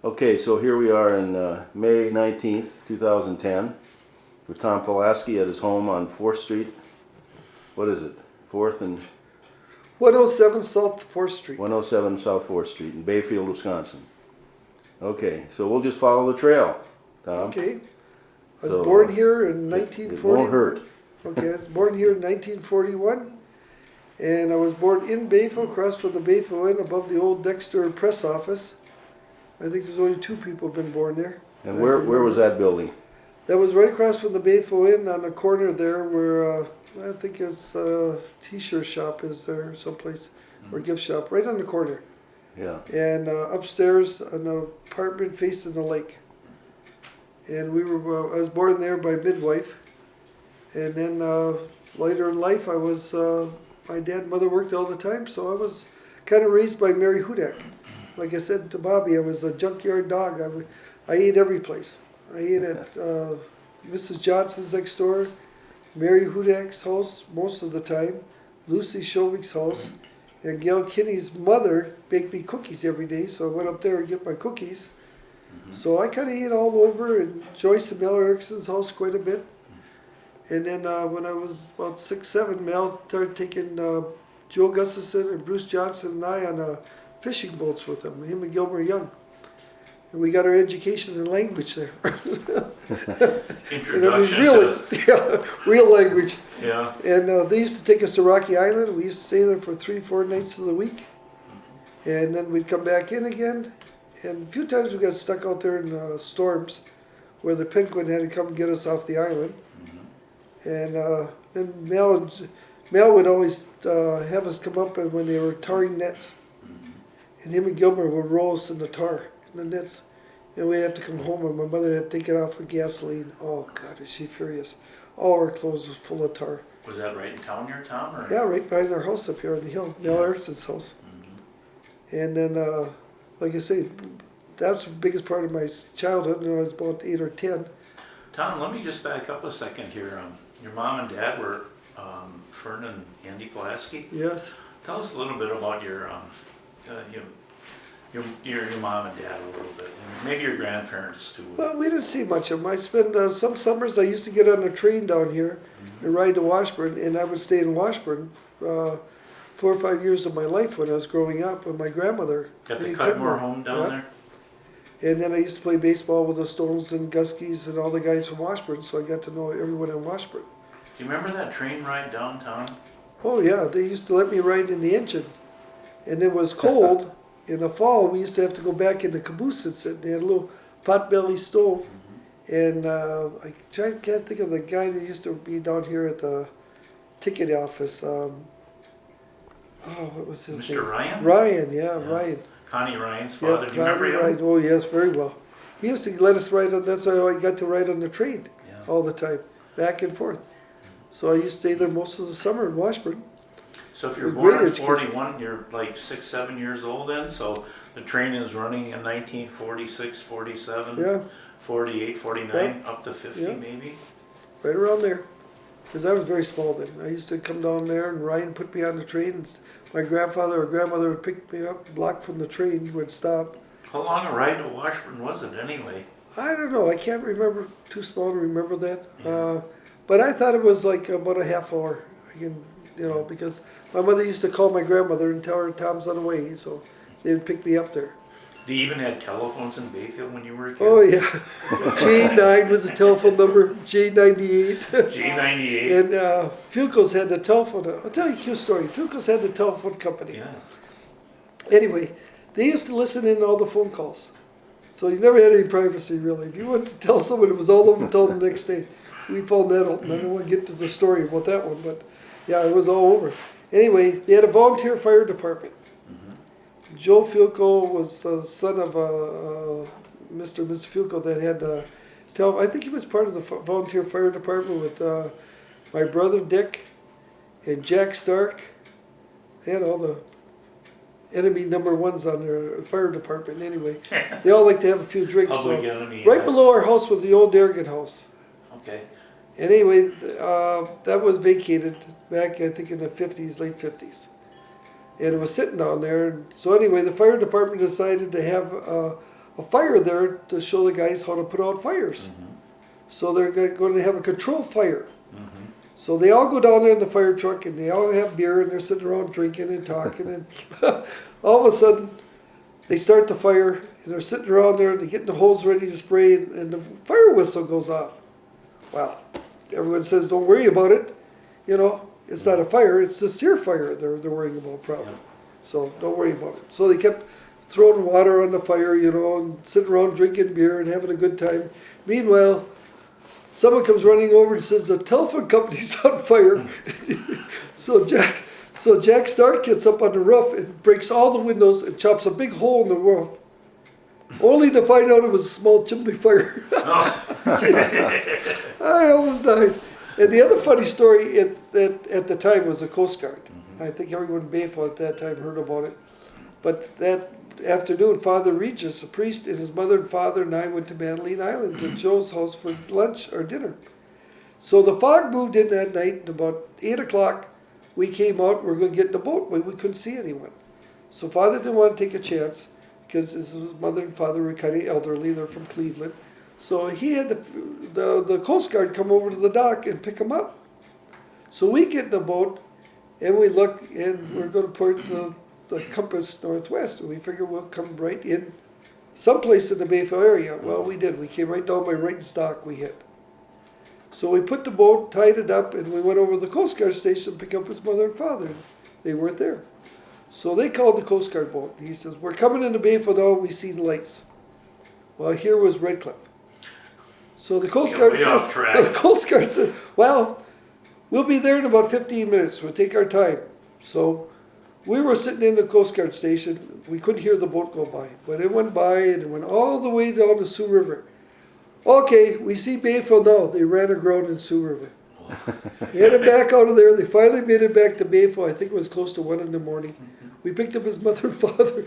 Okay, so here we are in May 19th, 2010, with Tom Polaski at his home on 4th Street. What is it? 4th and 107 South 4th Street. 107 South 4th Street in Bayfield, Wisconsin. Okay, so we'll just follow the trail, Tom. Okay. I was So, born here in It 1940. won't hurt. Okay, I was born here in 1941. And I was born in Bayfield, across from the Bayfield Inn, above the old Dexter press office. I think there's only 2 people been born there. And where was that building? That was right across from the Bayfield Inn on the corner there where I think it's a t-shirt shop is there someplace, or gift shop, right on the corner. Yeah. And upstairs an apartment facing the lake. And I was born there by midwife. And then later in life my dad and mother worked all the time, so I was kind of raised by Mary Hudak. Like I said to Bobby, I was a junkyard dog. I ate every place. I ate at Mrs. Johnson's next door, Mary Hudak's house most of the time, Lucy Shovik's house, and Gail Kinney's mother baked me cookies every day, so I went up there and get my cookies. So I kind of ate all over, and Joyce and Mel Erickson's house quite a bit. And then when I was about 6, 7, Mel started taking Joe Gustafson and Bruce Johnson and I on fishing boats with him and Gilmer Young. And we got our education in language there. Introduction real language. Yeah. And they used to take us to Rocky Island. We used to stay there for 3-4 nights of the week. And then we'd come back in again. And a few times we got stuck out there in storms where the penguin had to come get us off the island. And then Mel would always have us come up and when they were tarring nets. And him and Gilmer would roll us in the tar, in the nets. And we'd have to come home and my mother would have to take it off with gasoline. Oh, God, is she furious. All our clothes was full of tar. Was that right in town here, Tom? Or? Yeah, right behind our house up here on the hill, Mel Erickson's house. And then, like I say, that's the biggest part of my childhood when I was about 8 or 10. Tom, let me just back up a second here. Your mom and dad were Fern and Andy Polaski. Yes. Tell us a little bit about your mom and dad a little bit, and maybe your grandparents too. Well, we didn't see much of them. I spent some summers, I used to get on a train down here and ride to Washburn, and I would stay in Washburn 4 or 5 years of my life when I was growing up with my grandmother. Got the Cudmore home down there? And then I used to play baseball with the Stones and Guskies and all the guys from Washburn, so I got to know everyone in Washburn. Do you remember that train ride downtown? Oh yeah, they used to let me ride in the engine. And it was cold. In the fall, we used to have to go back in the caboose and sit. They had a little pot-belly stove. And I can't think of the guy that used to be down here at the ticket office. What was his name? Mr. Ryan? Ryan, yeah, Ryan. Connie Ryan's father. Do you Connie remember him? Ryan. Oh, yes, very well. He used to let us ride on, that's how I got to ride on the train all the time, back and forth. So I used to stay there most of the summer in Washburn. So if you're With born great in education. 41, you're like 6, 7 years old then? So the train is running in 1946, 47, Yeah, 48, 49, up to 50 Yeah. maybe? right around there. Because I was very small then. I used to come down there and Ryan put me on the train. And my grandfather or grandmother would pick me up, block from the train, would stop. How long a ride to Washburn was it anyway? I don't know. I can't remember. Too small to remember that. But I thought it was like about a half hour. Because my mother used to call my grandmother and tell her Tom's on the way, so they would pick me up there. They even had telephones in Bayfield when you were a kid? Oh yeah, J9 was the telephone number. J98. J98. And Fucos had the telephone. I'll tell you a cute story. Fucos had the telephone company. Yeah. Anyway, they used to listen in all the phone calls. So you never had any privacy, really. If you wanted to tell someone, it was all over till the next day. We found that out, and I don't want to get to the story about that one, but yeah, it was all over. Anyway, they had a volunteer fire department. Joe Fulco was the son of Mr. and Mrs. Fulco that had I think he was part of the volunteer fire department with my brother Dick and Jack Stark. They had all the enemy number ones on their fire department anyway. They all like to have a few drinks. Public enemy. Right below our house was the old Derrigan house. Okay. And anyway, that was vacated back, I think, in the 50s, late 50s. And it was sitting down there. So anyway, the fire department decided to have a fire there to show the guys how to put out fires. So they're going to have a controlled fire. So they all go down there in the fire truck and they all have beer and they're sitting around drinking and talking and all of a sudden they start the fire and they're sitting around there and they're getting the hose ready to spray and the fire whistle goes off. Well, everyone says don't worry about it. You know, it's not a fire, it's this here fire they're worrying about probably. So don't worry about it. So they kept throwing water on the fire, you know, and sitting around drinking beer and having a good time. Meanwhile, someone comes running over and says the telephone company's on fire. so Jack Stark gets up on the roof and breaks all the windows and chops a big hole in the roof, only to find out it was a small chimney fire. Jesus, I almost died. And the other funny story at the time was the Coast Guard. I think everyone in Bayfield at that time heard about it. But that afternoon, Father Regis, a priest, and his mother and father and I went to Manline Island to Joe's house for lunch or dinner. So the fog moved in that night, and about 8 o'clock, we came out, we were going to get in the boat, but we couldn't see anyone. So Father didn't want to take a chance, because his mother and father were kind of elderly, they're from Cleveland. So he had the Coast Guard come over to the dock and pick him up. So we get in the boat, and we look, and we're going to point the compass northwest, and we figure we'll come right in someplace in the Bayfield area. Well, we did. We came right down by Wrighton's dock we hit. So we put the boat, tied it up, and we went over to the Coast Guard station to pick up his mother and father. They weren't there. So they called the Coast Guard boat. He says, we're coming into Bayfield now, we see the lights. Well, here was Redcliffe. So the Coast Guard says, well, we'll be there in about 15 minutes. We'll take our time. So we were sitting in the Coast Guard station. We couldn't hear the boat go by. But it went by, and it went all the way down the Sioux River. Okay, we see Bayfield now. They ran aground in Sioux River. Headed back out of there. They finally made it back to Bayfield. I think it was close to 1 in the morning. We picked up his mother and father,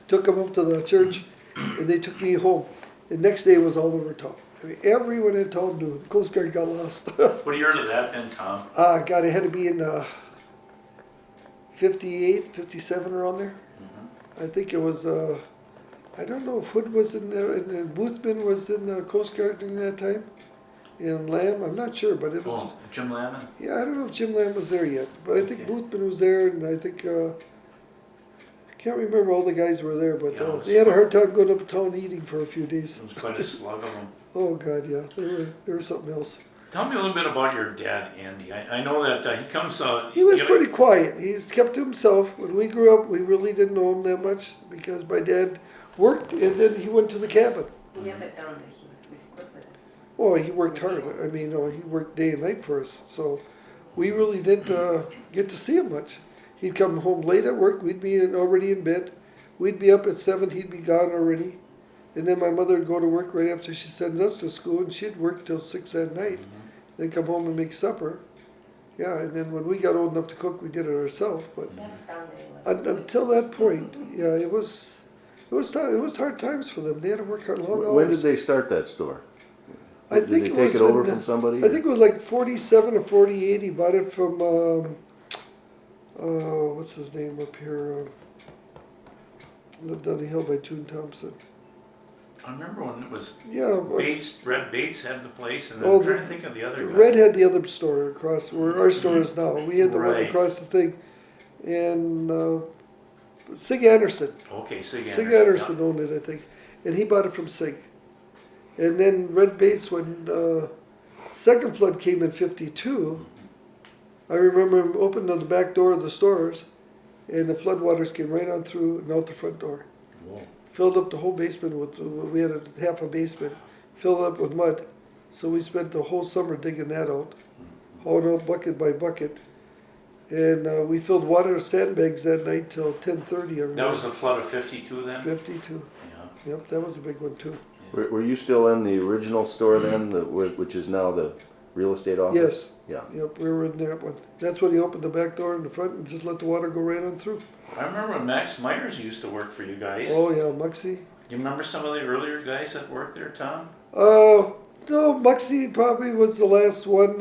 took them up to the church, and they took me home. The next day was all over town. I mean, everyone in town knew. The Coast Guard got lost. What year did that been, Tom? God, it had to be in 58, 57 around there. I think it was, I don't know if Hood was in there, and Boothman was in the Coast Guard during that time. In Lamb, I'm not sure, but it was... Oh, Jim Lamb? Yeah, I don't know if Jim Lamb was there yet, but I think Boothman was there, and I think, I can't remember all the guys were there, but they had a hard time going uptown eating for a few days. It was quite a slug of them. Oh, God, yeah, there was something else. Tell me a little bit about your dad, Andy. I know that he comes... He was pretty quiet. He kept to himself. When we grew up, we really didn't know him that much because my dad worked and then he went to the cabin. Yeah, but down there he was really good with us. Well, he worked hard. I mean, he worked day and night for us. So we really didn't get to see him much. He'd come home late at work. We'd be already in bed. We'd be up at 7. He'd be gone already. And then my mother would go to work right after she sends us to school, and she'd work till 6 at night. Then come home and make supper. Yeah, and then when we got old enough to cook, we did it ourselves. But Yeah, down there was until that point, yeah, it was hard times for them. They had to work hard long hours. When did they start that store? I think did it they was take it over in, from somebody? I think it was like 47 or 48. He bought it from what's his name up here? Lived on the hill by June Thompson. I remember when it was Yeah. Red Bates had the place, and I'm trying to think of the other guy. Red had the other store across where our store is now. We had the one Right. across the thing, and Sig Anderson. Okay, Sig Anderson owned it, I think, and he bought it from Sig. And then Red Bates, when second flood came in '52, I remember him opening the back door of the stores, and the floodwaters came right on through and out the front door. Whoa. Filled up the whole basement with, we had half a basement, filled up with mud. So we spent the whole summer digging that out, hauling out bucket by bucket. And we filled water sandbags that night till 10:30. That was the flood of 52 then? 52. Yeah. Yep, that was a big one too. Were you still in the original store then, which is now the real estate office? Yes. Yeah. Yep, we were in that one. That's when he opened the back door in the front and just let the water go right on through. I remember when Max Myers used to work for you guys. Oh yeah, Muxie. Do you remember some of the earlier guys that worked there, Tom? No, Muxie probably was the last one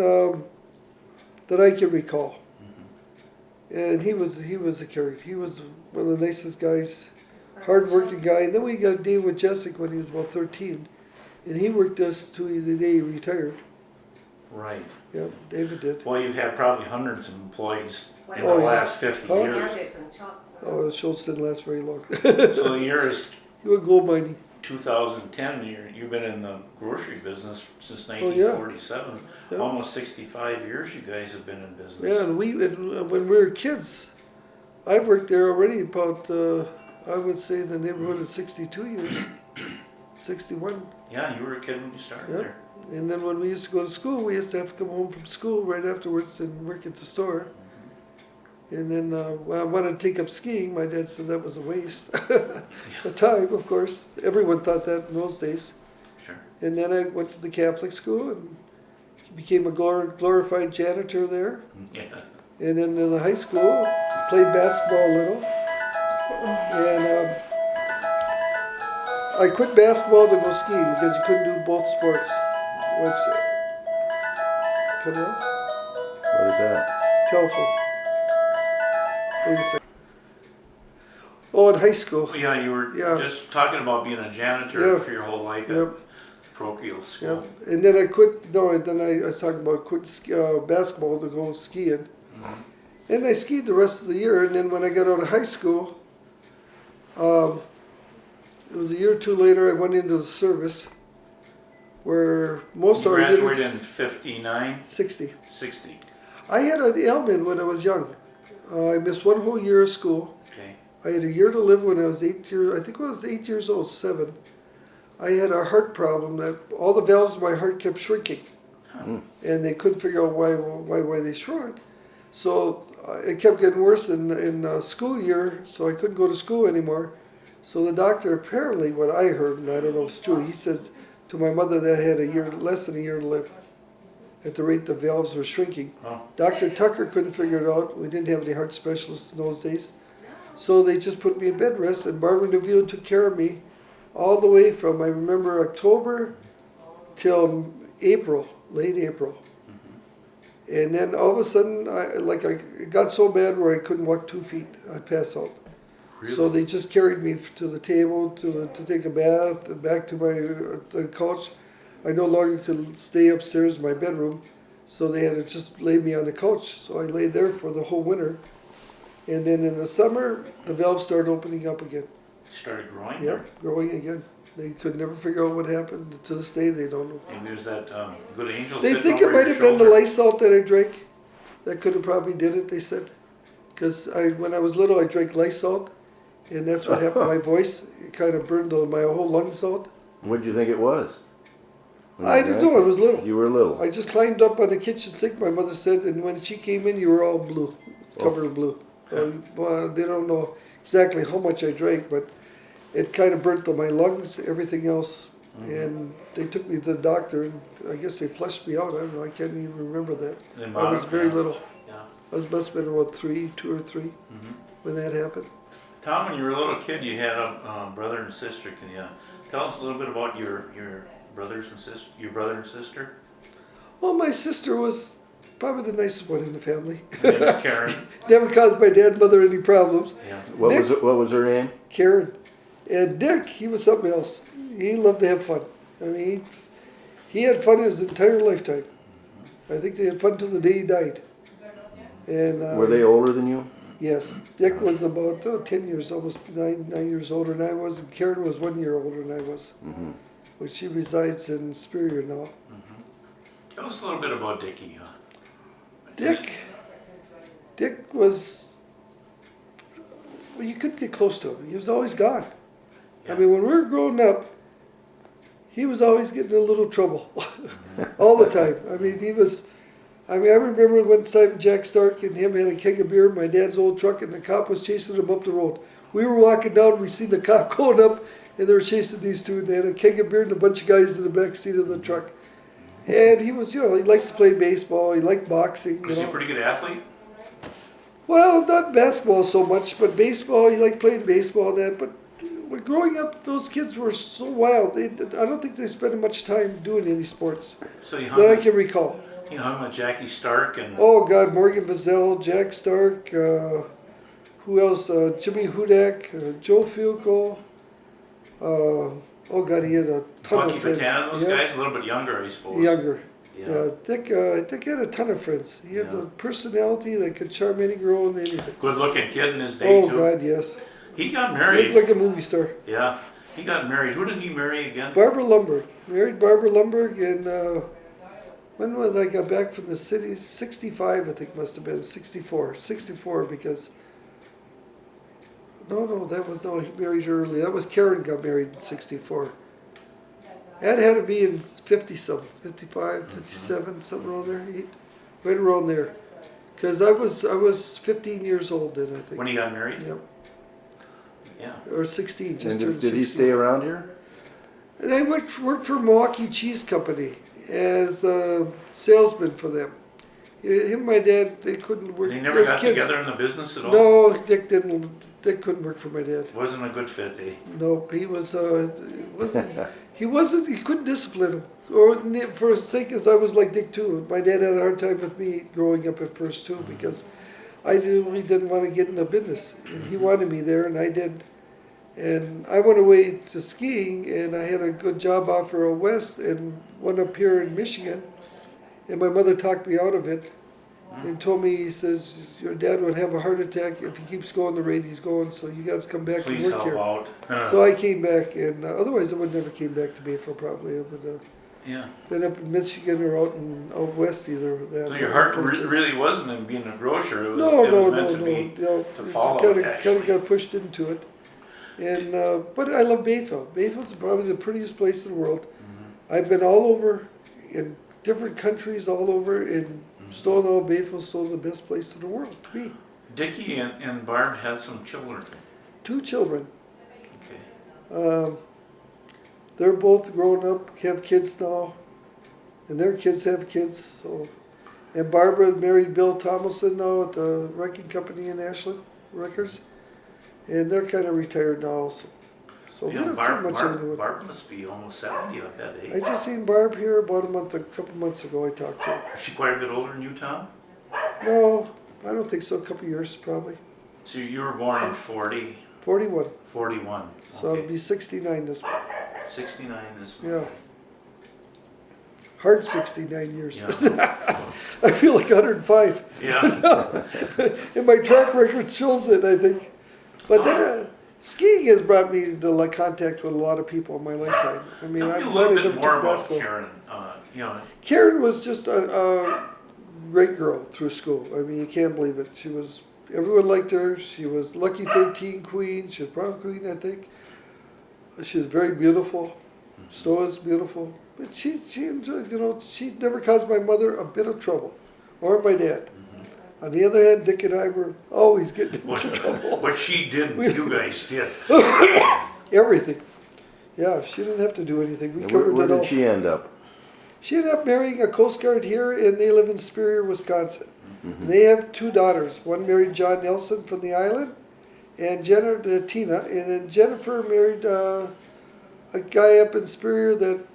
that I can recall. And he was a character. He was one of the nicest guys. hard-working guy. And then we got Dave with Jessica when he was about 13, and he worked us till the day he retired. Right. Yeah, David did. Well, you've had probably hundreds of employees in Oh, the yeah. last 50 Oh. years. Anderson, Johnson. Oh, Schultz didn't last very long. So the year is He went gold mining. 2010. You've been in the grocery business since Oh, 1947. Yeah. Almost 65 years you guys have been in business. Yeah, and when we were kids, I've worked there already about, I would say, the neighborhood of 62 years, 61. Yeah, you were a kid when you started Yeah. there. And then when we used to go to school, we used to have to come home from school right afterwards and work at the store. And then when I wanted to take up skiing, my dad said that was a waste of time, of course. Everyone thought that in those days. Sure. And then I went to the Catholic school and became a glorified janitor there. Yeah. And then in the high school, played basketball a little. And I quit basketball to go skiing because you couldn't do both sports. What's that? Cut it off? What is that? Telephone. Wait a second. Oh, in high school. Yeah, you were Yeah. just talking about being a janitor Yeah. for your whole life Yep. at parochial Yep. school. And then I quit. No, then I was talking about quit basketball to go skiing. And I skied the rest of the year. And then when I got out of high school, it was a year or two later. I went into the service, where most You of our graduated units in 59, 60. 60. I had an ailment when I was young. I missed one whole year of school. Okay. I had a year to live when I was 8 years. I think I was 8 years old, 7. I had a heart problem that all the valves in my heart kept shrinking, and they couldn't figure out why they shrunk. So it kept getting worse in school year. So I couldn't go to school anymore. So the doctor, apparently, what I heard, and I don't know if it's true, he said to my mother that I had less than a year to live, at the rate the valves were shrinking. Oh. Dr. Tucker couldn't figure it out. We didn't have any heart specialists in those days. So they just put me in bed rest, and Barbara DeVille took care of me all the way from, I remember, October till April, late April. And then all of a sudden, it got so bad where I couldn't walk 2 feet. I'd pass out. Really? So they just carried me to the table to take a bath and back to the couch. I no longer could stay upstairs in my bedroom, so they had to just lay me on the couch. So I lay there for the whole winter. And then in the summer, the valves started opening up again. Started growing? Yep, growing again. They could never figure out what happened. To this day, they don't know. Maybe there's that good angel They sitting think it over might your have been the shoulder. Lysol that I drank. That could have probably did it, they said. Because when I was little, I drank Lysol, and that's what happened to my voice. It kind of burned my whole lungs out. What did you think it was? When I you didn't drank know, I it? was little. You were little. I just climbed up on the kitchen sink, my mother said, and when she came in, you were all blue, covered in blue. Well, they don't know exactly how much I drank, but it kind of burnt my lungs, everything else. And they took me to the doctor, and I guess they flushed me out. I don't know, I can't even remember that. They I was very yeah. little. Yeah. I must have been about 2 or 3 when that happened. Tom, when you were a little kid, you had a brother and sister. Can you tell us a little bit about your brother and sister? Well, my sister was probably the nicest one in the family. Her name is Karen. Never caused my dad and mother any problems. Yeah. What was her name? Karen. And Dick, he was something else. He loved to have fun. I mean, he had fun his entire lifetime. I think they had fun till the day he died. And Were they older than you? yes, Dick was about 10 years, almost 9 years older than I was, and Karen was 1 year older than I was. But she resides in Superior now. Tell us a little bit about Dickie. Dick was, well, you couldn't get close to him. He was always gone. I mean, when we were growing up, he was always getting in a little trouble, all the time. I mean, I remember one time Jack Stark and him had a keg of beer in my dad's old truck, and the cop was chasing him up the road. We were walking down, we seen the cop going up, and they were chasing these two, and they had a keg of beer and a bunch of guys in the back seat of the truck. And he was, he likes to play baseball, he liked boxing, Was he a pretty good athlete? Well, not basketball so much, but baseball, he liked playing baseball and that, but when growing up, those kids were so wild. I don't think they spent much time doing any sports So you that I hung, can recall. with Jackie Stark and Oh God, Morgan Vazell, Jack Stark, who who else? Jimmy Hudak, Joe Fuco. Oh God, he had a ton Bucky of friends. Patana, those Yeah, guys, a little bit younger, I suppose. younger. Yeah. Yeah, Dick had a ton of friends. He had Yeah. the personality that could charm any girl and anything. Good looking kid in his day Oh too. God, yes. He got Looked married. like a movie star. Yeah. He got married. Who did he marry again? Barbara Lumberg. Married Barbara Lumberg and when was I got back from the city? 65, I think must have been. 64. 64 because no, he married her early. That was Karen got married in 64. That had to be in 50-something, 55, 57, something around there. Right around there. Because I was 15 years old then, I think. When he got married? Yep. Yeah. Or 16, just And turned did he 16. stay around here? And I worked for Milwaukee Cheese Company as a salesman for them. Him and my dad, they couldn't work. They never as got kids. together in the business at all? No, Dick couldn't work for my dad. Wasn't a good fit, eh? Nope, he he couldn't discipline him. Or for his sake, as I was like Dick too. My dad had a hard time with me growing up at first too because I really didn't want to get into business. And he wanted me there and I did. And I went away to skiing and I had a good job offer out west and one up here in Michigan. And my mother talked me out of it and told me, he says, your dad would have a heart attack if he keeps going the rate he's going, so you got to come back Please and work help here. out. So I came back, and otherwise I would never came back to Bayfield probably. I would Yeah. been up in Michigan or out west either. So your heart really wasn't in being a grocer. It was, No, it no, was no, meant to no. be. You know, to it follow, just kind of actually. got pushed into it. And but I love Bayfield. Bayfield's probably the prettiest place in the world. Mm-hmm. I've been all over in different countries, all over in still in all Bayfield's still the best place in the world to be. Dickie and Barb had some children. 2 children. Okay. They're both grown up, have kids now, and their kids have kids. So, and Barbara married Bill Thomason now at the wrecking company in Ashland Records, and they're kind of retired now also. So we don't see much of anyone. Barb must be almost 70 at that age. I just seen Barb here about a couple months ago. I talked to her. Is she quite a bit older than you, Tom? No, I don't think so. A couple years probably. So you were born in 40, 41. 41. So Okay. I'll be 69 this month. 69 this Yeah. month. Hard 69 years. Yeah. I feel like 105. Yeah. And my track record shows it, I think. But then skiing has brought me into like contact with a lot of people in my lifetime. I mean, Tell me I'm a glad I little never bit more took about basketball. Karen. You know, Karen was just a great girl through school. I mean, you can't believe it. She was, everyone liked her. She was Lucky 13 queen. She was prom queen, I think. She was very beautiful. Still is beautiful. But she enjoyed, you know, she never caused my mother a bit of trouble. Or my dad. On the other hand, Dick and I were always getting into trouble. what she didn't, you guys did. Everything. Yeah, she didn't have to do anything. We And covered where it all. did she end up? She ended up marrying a Coast Guard here, and they live in Superior, Wisconsin. And they have 2 daughters. One married John Nelson from the island, and Tina. And then Jennifer married a guy up in Superior that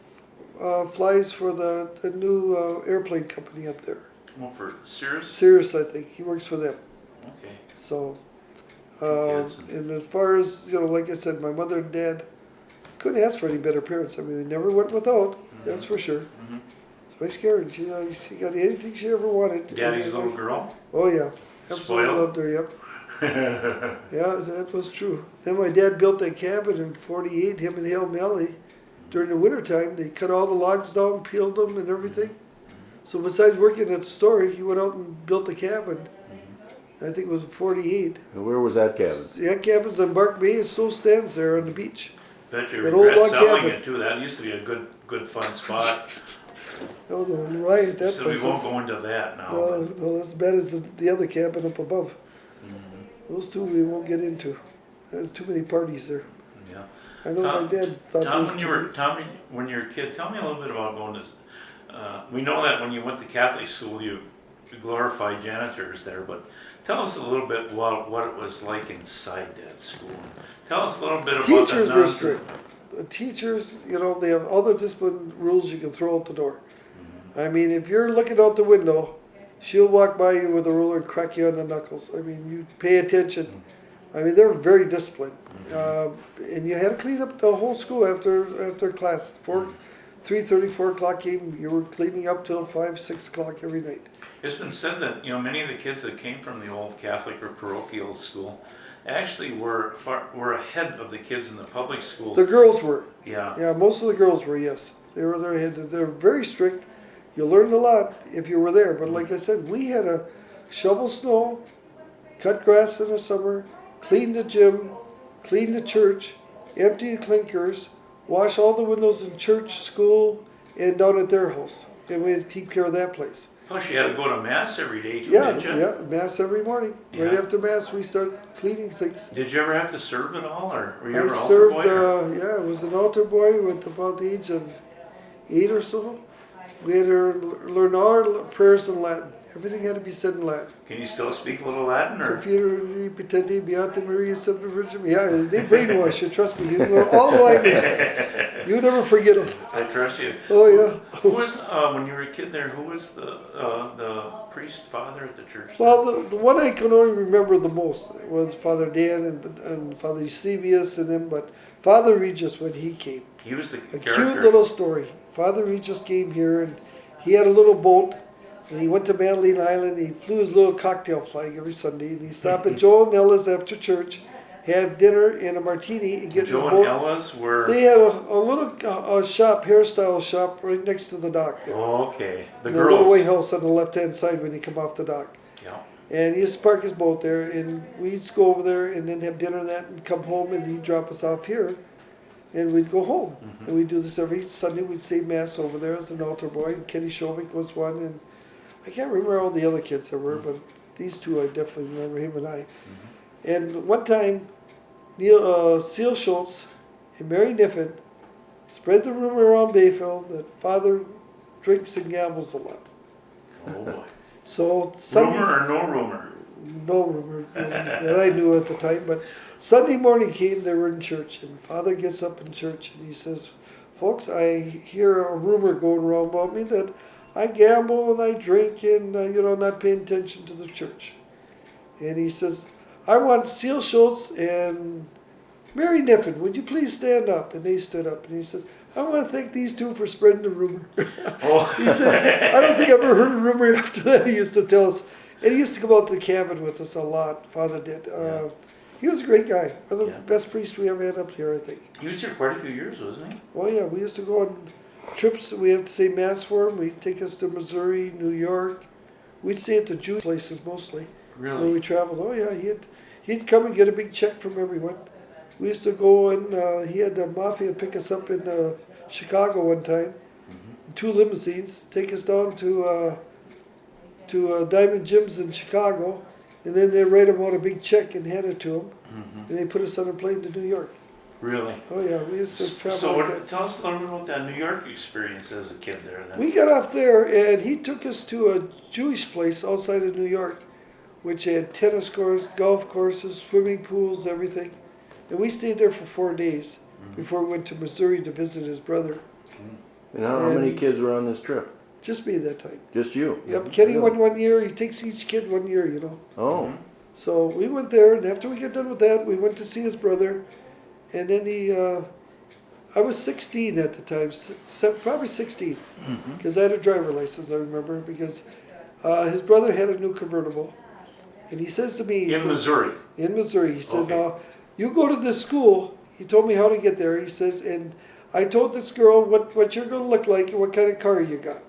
flies for the new airplane company up there. Well, for Cirrus? Cirrus, I think. He works for them. Okay. So, kids. and as far as, you know, like I said, my mother and dad couldn't ask for any better parents. I mean, we never went without, that's for sure. Mm-hmm. Especially Karen, she got anything she ever wanted. Daddy's in her little life. girl? Oh, yeah. Absolutely Spoiled? loved her, yep. Yeah, that was true. Then my dad built that cabin in 48, him and Hale Melly. During the wintertime, they cut all the logs down, peeled them and everything. So besides working at the store, he went out and built a cabin. I think it was 48. And where was that cabin? That cabin's on Bark Bay. It still stands there on the beach. Bet you That old regret log selling cabin. it too. That used to be a good fun spot. That was a riot, that So we place. won't go into that now. No, that's as bad as the other cabin up above. Those 2 we won't get into. There's too many parties there. Yeah. I know my dad thought Tom, there was when you were a kid, tell me a little bit about going to. We know that when you went to Catholic school, you glorified janitors there, but tell us a little bit about what it was like inside that school. Tell us a little bit about Teachers the were strict. The teachers, you know, they have all the discipline rules you can throw out the door. I mean, if you're looking out the window, she'll walk by you with a ruler and crack you on the knuckles. I mean, you pay attention. I mean, they were very disciplined. And you had to clean up the whole school after class. 3:30, 4 o'clock came, you were cleaning up till 5, 6 o'clock every night. It's been said that, many of the kids that came from the old Catholic or parochial school actually were ahead of the kids in the public school. The girls were. Yeah. Yeah, most of the girls were, yes. They were there. They're very strict. You learned a lot if you were there. But like I said, we had to shovel snow, cut grass in the summer, clean the gym, clean the church, empty the clinkers, wash all the windows in church, school, and down at their house. And we had to keep care of that place. Plus you had to go to mass every day too, Yeah, did you? yeah, mass every morning. Right Yeah. after mass, we start cleaning things. Did you ever have to serve at all, or were you I ever altar served, boy? Or- I was an altar boy with about the age of 8 or so. We had to learn all our prayers in Latin. Everything had to be said in Latin. Can you still speak a little Latin, or? Computer Petente Beata Maria Semper Virgin. Yeah, they brainwash you. Trust me. You know all the languages. You never forget them. I trust you. Oh yeah. Who was when you were a kid there? Who was the priest father at the church? Well, the one I can only remember the most was Father Dan and Father Eusebius and them. But Father Regis, when he came, He was the a character. cute little story. Father Regis came here and he had a little boat. And he went to Madeline Island. He flew his little cocktail flag every Sunday. And he stopped at Joe and Ella's after church, have dinner and a martini, and get Joe his boat. and Ella's were. They had a little shop, hairstyle shop, right next to the dock there. Oh, okay. The And little white girls. house on the left-hand side when you come off the dock. Yeah. And he used to park his boat there, and we used to go over there and then have dinner and that, and come home, and he'd drop us off here, and we'd go home. Mm-hmm. And we'd do this every Sunday. We'd say mass over there as an altar boy. And Kenny Shovik was one, and I can't remember all the other kids there were, but these two I definitely remember, him and I. And one time, Seal Schultz and Mary Niffen spread the rumor around Bayfield that Father drinks and gambles a lot. Oh boy. So Sunday, Rumor or no rumor? no rumor really, that I knew at the time, but Sunday morning came, they were in church, and Father gets up in church and he says, "Folks, I hear a rumor going around about me that I gamble and I drink and, not paying attention to the church." And he says, "I want Seal Schultz and Mary Niffen, would you please stand up?" And they stood up. And he says, "I want to thank these two for spreading the rumor." Oh. He says, "I don't think I've ever heard a rumor after that." He used to tell us. And he used to come out to the cabin with us a lot, Father did. He was a great guy. One of the Yeah. best priests we ever had up here, I think. He was here quite a few years, wasn't he? Oh yeah, we used to go on trips. We have to say mass for him. He'd take us to Missouri, New York. We'd stay at the Jewish places mostly when we Really? traveled. Oh yeah, he'd come and get a big check from everyone. We used to go and he had the mafia pick us up in Chicago one time, in 2 limousines, take us down to Diamond Jim's in Chicago, and then they write him out a big check and hand it to him, and they put us on a plane to New York. Really? Oh yeah, we used to travel So like that. tell us a little bit about that New York experience as a kid there then. We got off there, and he took us to a Jewish place outside of New York, which had tennis courts, golf courses, swimming pools, everything. And we stayed there for 4 days before we went to Missouri to visit his brother. And how many kids were on this trip? Just me that time. Just you? Yep, Kenny Really? went 1 year. He takes each kid 1 year, Oh, So we went there, and after we got done with that, we went to see his brother. And then I was 16 at the time, probably 16, because I had a driver license, I remember, because his brother had a new convertible. And he says to me, Missouri. In Missouri, he says, Okay. "Now, you go to this school." He told me how to get there. He says, "And I told this girl what you're going to look like and what kind of car you got.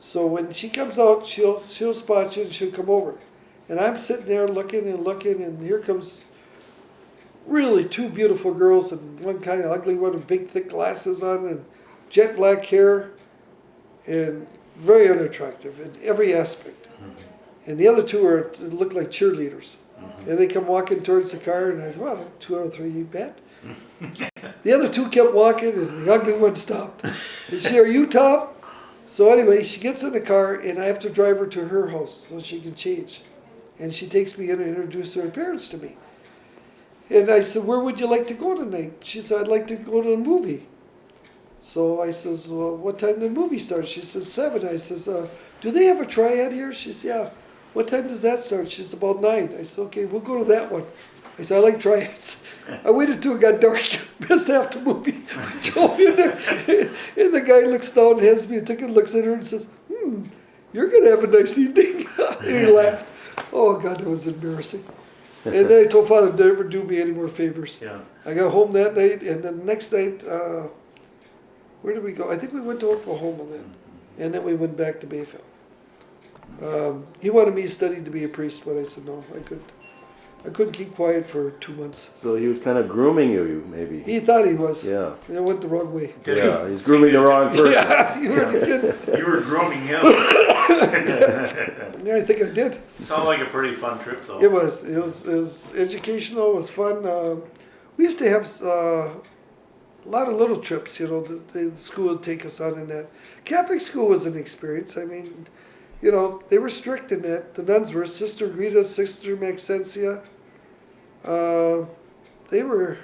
So when she comes out, she'll spot you and she'll come over." And I'm sitting there looking, and here comes really 2 beautiful girls, and one kind of ugly one with big thick glasses on and jet black hair, and very unattractive in every aspect. And the other 2 looked like cheerleaders. And they come walking towards the car, and I said, "Well, 2 out of 3, you bet." The other 2 kept walking, and the ugly one stopped. And she, "Are you Tom?" So anyway, she gets in the car, and I have to drive her to her house so she can change. And she takes me in and introduces her parents to me. And I said, "Where would you like to go tonight?" She said, "I'd like to go to a movie." So I says, "Well, what time did the movie start?" She says, 7. I says, "Do they have a triad here?" She says, "Yeah." "What time does that start?" She says, "About 9. I said, "Okay, we'll go to that one." I said, I like triads. I waited till it got dark, missed half the movie. Drove in there, and the guy looks down, hands me a ticket, looks at her and says, you're going to have a nice evening. And he laughed. Oh, God, that was embarrassing. And then I told Father, never do me any more favors. Yeah. I got home that night, and the next night, where did we go? I think we went to Oklahoma then, and then we went back to Bayfield. He wanted me to study to be a priest, but I said no, I couldn't keep quiet for 2 months. So he was kind of grooming you, maybe. He thought he was. Yeah. And it went the wrong way. Yeah, he's grooming the wrong person. Yeah, you heard the kid. You were grooming him. Yeah, I think I did. Sounds like a pretty fun trip, though. It was educational. It was fun. We used to have a lot of little trips. You know, the school would take us on in that. Catholic school was an experience. I mean, you know, they were strict in that. The nuns were Sister Greta, Sister Maxentia. They were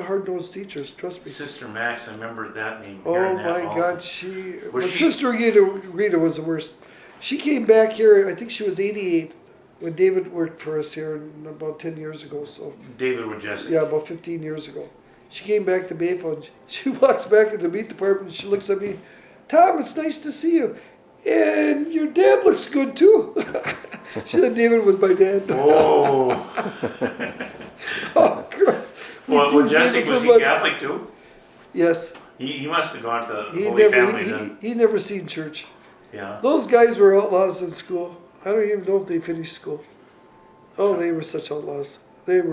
hard-nosed teachers. Trust me. Sister Max, I remember that name. Oh hearing that my all. God, Was she- Sister Greta was the worst. She came back here. I think she was 88 when David worked for us here about 10 years ago. So David with Jessica. yeah, about 15 years ago. She came back to Bayfield. She walks back in the meat department. She looks at me, Tom, it's nice to see you, and your dad looks good too. She said David was my dad. Oh. Oh, gross. We Well, teased Jessica, David was for he months. Catholic too? Yes. He must have gone to He Holy Family then. he never seen church. Yeah. Those guys were outlaws in school. I don't even know if they finished school. Oh, they were such outlaws. They'd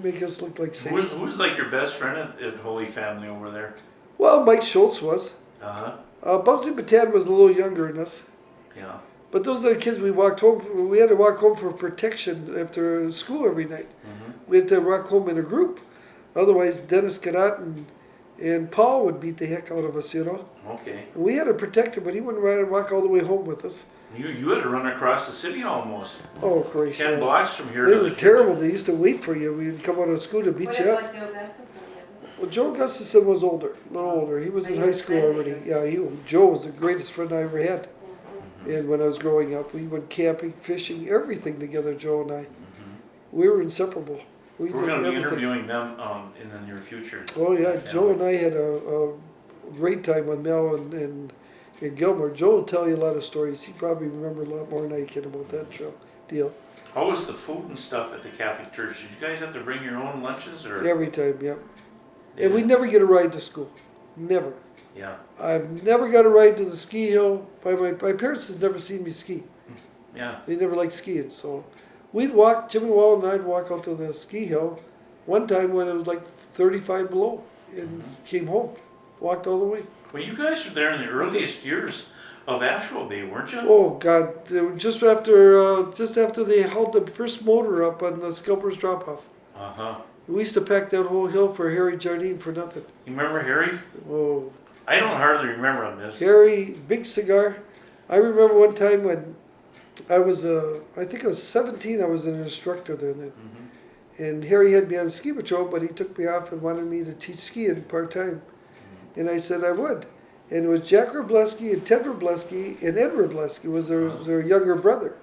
make us look like saints. Who was like your best friend at Holy Family over there? Well, Mike Schultz was. Uh-huh. Bubsy Batan was a little younger than us. Yeah. But those are the kids we walked home. We had to walk home for protection after school every night. Mm-hmm. We had to walk home in a group. Otherwise, Dennis Cadot and Paul would beat the heck out of us, you know. Okay. And we had a protector, but he wouldn't ride and walk all the way home with us. You had to run across the city almost. Oh, Christ. 10 blocks from here They to were the terrible. They used to wait for you. We'd come out of school to beat What you up. about Joe Gustafson? Well, Joe Gustafson was older, a little older. He was in high school already. Yeah, Joe was the greatest friend I ever had. And when I was growing up, we went camping, fishing, everything together, Joe and I. We were inseparable. We We're did going to be everything. interviewing them in the near future. Oh yeah, Joe and I had a great time with Mel and Gilmore. Joe will tell you a lot of stories. He probably remember a lot more than I can about that deal. How was the food and stuff at the Catholic Church? Did you guys have to bring your own lunches or? Every time, yep. And we never get a ride to school. Never. Yeah. I've never got a ride to the ski hill. My parents has never seen me ski. Yeah. They never liked skiing, so we'd walk. Jimmy Wall and I'd walk out to the ski hill. One time when it was like 35 below, and came home, walked all the way. Well, you guys were there in the earliest years of Asheville Bay, weren't you? Oh God! They were just after they held the first motor up on the Scalper's drop off. Uh-huh. We used to pack that whole hill for Harry Jardine for nothing. You remember Harry? Oh, I don't hardly remember him. This. Harry, big cigar. I remember one time when I was, I think I was 17, I was an instructor then. And Harry had me on ski patrol, but he took me off and wanted me to teach skiing part-time. And I said I would. And it was Jack Robleski and Ted Robleski and Ed Robleski was their younger brother.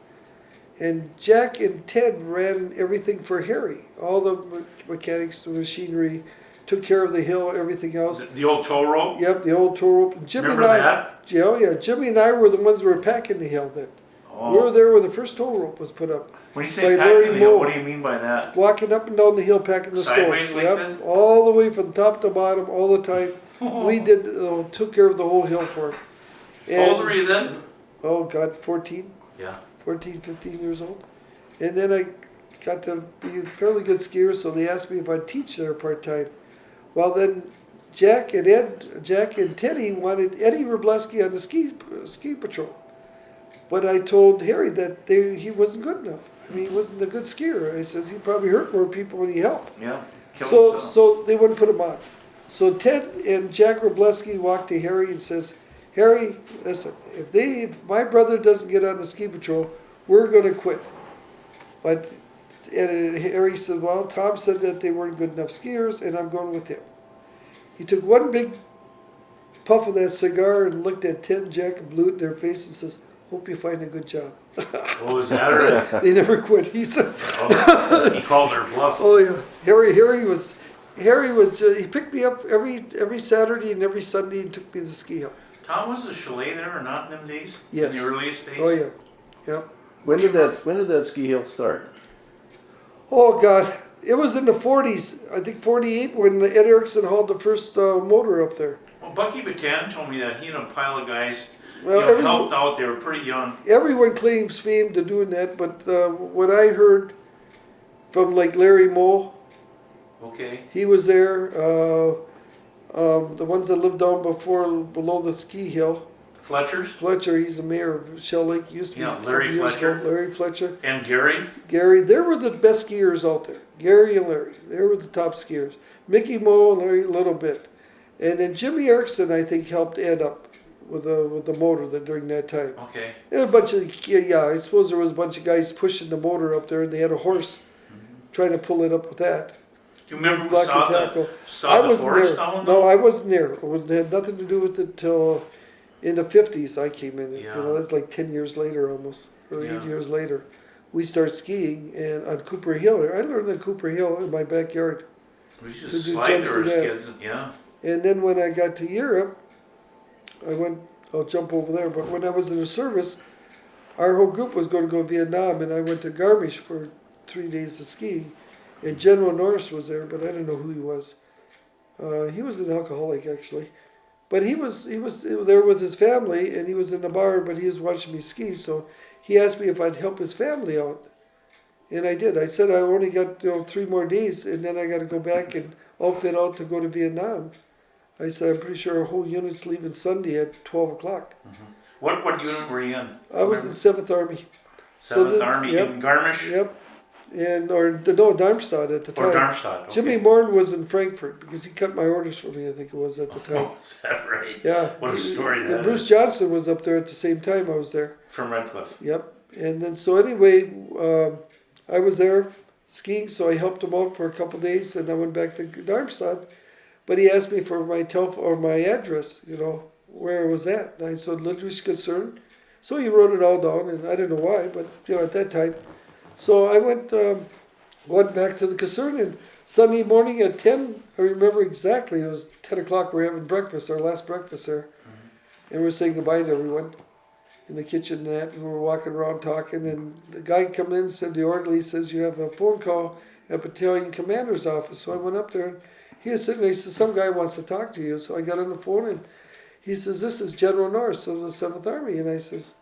And Jack and Ted ran everything for Harry. All the mechanics, the machinery, took care of the hill, everything else. The old tow rope? Yep, the old tow rope. Jimmy Remember and I, that? Yeah, oh yeah, Jimmy and I were the ones who were packing the hill then. Oh. We were there when the first tow rope was put up. When you by say Larry packing the hill, Moe. what do you mean by that? Walking up and down the hill packing the Sideways stone. like Yep, this? all the way from top to bottom, all the time. We did, took care of the whole hill for him. How old were you then? Oh God, 14, Yeah. 14, 15 years old. And then I got to be a fairly good skier, so they asked me if I'd teach there part-time. Well then, Jack and Teddy wanted Eddie Robleski on the ski patrol. But I told Harry that he wasn't good enough. I mean, he wasn't a good skier. I says he'd probably hurt more people when he helped. Yeah. So they wouldn't put him on. So Ted and Jack Robleski walked to Harry and says, Harry, listen, if my brother doesn't get on the ski patrol, we're going to quit. But Harry said, well, Tom said that they weren't good enough skiers, and I'm going with him. He took one big puff of that cigar and looked at Ted and Jack and blew it in their face and says, Hope you find a good job. Oh, is that right? They never quit. He said, Oh, he called her bluff. "Oh yeah, Harry was he picked me up every Saturday and every Sunday and took me to the ski hill. Tom, was the chalet there or not in them days? Yes. In the earliest days? Oh yeah, yep. When did that ski hill start? Oh God, it was in the 40s. I think 48 when Ed Erickson hauled the first motor up there. Well, Bucky Batan told me that he and a pile of guys Well, helped out. They were pretty young. Everyone claims fame to doing that, but what I heard from like Larry Moe, Okay. he was there. The ones that lived down below the ski hill. Fletcher's? Fletcher, he's the mayor of Shell Lake. He used to be Yeah, a couple Larry years Fletcher. ago. Larry Fletcher. And Gary? Gary, they were the best skiers out there. Gary and Larry, they were the top skiers. Mickey Moe and Larry a little bit. And then Jimmy Erickson, I think, helped Ed up with the motor during that time. Okay. And a bunch of, I suppose there was a bunch of guys pushing the motor up there, and they had a horse trying to pull it up with that. Do you remember who Block saw and tackle. the forest down No, I wasn't there. It had nothing to do with it till in the 50s I came in. Yeah. That's like 10 years later almost, or 8 Yeah. years later. We started skiing and on Cooper Hill. I learned on Cooper Hill in my backyard. We used To to do slide jumps there and as that. kids. Yeah. And then when I got to Europe, I'll jump over there, but when I was in the service, our whole group was going to go to Vietnam, and I went to Garmisch for 3 days of skiing. And General Norris was there, but I didn't know who he was. He was an alcoholic, actually. But he was there with his family, and he was in the bar, but he was watching me ski, so he asked me if I'd help his family out. And I did. I said I only got 3 more days, and then I got to go back and outfit out to go to Vietnam. I said, I'm pretty sure our whole unit's leaving Sunday at 12 o'clock. What unit were you in? I was in 7th Army. 7th Army yep, in Garmisch? Yep. Darmstadt at the time. Or Darmstadt. Okay. Jimmy Morton was in Frankfurt because he cut my orders for me, I think it was at the time. Oh, is that right? Yeah. What a story And that Bruce is. Johnson was up there at the same time I was there. From Redcliffe. Yep. And then, so anyway, I was there skiing, so I helped him out for a couple of days, and I went back to Darmstadt. But he asked me for my telephone or my address, where I was at. And I said, Ludwig's concern. So he wrote it all down, and I didn't know why, but at that time. So I went back to the concern, and Sunday morning at 10, I remember exactly, it was 10 o'clock, we were having breakfast, our last breakfast there. And we were saying goodbye to everyone in the kitchen and that, and we were walking around talking, and the guy come in, said, the orderly says, you have a phone call at battalion commander's office. So I went up there, and he was sitting there, he said, some guy wants to talk to you. So I got on the phone, and he says, this is General Norris of the 7th Army. And I says,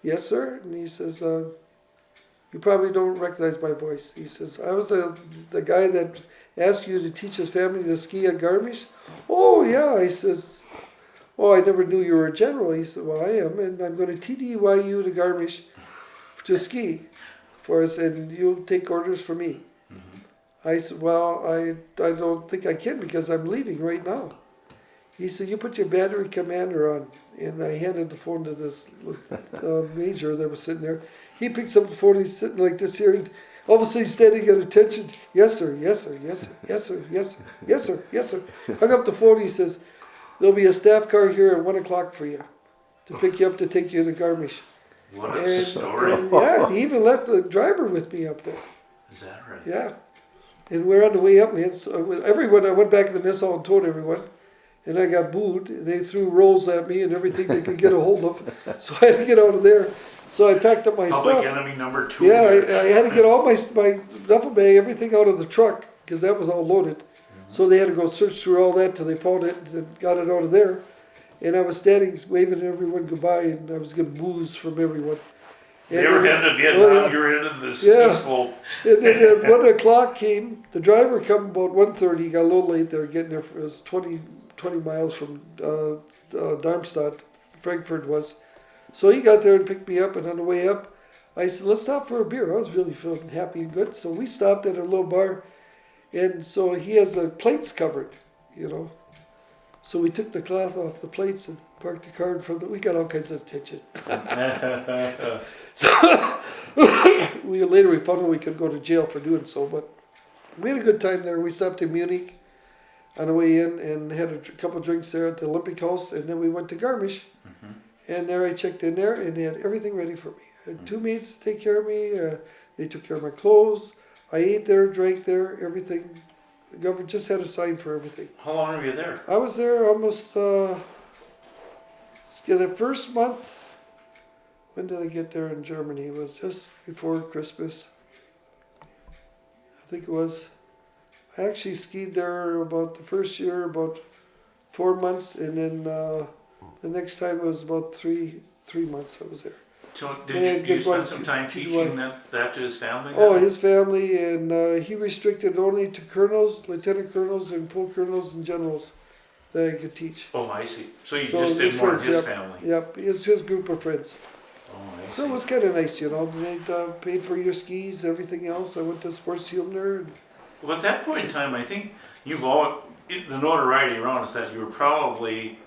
yes, sir. And he says, you probably don't recognize my voice. He says, I was the guy that asked you to teach his family to ski at Garmisch. Oh, yeah. He says, oh, I never knew you were a general. He said, well, I am, and I'm going to TDY you to Garmisch to ski for us, and you'll take orders for me. I said, well, I don't think I can because I'm leaving right now. He said, you put your battery commander on. And I handed the phone to this major that was sitting there. He picks up the phone, he's sitting like this here, and all of a sudden he's standing at attention. Yes, sir, yes, sir, yes, sir, yes, sir, yes, sir, yes, sir, yes, sir. Hung up the phone, he says, there'll be a staff car here at 1 o'clock for you to pick you up to take you to Garmisch. What a story. And yeah, he even left the driver with me up there. Is that right? Yeah. And we're on the way up. We had everyone. I went back in the mess hall and told everyone, and I got booed. And they threw rolls at me and everything they could get a hold of. So I had to get out of there. So I packed up my Public stuff. enemy number 2. Yeah, I had to get all my duffel bag, everything out of the truck because that was all loaded. So they had to go search through all that till they found it and got it out of there. And I was standing, waving to everyone goodbye, and I was getting boos from everyone. They were headed to Vietnam, you were headed to the ski slope. And then at 1 o'clock came, the driver come about 1:30, he got a little late there, getting there, it was 20 miles from Darmstadt, Frankfurt was. So he got there and picked me up, and on the way up, I said, let's stop for a beer. I was really feeling happy and good. So we stopped at a little bar, and so he has the plates covered, So we took the cloth off the plates and parked the car in front of we got all kinds of attention. So later we found out we could go to jail for doing so, but we had a good time there. We stopped in Munich on the way in and had a couple of drinks there at the Olympic House, and then we went to Garmisch. And there I checked in there, and they had everything ready for me. I had two maids to take care of me. They took care of my clothes. I ate there, drank there, everything. The government just had a sign for everything. How long were you there? I was there almost, the first month. When did I get there in Germany? It was just before Christmas. I think it was. I actually skied there about the first year, about 4 months, and then the next time it was about three months I was there. So And I had did you good spend luck some to time do teaching that to his family? Oh, his family, and he restricted only to colonels, lieutenant colonels, and full colonels and generals that I could teach. Oh, I see. So you So just did his more of friends, his yep. family? Yep, it's his group of friends. Oh, I see. So it was kind of nice, you know. They paid for your skis, everything else. I went to sports team there. And Well, at that point in time, I think the notoriety around is that you were probably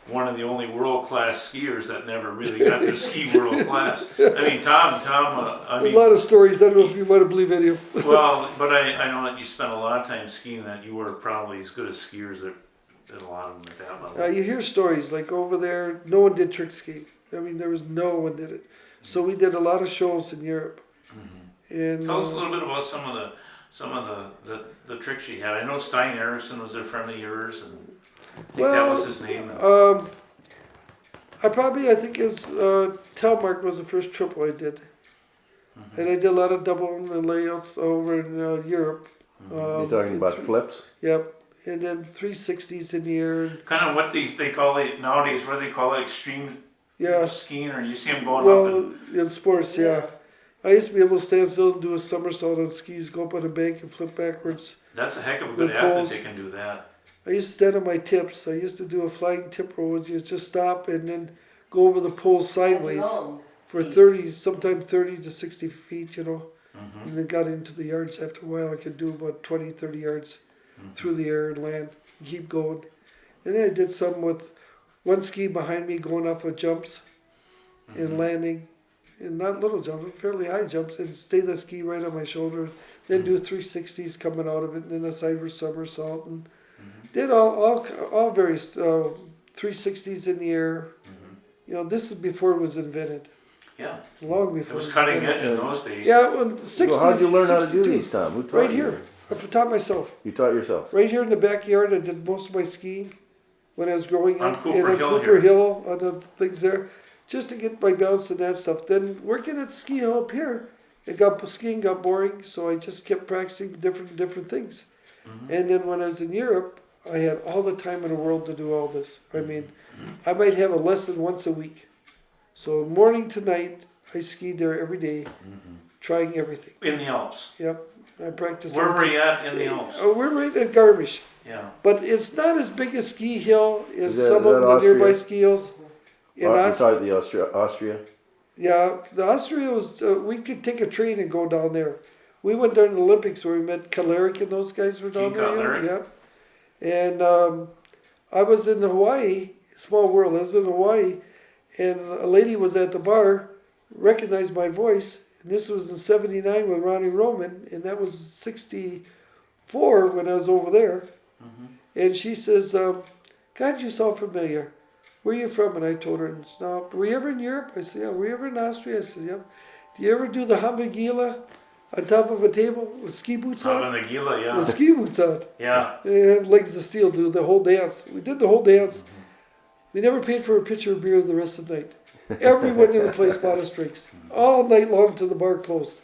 one of the only world-class skiers that never really got to ski world-class. I mean, Tom, I there's mean, a lot of stories. I don't know if you want to believe any of them. well, but I know that you spent a lot of time skiing, that you were probably as good as skiers that a lot of them at that level. You hear stories like over there, no one did trick skiing. I mean, no one did it. So we did a lot of shows in Europe. And Tell us a little bit about some of the tricks you had. I know Stein Erickson was a friend of yours, and I think that was his name. I think it was Telmark was the first triple I did, and I did a lot of double and layouts over in Europe. You're talking about flips? Yep, and then 360s in the air. Kind of what they call it nowadays. What do they call it? Extreme Yeah. skiing, or you see them going up and Well, in sports, yeah. I used to be able to stand still and do a somersault on skis, go up on a bank and flip backwards. that's a heck of a good With athlete poles. that can do that. I used to stand on my tips. I used to do a flying tip roll, which is just stop and then go over the poles sideways Long for skis. 30, sometimes 30 to 60 feet, you know. And then got into the yards after a while. I could do about 20, 30 yards through the air and land, keep going. And then I did some with one ski behind me going off of jumps and landing. And not little jumps, fairly high jumps, and stay the ski right on my shoulder. Then do 360s coming out of it, and then a sideways somersault, and did all various 360s in the air. You know, this is before it was invented, Yeah, long it before. was it cutting invented. edge in those days. Yeah, well, the 60s. Well, how'd you learn how to do 62. these, Tom? Who taught Right you? here. I taught myself. You taught yourself? Right here in the backyard, I did most of my skiing when I was growing On up. Cooper and on Hill Cooper here. Hill, on the things there, just to get my balance and that stuff. Then working at ski hill up here, skiing got boring, so I just kept practicing different things. And then when I was in Europe, I had all the time in the world to do all this. I mean, I might have a lesson once a week. So morning to night, I skied there every day, trying everything. In the Alps. Yep, I practiced. Where were you at in the Alps? We're right at Garmisch. Yeah. But it's not as big a ski hill as Is that- some is of that the nearby Austria? ski hills. In You Aust- taught the Austria? yeah, the Austria was, we could take a train and go down there. We went during the Olympics where we met Kalarick and those guys were down Gene there. Kalarick. Yeah. And I was in Hawaii, small world, I was in Hawaii, and a lady was at the bar, recognized my voice, and this was in 79 with Ronnie Roman, and that was 64 when I was over there. And she says, God, you sound familiar. Where are you from? And I told her, no, were you ever in Europe? I said, yeah. Were you ever in Austria? I said, yeah. Do you ever do the Hamagila on top of a table with ski boots on? Up in the Gila, yeah. With ski boots on. Yeah. They have legs of steel, do the whole dance. We did the whole dance. We never paid for a pitcher of beer the rest of the night. Everyone in the place bought us drinks. All night long till the bar closed.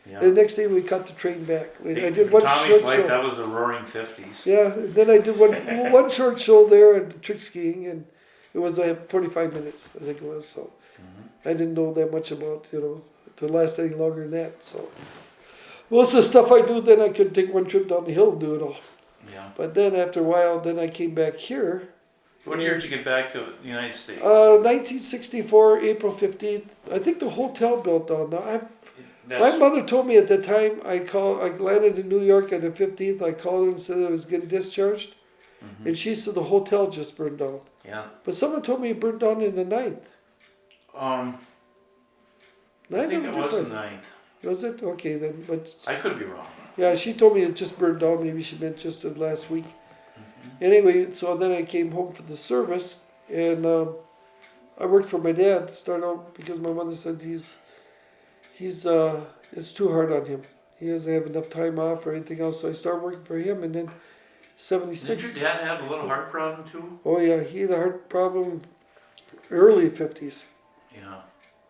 Yeah. And the next day we cut the train back. I did one Tommy's short life, show. that was the roaring 50s. Yeah, and then I did one short show there at trick skiing, and it was 45 minutes, I think it was. So I didn't know that much about, to last any longer than that. So most of the stuff I knew, then I could take one trip down the hill and do it all. Yeah. But then after a while, then I came back here. What year did you get back to the United States? 1964, April 15th. I think the hotel built down now. My mother told me at the time I landed in New York on the 15th. I called her and said I was getting discharged. And she said the hotel just burned down. Yeah. But someone told me it burned down in the 9th. I think it was the 9th. Was it? Okay then. But I could be wrong. yeah, she told me it just burned down. Maybe she meant just the last week. Anyway, so then I came home for the service, and I worked for my dad to start out because my mother said it's too hard on him. He doesn't have enough time off or anything else. So I started working for him, and then Did 76. your dad have a little heart problem too? Oh yeah, he had a heart problem early 50s. Yeah.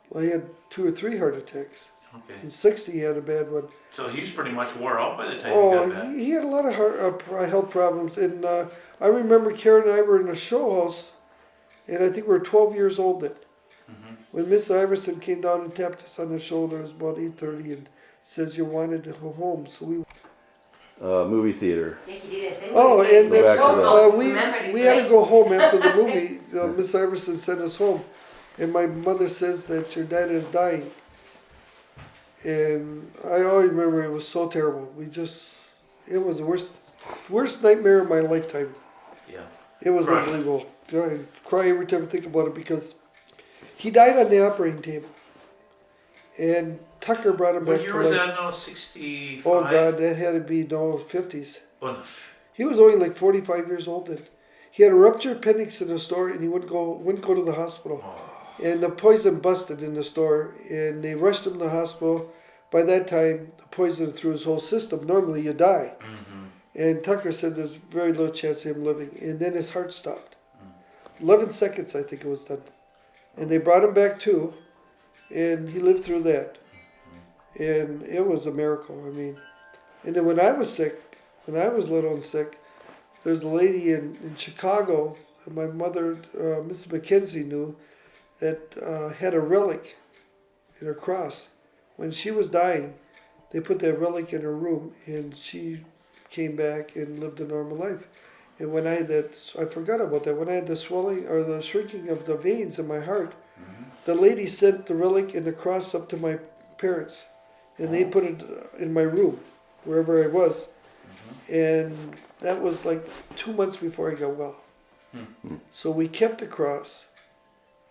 Well, he had 2 or 3 heart attacks. Okay. In 60, he had a bad one. So he's pretty much wore out by the time he Oh, got back. he had a lot of health problems. And I remember Karen and I were in a show house, and I think we were 12 years old then. Mhm. When Miss Iverson came down and tapped us on the shoulder, it was about 8:30, and says you wanted to go home. So we. Movie theater. Yeah, he did it. Oh, and Go back to that. we had to go home after the movie. Miss Iverson sent us home, and my mother says that your dad is dying. And I always remember it was so terrible. It was the worst nightmare of my lifetime. Yeah. It was Crushed. unbelievable. I cry every time I think about it because he died on the operating table. And Tucker brought him What back year to was life. that now? 65? Oh God, that had to be 50s. Oh, no. He was only like 45 years old then. He had a ruptured appendix in the store, and he wouldn't go to the hospital. And the poison busted in the store, and they rushed him to the hospital. By that time, the poison through his whole system. Normally, you die. Mm-hmm. And Tucker said there's very little chance of him living. And then his heart stopped. 11 seconds, I think it was done. And they brought him back too, and he lived through that. And it was a miracle. I mean, and then when I was sick, when I was little and sick, there's a lady in Chicago, that my mother, Mrs. McKenzie, knew, that had a relic in her cross. When she was dying, they put that relic in her room, and she came back and lived a normal life. And when I had that, I forgot about that, when I had the swelling or the shrinking of the veins in my heart, the lady sent the relic and the cross up to my parents, and they put it in my room, wherever I was. And that was like 2 months before I got well. So we kept the cross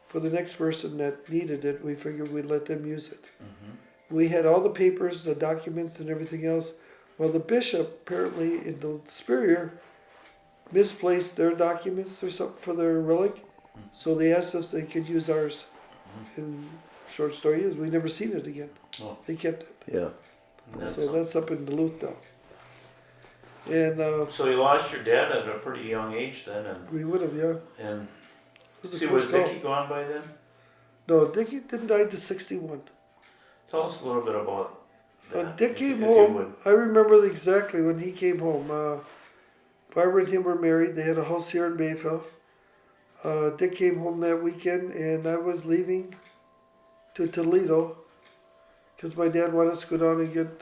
for the next person that needed it. We figured we'd let them use it. We had all the papers, the documents, and everything else. Well, the bishop, apparently, in the superior, misplaced their documents or something for their relic. So they asked us if they could use ours. And short story is, we never seen it again. Oh. They kept it. Yeah. So that's up in Duluth now. And So you lost your dad at a pretty young age then, and we would have, yeah. and It was a see, was close call. Dickie gone by then? No, Dickie didn't die to 61. Tell us a little bit about that. Dick if came you home. would. I remember exactly when he came home. Barbara and him were married. They had a house here in Bayfield. Dick came home that weekend, and I was leaving to Toledo because my dad wanted us to go down and get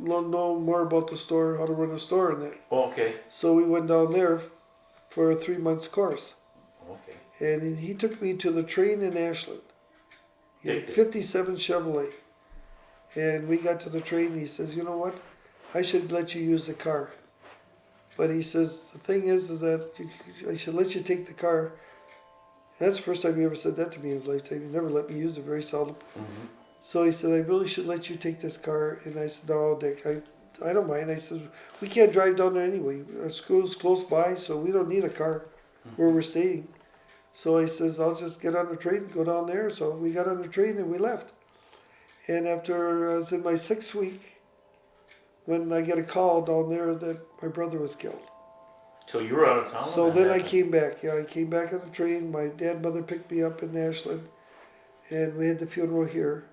know more about the store, how to run a store and that. Oh, okay. So we went down there for a 3 months course, Okay. and he took me to the train in Ashland. He had a Dick did. 57 Chevrolet. And we got to the train, and he says, you know what? I should let you use the car. But he says, the thing is that I should let you take the car. And that's the first time he ever said that to me in his lifetime. He never let me use it, very seldom. So he said, I really should let you take this car. And I said, no, Dick, I don't mind. I said, we can't drive down there anyway. Our school's close by, so we don't need a car where we're staying. So he says, I'll just get on the train and go down there. So we got on the train and we left. And after I was in my 6th week, when I get a call down there that my brother was killed. So you were out of town. So when then that I happened? came back. Yeah, I came back on the train. My dad and mother picked me up in Ashland, and we had the funeral here.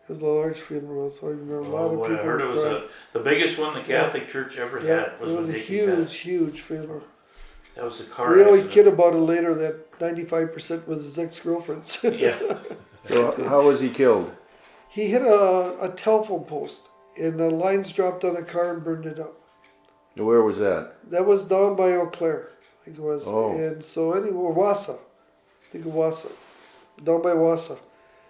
It was a large funeral, so I remember a lot Oh, of boy, people. I heard it was the biggest one the Catholic Church ever yeah, had. Was it was when a Dickie huge, passed. huge funeral. That was a car We always accident. kid about it later that 95% was his ex-girlfriends. Yeah. So how was he killed? He hit a telephone post, and the lines dropped on the car and burned it up. Where was that? That was down by Eau Claire, I think it was. Oh. And so anyway, Wassa. I think of Wassa. Down by Wassa.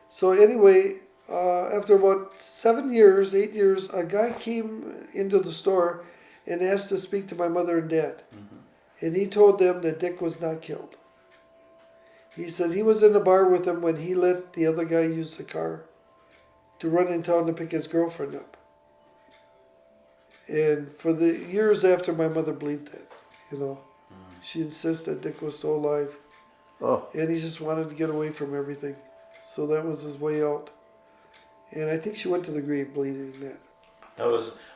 So anyway, after about 8 years, a guy came into the store and asked to speak to my mother and dad. And he told them that Dick was not killed. He said he was in the bar with him when he let the other guy use the car to run in town to pick his girlfriend up. And for the years after, my mother believed that, you know. She insisted Dick was still alive. Oh, and he just wanted to get away from everything. So that was his way out. And I think she went to the grave bleeding in that.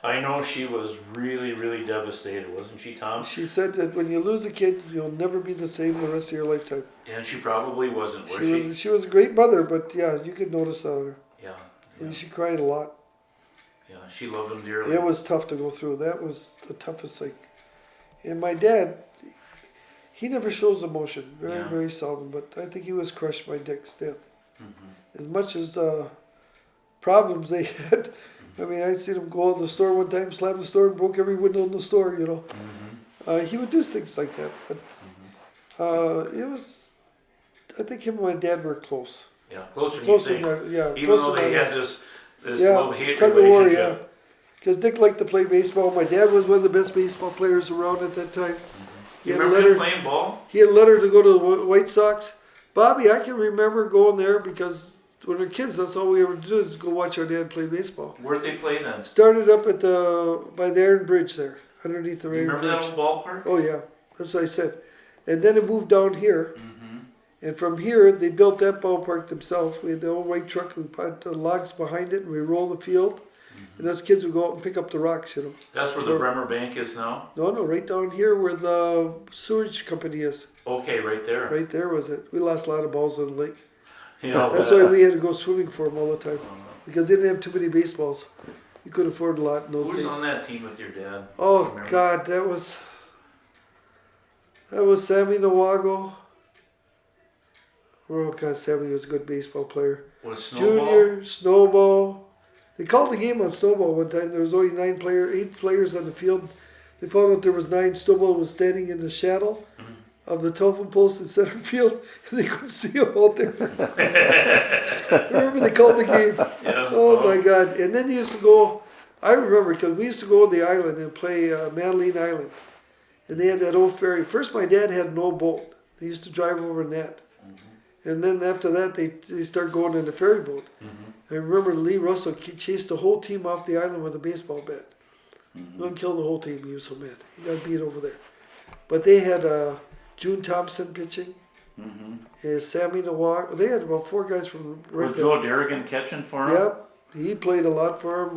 I know she was really, really devastated, wasn't she, Tom? She said that when you lose a kid, you'll never be the same the rest of your lifetime. And she probably wasn't, was she? She was a great mother, but yeah, you could notice that on her. Yeah, I mean, she cried a lot. yeah, she loved him dearly. It was tough to go through. That was the toughest thing. And my dad, he never shows emotion, Yeah. very seldom. But I think he was crushed by Dick's death. Mm-hmm. As much as problems they had. I mean, I seen him go out the store one time, slam the store, and broke every window in the store. You know, he would do things like that. But it was, I think him and my dad were close. Yeah, closer than you Closer, think. yeah. Even closer though they than had us. this Yeah, love-hate tug of war, yeah. relationship. Because Dick liked to play baseball. My dad was one of the best baseball players around at that time. He You had a remember him letter. playing ball? He had a letter to go to the White Sox. Bobby, I can remember going there because when we were kids, that's all we ever did is go watch our dad play baseball. Where'd they play then? Started up at by the Iron Bridge there, underneath the You Iron remember that Bridge. old ballpark? Oh yeah, that's what I said. And then it moved down here, Mm-hmm. and from here they built that ballpark themselves. We had the old white truck. We put the logs behind it, and we roll the field. And us kids would go out and pick up the rocks, you know. That's where the Bremer Bank is now? No, right down here where the sewage company is. Okay, right there. Right there was it. We lost a lot of balls in the lake. You know, That's why we had to go swimming for them all the time. Because they didn't have too many baseballs. You couldn't afford a lot in those who was days. on that team with your dad? Oh Remember? God, that was Sammy Nawago. Oh God, Sammy was a good baseball player. Was Snowball? Junior, Snowball. They called the game on Snowball one time. There was only 8 players on the field. They found out there was 9. Snowball was standing in the shadow of the telephone post in center field, and they couldn't see him out there. Remember they called the game. Yeah. Oh my God! And then they used to go. I remember because we used to go on the island and play Madeline Island, and they had that old ferry. First, my dad had an old boat. They used to drive over in that, and then after that, they started going in the ferry boat. I remember Lee Russell chased the whole team off the island with a baseball bat. One killed the whole team. He was so mad. He got beat over there. But they had June Thompson pitching. Sammy Nawar. They had about 4 guys from right Was there. Joe Derrigan catching for him? Yep. He played a lot for him.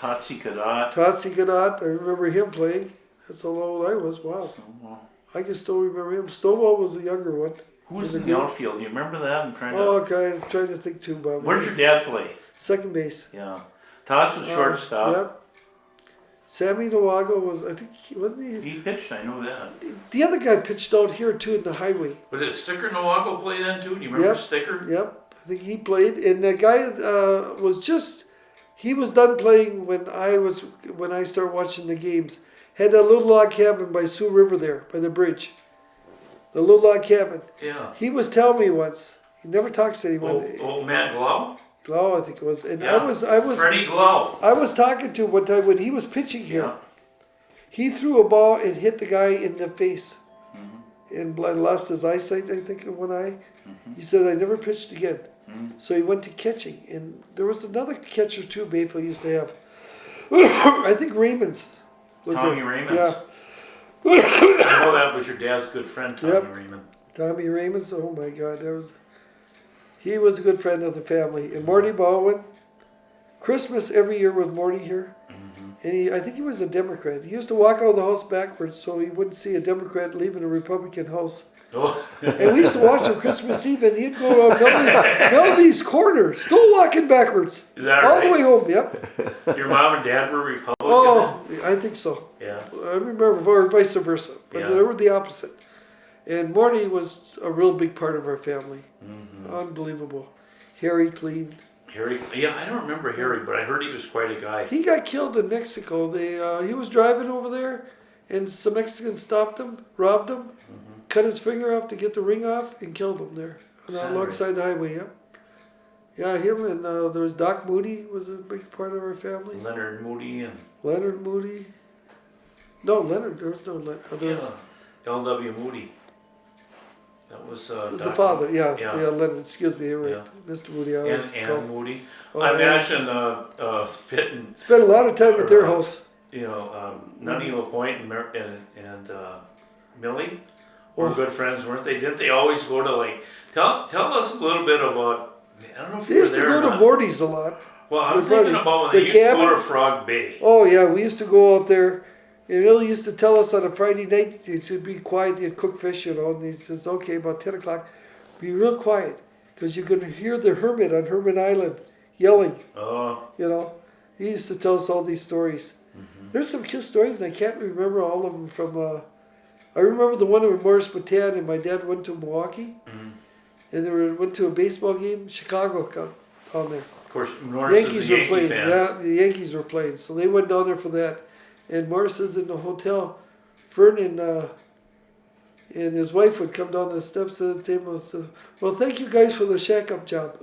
Tatsi Kadat. Tatsi Kadot. I remember him playing. That's how old I was. Wow. Snowball. I can still remember him. Snowball was the younger one. Who was In in the the group. outfield? Do you remember that? I'm trying to. Oh, okay. I'm trying to think too, Bob. Where'd your dad play? Second base. Yeah. Tots was shortstop. Yep. Sammy Nawago was, I think, wasn't he? He pitched, I know that. The other guy pitched out here too in the highway. But did Sticker Nawago play then too? Do you remember Yep. Sticker? Yep, I think he played, and the guy he was done playing when I started watching the games. Had that little log cabin by Sioux River there, by the bridge. The little log cabin. Yeah. He was telling me once. He never talks to anyone. Old Matt Glow? Glow, I think it was, and Yeah. I was Freddie Glow. I was talking to him one time when he was pitching here. Yeah. He threw a ball and hit the guy in the face, and lost his eyesight. I think in one eye. He said, "I never pitched again." So he went to catching, and there was another catcher too. Bayfield used to have. I think Raymond's was Tommy there. Raymond's. Yeah, I know that was your dad's good friend, Tommy Yep. Raymond. Tommy Raymond's. Oh my God, he was a good friend of the family. And Morty Baldwin. Christmas every year with Morty here. And I think he was a Democrat. He used to walk out of the house backwards so he wouldn't see a Democrat leaving a Republican house. Oh. And we used to watch him Christmas Eve, and he'd go around Melody's corner, still walking backwards. Is that all right? the way home, yep. Your mom and dad were Republican? Oh, I think so. Yeah. I remember, or vice versa. But Yeah. they were the opposite. And Morty was a real big part of our family. Unbelievable. Harry Clean. Harry, yeah, I don't remember Harry, but I heard he was quite a guy. He got killed in Mexico. He was driving over there, and some Mexicans stopped him, robbed him, cut his finger off to get the ring off, and killed him there alongside the highway. Yeah, yeah. Him and there was Doc Moody was a big part of our family. Leonard Moody and Leonard Moody. No, Leonard. There was no Leonard. There was L.W. Moody. That was the father. Yeah, Yeah. Leonard. Excuse me. You're right. Yeah. Mr. Moody. I And always call Ann him. Moody. Oh, I Ann. imagine Pitt and Spent a lot of time at their house. Nunny LaPointe and Millie. were good friends, weren't they? Didn't they always go to like, tell us a little bit about, I don't know if They you were used to there go or to not. Morty's a lot. Well, I'm the thinking parties. about when The they used to go cabin? to Frog Bay. Oh yeah, we used to go out there. And Billy used to tell us on a Friday night, you should be quiet, you'd cook fish, and he says, okay, about 10 o'clock, be real quiet, because you're going to hear the hermit on Hermit Island yelling, Oh, He used to tell us all these stories. There's some cute stories, and I can't remember all of them from, I remember the one with Morris Batan, and my dad went to Milwaukee, and went to a baseball game, Chicago got down there. of course, Norris Yankees is a were Yankee playing. fan. Yeah, the Yankees were playing, so they went down there for that. And Morris is in the hotel. Fern and his wife would come down the steps of the table and say, "Well, thank you guys for the shack-up job."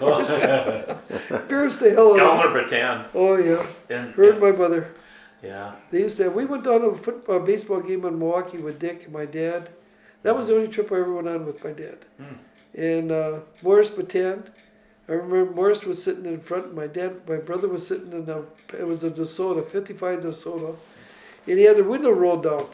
Embarrassed the hell out of us. Elmer Batan. Oh yeah, And, her and my mother. yeah. They used to. We went down to a baseball game in Milwaukee with Dick and my dad. That was the only trip I ever went on with my dad. And Morris Batan. I remember Morris was sitting in front, and my brother was sitting in it was a DeSoto, 55 DeSoto, and he had the window rolled down.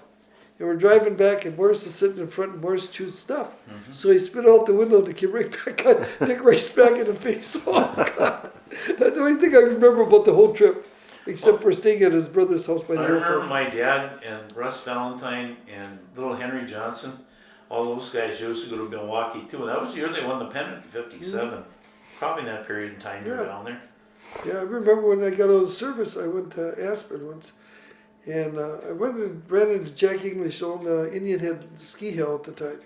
And we're driving back, and Morris is sitting in front, and Morris chews stuff. So he spit out the window to get right back on, Dick right smack in the face. Oh, God. That's the only thing I remember about the whole trip, except for staying at his brother's house by the I remember airport. my dad and Russ Valentine and little Henry Johnson, all those guys used to go to Milwaukee too. And that was the year they won the pennant in '57. Probably in that period in time you were Yeah. down there. Yeah, I remember when I got out of the service, I went to Aspen once, and I went and ran into Jack English on Indian Head ski hill at the time.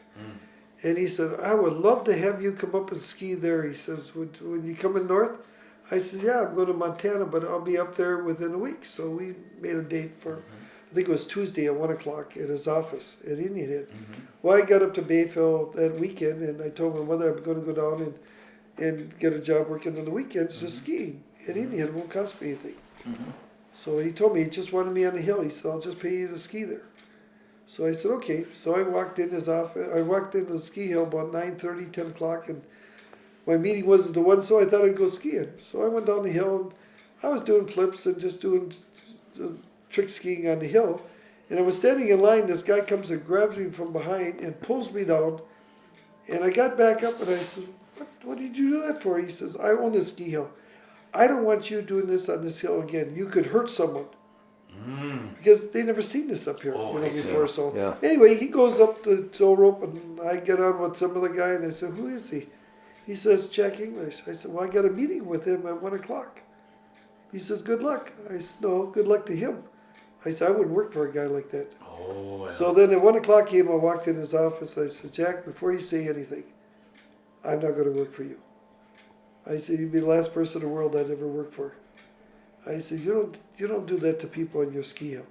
And he said, "I would love to have you come up and ski there." He says, when you come in north? I said, "Yeah, I'm going to Montana, but I'll be up there within a week." So we made a date for, I think it was Tuesday at 1 o'clock at his office at Indian Head. Well, I got up to Bayfield that weekend, and I told my mother I'm going to go down and get a job working on the weekends, just skiing at Indian Head. It won't cost me anything. So he told me he just wanted me on the hill. He said, "I'll just pay you to ski there." So I said, "Okay." So I walked in his office. I walked into the ski hill about 9:30, 10 o'clock, and my meeting wasn't the one, so I thought I'd go skiing. So I went down the hill, and I was doing flips and just doing trick skiing on the hill. And I was standing in line. This guy comes and grabs me from behind and pulls me down. And I got back up, and I said, what did you do that for?" He says, "I own this ski hill. I don't want you doing this on this hill again. You could hurt someone." Because they never seen this up here before. So Yeah. anyway, he goes up the tow rope, and I get on with some other guy, and I said, "Who is he?" He says, "Jack English." I said, "Well, I got a meeting with him at 1 o'clock. He says, "Good luck." I said, "No, good luck to him." I said, "I wouldn't work for a guy like that." Oh, well. So then at 1 o'clock came, I walked in his office. I said, "Jack, before you say anything, I'm not going to work for you." I said, "You'd be the last person in the world I'd ever work for." I said, you don't do that to people on your ski hill."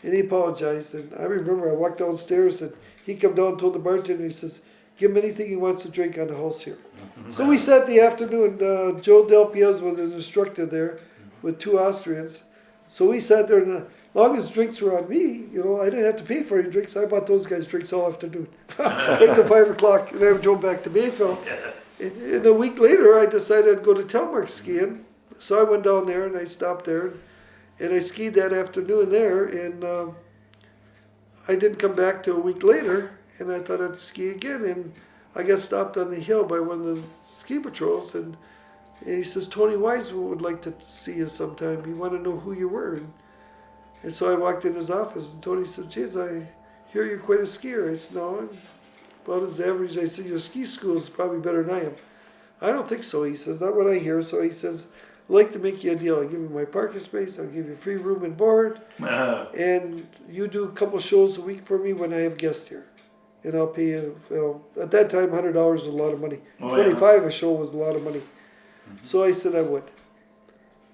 And he apologized. And I remember I walked downstairs, and he come down and told the bartender, he says, "Give him anything he wants to drink on the house here." So we sat the afternoon. Joe Del Piaz was an instructor there with 2 Austrians. So we sat there, and as long as drinks were on me, I didn't have to pay for any drinks. I bought those guys drinks all afternoon. Right till 5 o'clock, and I drove back to Bayfield. And a week later, I decided I'd go to Telmark skiing. So I went down there, and I stopped there, and I skied that afternoon there, and I didn't come back till a week later, and I thought I'd ski again, and I got stopped on the hill by one of the ski patrols, and he says, "Tony Wiseman would like to see you sometime. He wanted to know who you were." And so I walked in his office, and Tony said, "Geez, I hear you're quite a skier." I said, "No, I'm about as average." I said, "Your ski school is probably better than I am." "I don't think so." He says, "Not what I hear." So he says, "I'd like to make you a deal. I'll give you my parking space. I'll give you free room and board. And you do a couple shows a week for me when I have guests here. And I'll pay you, at that time, $100 was a lot of money. Oh, $25 a show was a lot of money." So I said I would.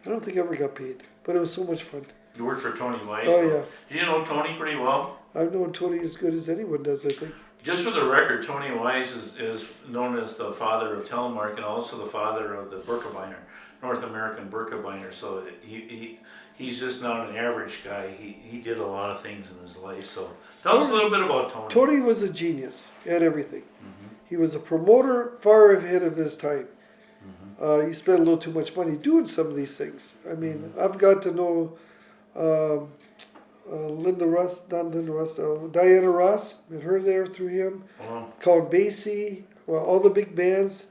I don't think I ever got paid, but it was so much fun. You worked for Tony Weiss. Oh, yeah. Do you know Tony pretty well? I've known Tony as good as anyone does, I think. Just for the record, Tony Weiss is known as the father of telemark and also the father of the Birkebeiner, North American Birkebeiner. So he's just not an average guy. He did a lot of things in his life. So tell us a little bit about Tony. Tony was a genius at everything. He was a promoter far ahead of his time. He spent a little too much money doing some of these things. I mean, I've got to know Diana Ross, met her there through him. Well, Count Basie, well, all the big bands.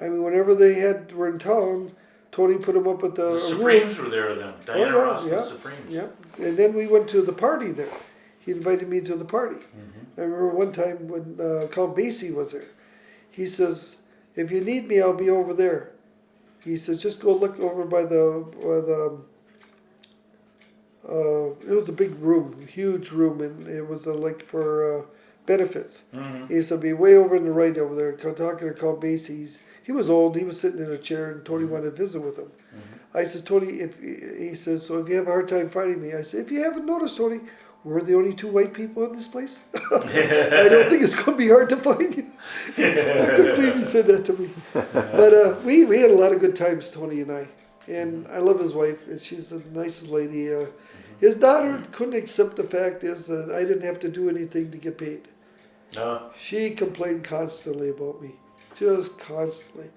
I mean, whenever they were in town, Tony put them up at the room. Supremes were there then. Diana yeah, Ross and yeah, the Supremes. Yep. And then we went to the party there. He invited me to the party. I remember one time when Count Basie was there. He says, "If you need me, I'll be over there." He says, "Just go look over by the it was a big room, huge room, and it was like for benefits." He said, "Be way over on the right over there, talking to Count Basie." He was old. He was sitting in a chair, and Tony wanted to visit with him. I said, "Tony, he says, so if you have a hard time finding me," I said, "If you haven't noticed, Tony, we're the only two white people in this place. I don't think it's going to be hard to find you." I couldn't believe he said that to me. But we had a lot of good times, Tony and I. And I love his wife. And she's the nicest lady. His daughter couldn't accept the fact is that I didn't have to do anything to get paid. No. She complained constantly about me. Just constantly.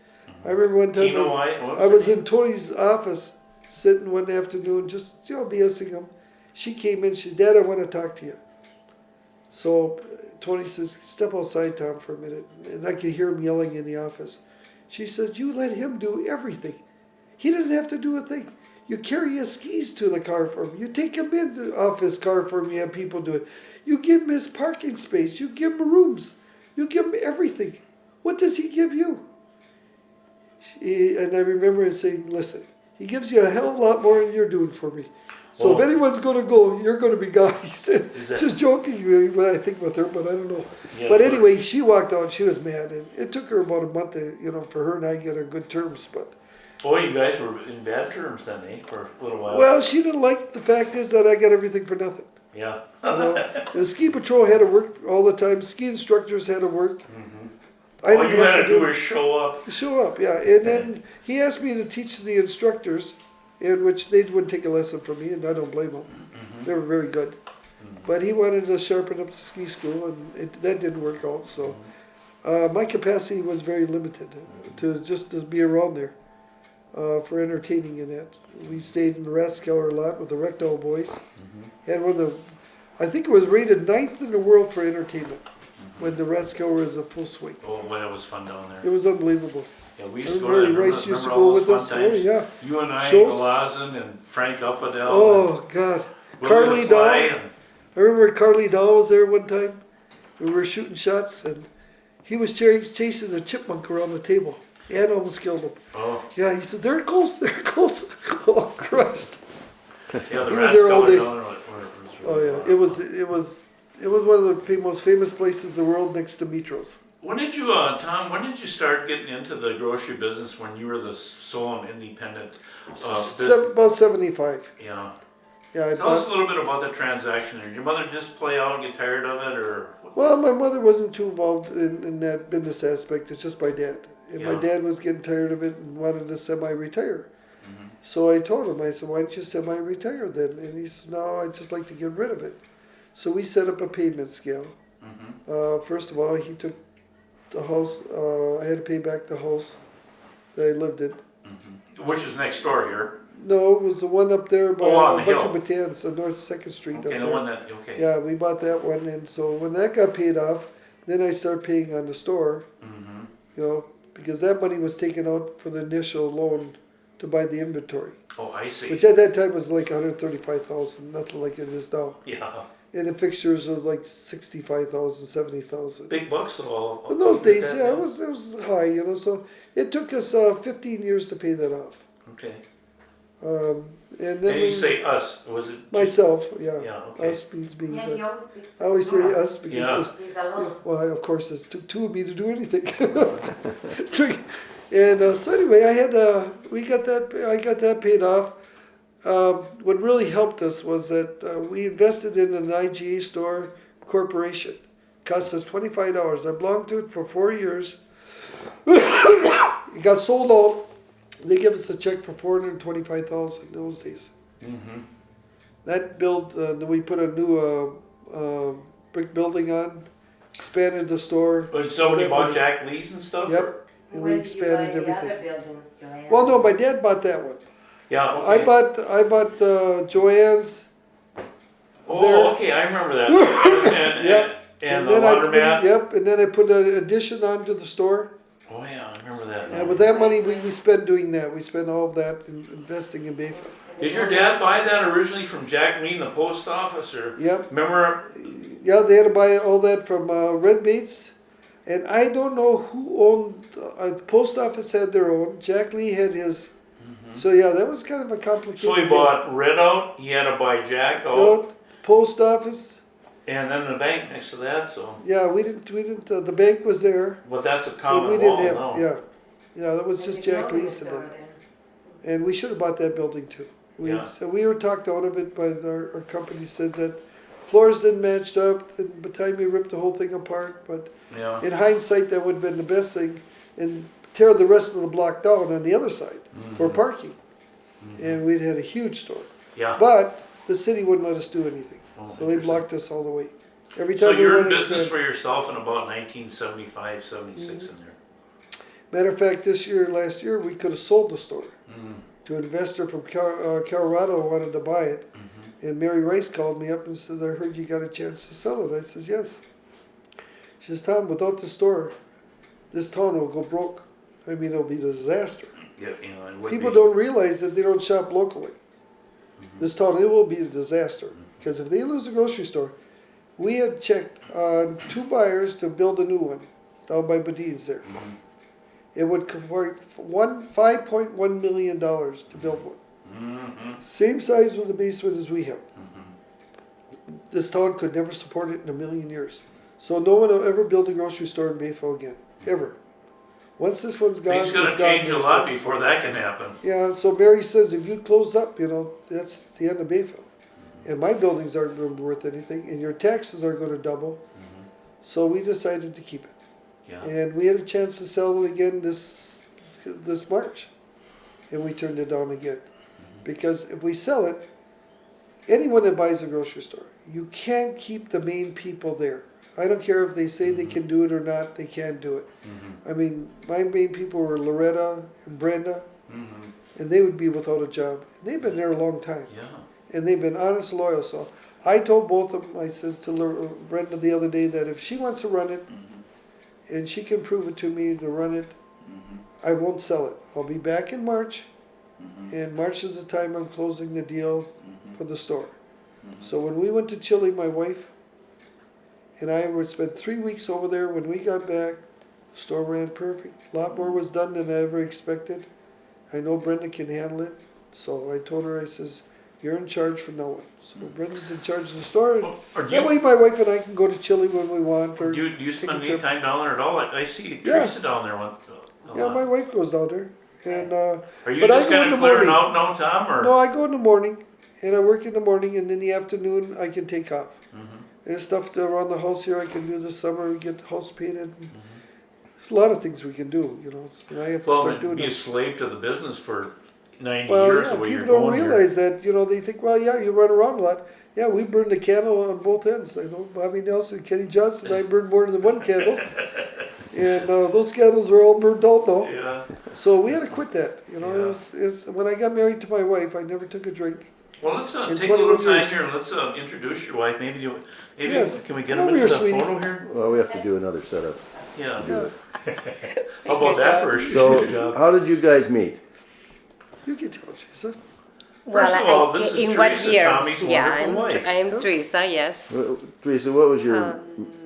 I remember one time Tina White, I was in Tony's office sitting one afternoon just, BSing him. She came in, she said, "Dad, I want to talk to you." So Tony says, "Step outside, Tom, for a minute." And I could hear him yelling in the office. She says, "You let him do everything. He doesn't have to do a thing. You carry his skis to the car for him. You take him off his car for him. You have people do it. You give him his parking space. You give him rooms. You give him everything. What does he give you?" And I remember her saying, "Listen, he gives you a hell of a lot more than you're doing for me. So if anyone's going to go, you're going to be gone." He says, just jokingly, I think with her, but I don't know. Yeah, but anyway, she walked out. She was mad, and it took her about a month to, for her and I get on good terms. But Oh, you guys were in bad terms then, eh? For a little while. well, she didn't like the fact is that I got everything for nothing. Yeah. The ski patrol had to work all the time. Ski instructors had to work. I All didn't you have had to to do was show up. Show up, yeah. And then he asked me to teach the instructors, in which they wouldn't take a lesson from me, and I don't blame them. They were very good. But he wanted to sharpen up the ski school, and that didn't work out. So my capacity was very limited to be around there for entertaining in that. We stayed in the Rathskeller a lot with the Rectal boys. Had one of the, I think it was rated 9th in the world for entertainment when the Rathskeller was a full swing. Oh, boy, that was fun down there. It was unbelievable. Yeah, we used to go there. Mary Rice used to Remember go all with those us. fun Oh times? yeah. You and I, Schultz. Galazin and Frank Uppadell. Oh God. and Carly William Dahl. Fly I remember Carly Dahl was there one time. We were shooting shots, and he was chasing a chipmunk around the table. And almost killed him. Oh, Yeah, he said, "There it goes, there it goes." Oh Christ. yeah, the He was there all day. down there was Oh really yeah. fun. It was one of the most famous places in the world next to Mitros. When did you, Tom, when did you start getting into the grocery business when you were the sole and independent About 75. Yeah. Yeah, I Tell us a bought. little bit about the transaction. Did your mother just play out and get tired of it, or? Well, my mother wasn't too involved in that business aspect. It's just my dad. And my Yeah. dad was getting tired of it and wanted to semi-retire. So I told him, I said, "Why don't you semi-retire then?" And he said, "No, I'd just like to get rid of it." So we set up a payment scale. First of all, he took the house. I had to pay back the house that I lived in. Which is next door here. No, it was the one up there by on the Bucky hill. Batan's, on North 2nd Street Okay, up the there. one that, okay. Yeah, we bought that one, and so when that got paid off, then I started paying on the store, because that money was taken out for the initial loan to buy the inventory, Oh, I see. which at that time was like 135,000, nothing like it is now. Yeah. And the fixtures was like 65,000, 70,000. Big bucks all. In those days, yeah, it was high, So it took us 15 years to pay that off. Okay. And then And you say us, was it? myself, yeah, Yeah, okay. us means me, Yeah, but he always speaks. I always say us because Yeah. there's He's alone. well, of course, it took two of me to do anything. And so anyway, I got that paid off. What really helped us was that we invested in an IGA store corporation. Cost us $25. I belonged to it for 4 years. It got sold out. They gave us a check for $425,000 in those days. That built. We put a new brick building on, expanded the store. But somebody That bought money- Jack Lee's and stuff? Yep, and we Where did you buy expanded the everything. other buildings, Joanne? Well, no, my dad bought that one. Yeah, I okay. bought Joanne's Oh, okay, I remember that. And, Yep. and the then I put laundromat. yep, and then I put an addition onto the store. Oh yeah, I remember that. And with that money we spent doing that. We spent all of that in investing in Bayfield. Did your dad buy that originally from Jack Mean, the post office, or? Yep. Remember? Yeah, they had to buy all that from Red Bates. And I don't know who owned, the post office had their own. Jack Lee had his. So yeah, that was kind of a complicated So he thing. bought Red out. He had to buy Jack out, So, post office. and then the bank next to that. So, Yeah, we didn't, the bank was there. but that's a But common we wall didn't have, now. yeah, that was And just the Jack grocery Lee's and store them. there. And we should have bought that building too. Yeah. So we were talked out of it by our company says that floors didn't match up, and by the time we ripped the whole thing apart, but Yeah. in hindsight, that would have been the best thing, and tear the rest of the block down on the other side for parking. And we'd had a huge store. Yeah. But the city wouldn't let us do anything. Oh, So they interesting. blocked us all the way. Every So time we you're in went to business expand. for yourself in about 1975, 76 in there. Matter of fact, last year, we could have sold the store Mm. to an investor from Colorado who wanted to buy it. And Mary Rice called me up and said, I heard you got a chance to sell it. I says, yes. She says, Tom, without the store, this town will go broke. I mean, it'll be a disaster. Yeah, you know, it would People be. don't realize if they don't shop locally. This town, it will be a disaster. Because if they lose a grocery store, we had checked on 2 buyers to build a new one down by Badine's there. It would convert $5.1 million to build one. Same size with the basement as we have. This town could never support it in a million years. So no one will ever build a grocery store in Bayfield again. Ever. Once this one's gone, Things gonna it's gone. change a lot before that can happen. Yeah, so Mary says if you close up, that's the end of Bayfield. And my buildings aren't going to be worth anything, and your taxes are going to double. So we decided to keep it. Yeah. And we had a chance to sell it again this March. And we turned it down again. Because if we sell it, anyone that buys a grocery store, you can't keep the main people there. I don't care if they say they can do it or not, they can't do it. I mean, my main people were Loretta and Brenda, and they would be without a job. They've been there a long time. Yeah. And they've been honest, loyal. So I told both of them, I says to Brenda the other day that if she wants to run it, and she can prove it to me to run it, I won't sell it. I'll be back in March, and March is the time I'm closing the deal for the store. So when we went to Chile, my wife and I would spend 3 weeks over there. When we got back, the store ran perfect. A lot more was done than I ever expected. I know Brenda can handle it. So I told her, I says, you're in charge from now on. So Brenda's in charge of the store. And Or do that way my wife and I can go to Chile when we want. Or do you take a spend any trip. time down there at all? I see Yeah. Teresa down there a Yeah, lot. my wife goes down there. And Are you but I just go in kind the of clearing morning. out now, Tom? Or? No, I go in the morning, and I work in the morning, and in the afternoon I can take off. And stuff around the house here I can do this summer. We get the house painted. There's a lot of things we can do, and I have to Well, start doing be a them. slave to the business for 90 Well, years yeah, the way people you're don't going here. realize that. They think, well, yeah, you run around a lot. Yeah, we burn the candle on both ends. I know Bobby Nelson, Kenny Johnson, I burned more than one candle. And those candles are all burned out now. Yeah. So we had to quit that. Yeah. It's when I got married to my wife, I never took a drink. Well, let's In take a little 21 time years. here and let's introduce your wife. Maybe Yes. can we get Come a over minute here, of that sweetie. photo here? Well, we have to do another setup. Yeah. Yeah, How about that for a shoot So, job? how did you guys meet? you can tell, Teresa. First of all, this is in what Teresa, year? Tommy's Yeah, wonderful wife. I'm Teresa, yes. Teresa, what was your,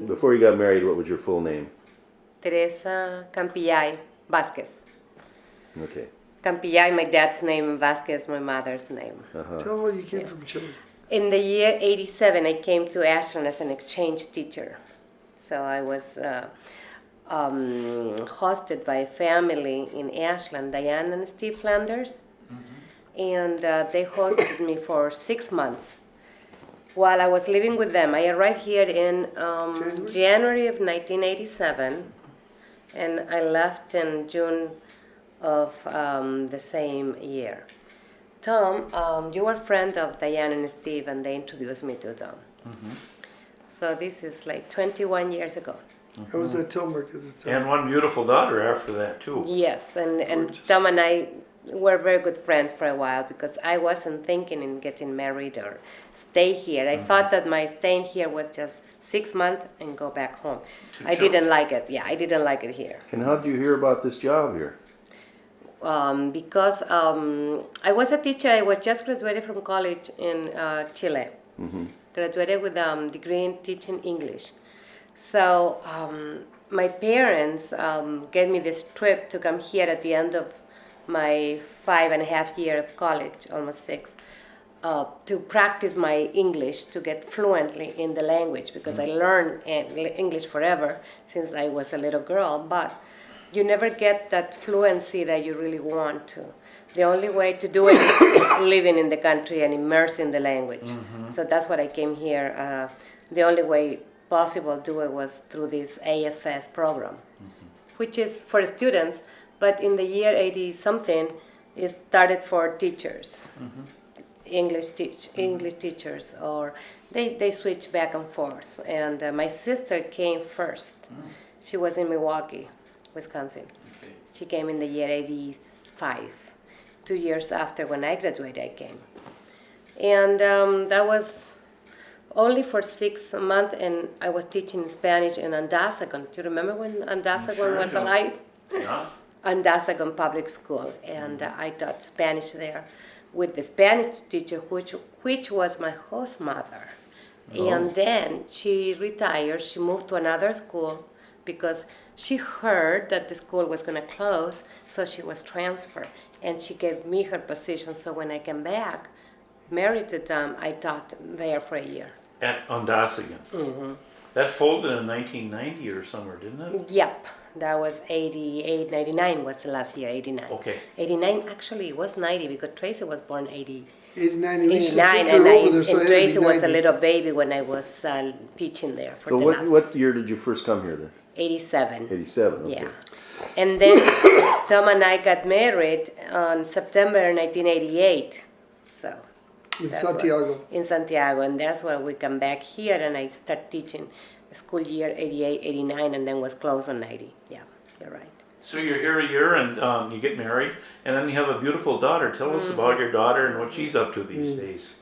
before you got married, what was your full name? Teresa Campillay Vasquez. Okay. Campillay, my dad's name, Vasquez, my mother's name. Tell her you came from Chile. In the year 87, I came to Ashland as an exchange teacher. So I was hosted by a family in Ashland, Diane and Steve Flanders. And they hosted me for 6 months. While I was living with them, I arrived here in January of 1987, and I left in June of the same year. Tom, you were a friend of Diane and Steve, and they introduced me to Tom. So this is like 21 years ago. I was at Tilmark at the time. And one beautiful daughter after that too. Yes, and Gorgeous. Tom and I were very good friends for a while because I wasn't thinking in getting married or stay here. I thought that my staying here was just 6 months and go back home. Too I short. didn't like it. Yeah, I didn't like it here. And how did you hear about this job here? Because I was a teacher. I was just graduated from college in Chile. Graduated with a degree in teaching English. So my parents gave me this trip to come here at the end of my 5.5 year of college, almost 6, to practice my English to get fluently in the language because I learned English forever since I was a little girl, but you never get that fluency that you really want to. The only way to do it is living in the country and immerse in the language. So that's what I came here. The only way possible to do it was through this AFS program, which is for students, but in the year 80 something, it started for teachers, English teachers, or they switch back and forth. And my sister came first. She was in Milwaukee, Wisconsin. Okay. She came in the year 85. 2 years after when I graduated, I came. And that was only for 6 months, and I was teaching Spanish in Andasagon. Do you remember when Andasagon Sure was do. alive? Yeah. Andasagon Public School, and I taught Spanish there with the Spanish teacher, which was my host mother. And then she retired. She moved to another school because she heard that the school was going to close, so she was transferred, and she gave me her position. So when I came back, married to Tom, I taught there for a year. At Ondasagan. That folded in 1990 or somewhere, didn't it? Yep, that was 88, 99 was the last year, 89. Okay. 89, actually, it was 90 because Tracy was born 80. 89, and we used to 89, take her and, over there, so it and had to be Tracy was a 90. little baby when I was teaching there for So the last what year did you first come here then? 87. 87, okay. Yeah. And then Tom and I got married on September 1988. So In that's Santiago. in Santiago, and that's why we come back here, and I start teaching school year 88, 89, and then was closed on 90. Yeah, you're right. So you're here a year and you get married, and then you have a beautiful daughter. Tell us about your daughter and what she's up to these days.